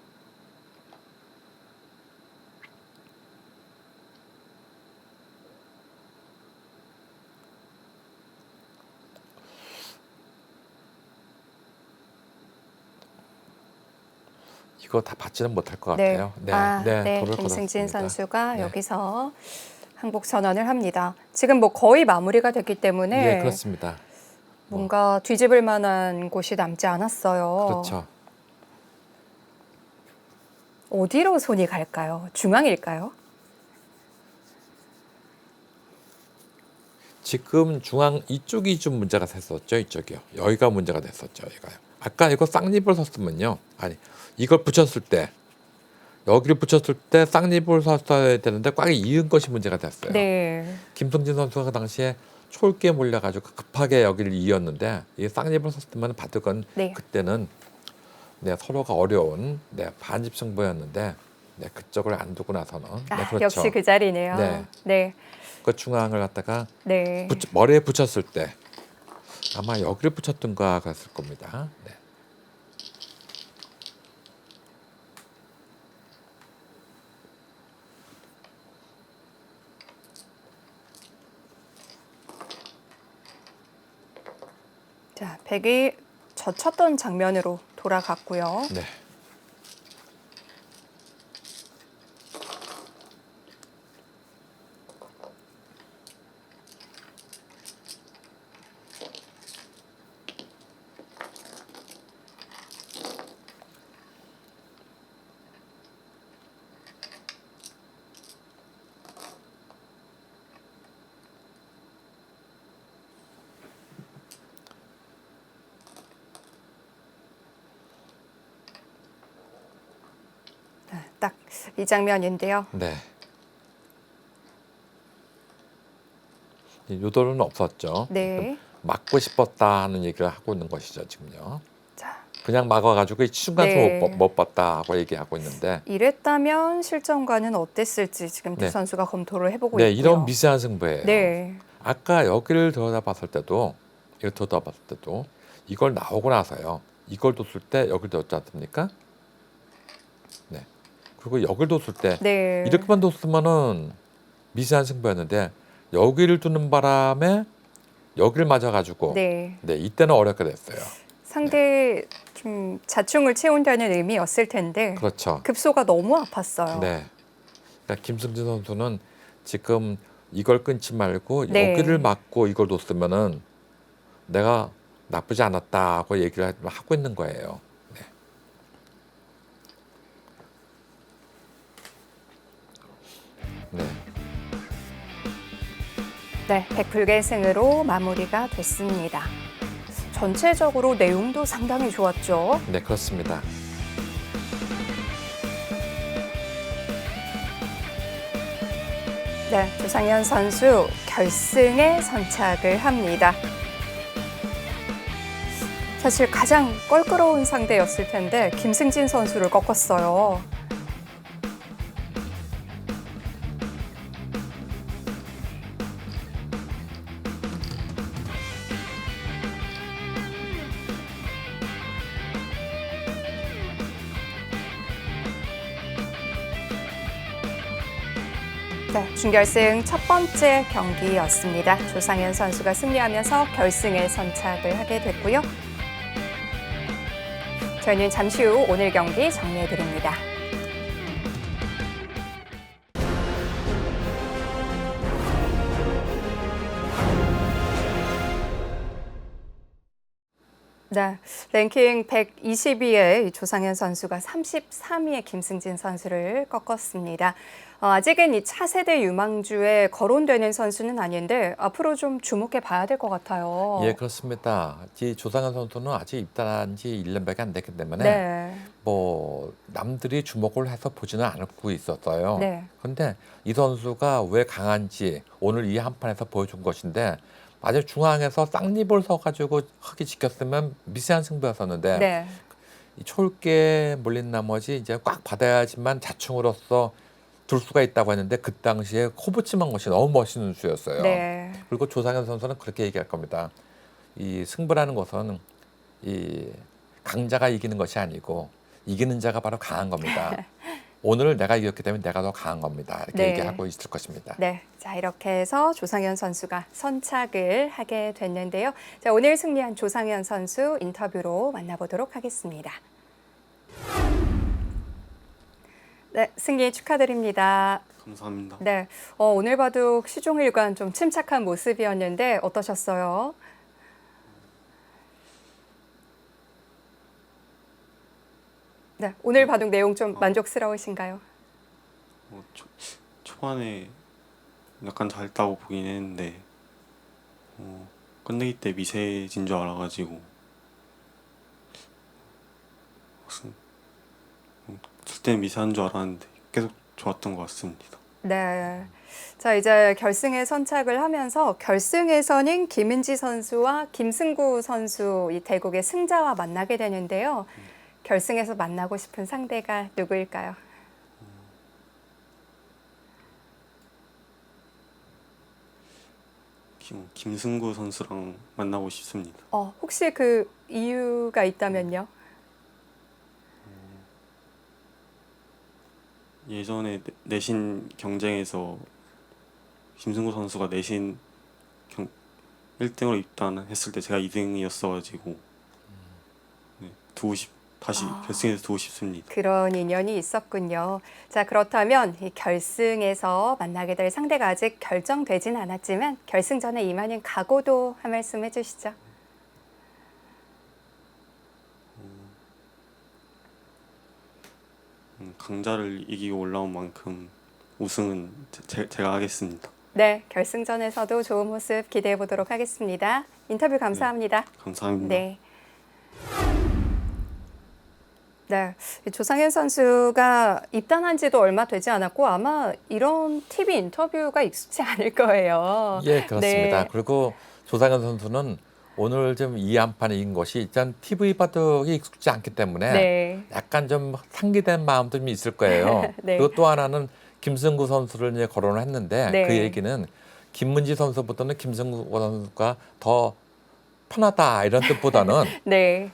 이거 다 받지는 못할 것 네. 같아요. 돌을 김승진 걸었습니다. 선수가 여기서 항복 선언을 합니다. 지금 뭐 거의 마무리가 됐기 때문에 예, 그렇습니다. 뭔가 뒤집을 만한 곳이 남지 않았어요. 그렇죠. 어디로 손이 갈까요? 중앙일까요? 지금 중앙 이쪽이 좀 문제가 됐었죠. 이쪽이요. 여기가 문제가 됐었죠. 여기가요. 아까 이거 쌍립을 섰으면요. 아니 이걸 붙였을 때 여기를 붙였을 때 쌍립을 섰어야 되는데 꽉 이은 것이 문제가 됐어요. 네. 김성진 선수가 그 당시에 촐기에 몰려가지고 급하게 여기를 이었는데 이 쌍립을 섰으면 바둑은 그때는 서로가 어려운 반집 승부였는데 그쪽을 안 두고 나서는 그렇죠. 역시 그 자리네요. 네. 그 중앙을 갖다가 머리에 붙였을 때 아마 여기를 붙였던가 그랬을 겁니다. 자, 백이 젖혔던 장면으로 돌아갔고요. 네. 딱 이 장면인데요. 네. 유도는 없었죠. 네. 막고 싶었다 하는 얘기를 하고 있는 것이죠, 지금요. 자, 그냥 막아가지고 이 순간수 네. 못 봤다 하고 얘기하고 있는데 이랬다면 실점과는 어땠을지 지금 두 네. 선수가 검토를 해보고 네, 있고요. 이런 미세한 승부예요. 네. 아까 여기를 들여다봤을 때도 이걸 나오고 나서요. 이걸 뒀을 때 여기를 뒀지 않습니까? 네. 그리고 여기를 뒀을 때 네. 이렇게만 뒀으면은 미세한 승부였는데 여기를 두는 바람에 여기를 맞아가지고 네. 네, 이때는 어렵게 됐어요. 상대 좀 자충을 채운다는 의미였을 텐데 그렇죠. 급소가 너무 아팠어요. 네. 그러니까 김승진 선수는 지금 이걸 끊지 말고 네. 여기를 막고 이걸 뒀으면은 내가 나쁘지 않았다고 얘기를 하고 있는 거예요. 네. 네. 네, 백불계승으로 마무리가 됐습니다. 전체적으로 내용도 상당히 좋았죠. 네, 그렇습니다. 네, 조상현 선수 결승에 선착을 합니다. 사실 가장 껄끄러운 상대였을 텐데 김승진 선수를 꺾었어요. 네, 준결승 첫 번째 경기였습니다. 조상현 선수가 승리하면서 결승에 선착을 하게 됐고요. 저희는 잠시 후 오늘 경기 정리해드립니다. 네, 랭킹 120위의 조상현 선수가 33위의 김승진 선수를 꺾었습니다. 아직은 이 차세대 유망주에 거론되는 선수는 아닌데 앞으로 좀 주목해 봐야 될 것 같아요. 예, 그렇습니다. 이 조상현 선수는 아직 입단한 지 1년밖에 안 됐기 때문에 네. 뭐 남들이 주목을 해서 보지는 않고 있었어요. 네. 그런데 이 선수가 왜 강한지 오늘 이 한 판에서 보여준 것인데 만약 중앙에서 쌍립을 서가지고 흙이 지켰으면 미세한 승부였었는데 네. 이 초울기에 몰린 나머지 이제 꽉 받아야지만 자충으로서 둘 수가 있다고 했는데 그 당시에 코붙임한 것이 너무 멋있는 수였어요. 네. 그리고 조상현 선수는 그렇게 얘기할 겁니다. 이 승부라는 것은 이 강자가 이기는 것이 아니고 이기는 자가 바로 강한 겁니다. 오늘 내가 이겼기 때문에 내가 더 강한 겁니다. 이렇게 네. 얘기하고 있을 것입니다. 네, 자 이렇게 해서 조상현 선수가 선착을 하게 됐는데요. 자, 오늘 승리한 조상현 선수 인터뷰로 만나보도록 하겠습니다. 네, 승리 축하드립니다. 감사합니다. 네, 오늘 바둑 시종일관 좀 침착한 모습이었는데 어떠셨어요? 네, 오늘 바둑 내용 좀 만족스러우신가요? 초반에 약간 잘했다고 보긴 했는데 끝내기 때 미세진 줄 알아가지고 칠 때는 미세한 줄 알았는데 계속 좋았던 것 같습니다. 네. 자, 이제 결승에 선착을 하면서 결승에서는 김은지 선수와 김승구 선수 이 대국의 승자와 만나게 되는데요. 결승에서 만나고 싶은 상대가 누구일까요? 김승구 선수랑 만나고 싶습니다. 혹시 그 이유가 있다면요? 예전에 내신 경쟁에서 김승구 선수가 내신 1등으로 입단했을 때 제가 2등이었어가지고 네, 다시 결승에서 두고 싶습니다. 그런 인연이 있었군요. 자, 그렇다면 이 결승에서 만나게 될 상대가 아직 결정되진 않았지만 결승전에 임하는 각오도 한 말씀 해주시죠. 강자를 이기고 올라온 만큼 우승은 제가 하겠습니다. 네, 결승전에서도 좋은 모습 기대해 보도록 하겠습니다. 인터뷰 감사합니다. 감사합니다. 네. 네, 조상현 선수가 입단한 지도 얼마 되지 않았고 아마 이런 TV 인터뷰가 익숙지 않을 거예요. 예, 그렇습니다. 네. 그리고 조상현 선수는 오늘 좀 이 한 판에 이긴 것이 일단 TV 바둑이 익숙지 않기 때문에 네. 약간 좀 상기된 마음도 좀 있을 거예요. 네. 그리고 또 하나는 김승구 선수를 이제 거론을 했는데 네. 그 얘기는 김문지 선수보다는 김승구 선수가 더 편하다 이런 뜻보다는 네.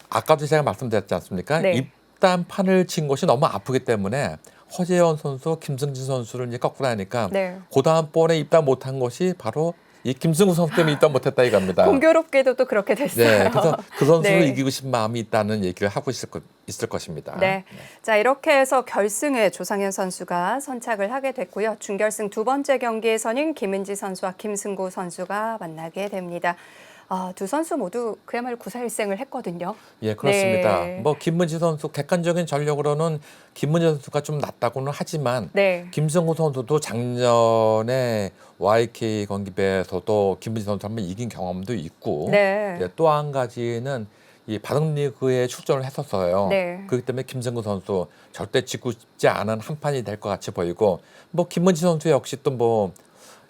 아까도 제가 말씀드렸지 않습니까? 네. 입단 판을 친 것이 너무 아프기 때문에 허재원 선수, 김승진 선수를 이제 꺾고 나니까 네. 그 다음번에 입단 못한 것이 바로 이 김승우 선수 때문에 입단 못했다 이겁니다. 공교롭게도 또 그렇게 됐어요. 네, 그래서 그 선수를 네. 이기고 싶은 마음이 있다는 얘기를 하고 있을 것입니다. 네. 자, 이렇게 해서 결승에 조상현 선수가 선착을 하게 됐고요. 준결승 두 번째 경기에서는 김은지 선수와 김승구 선수가 만나게 됩니다. 두 선수 모두 그야말로 구사일생을 했거든요. 예, 그렇습니다. 네. 뭐 김문지 선수 객관적인 전력으로는 김문지 선수가 좀 낫다고는 하지만 네. 김승우 선수도 작년에 YK 건기배에서도 김문지 선수 한번 이긴 경험도 있고 네. 예, 또 한 가지는 이 바둑리그에 출전을 했었어요. 네. 그렇기 때문에 김승우 선수 절대 지고 싶지 않은 한 판이 될 것 같이 보이고 뭐 김문지 선수 역시 또 뭐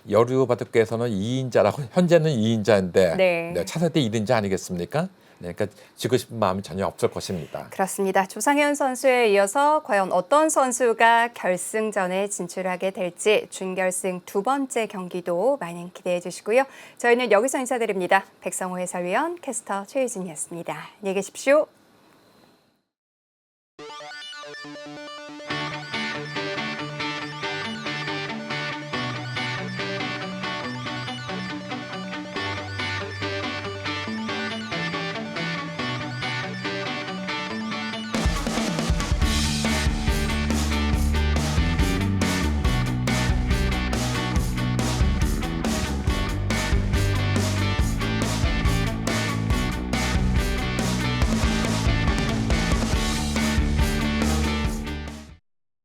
여류 바둑계에서는 2인자라고 현재는 2인자인데 네. 차세대 1인자 아니겠습니까? 네, 그러니까 지고 싶은 마음이 전혀 없을 것입니다. 그렇습니다. 조상현 선수에 이어서 과연 어떤 선수가 결승전에 진출하게 될지 준결승 두 번째 경기도 많은 기대해 주시고요. 저희는 여기서 인사드립니다. 백성호 해설위원, 캐스터 최유진이었습니다. 안녕히 계십시오.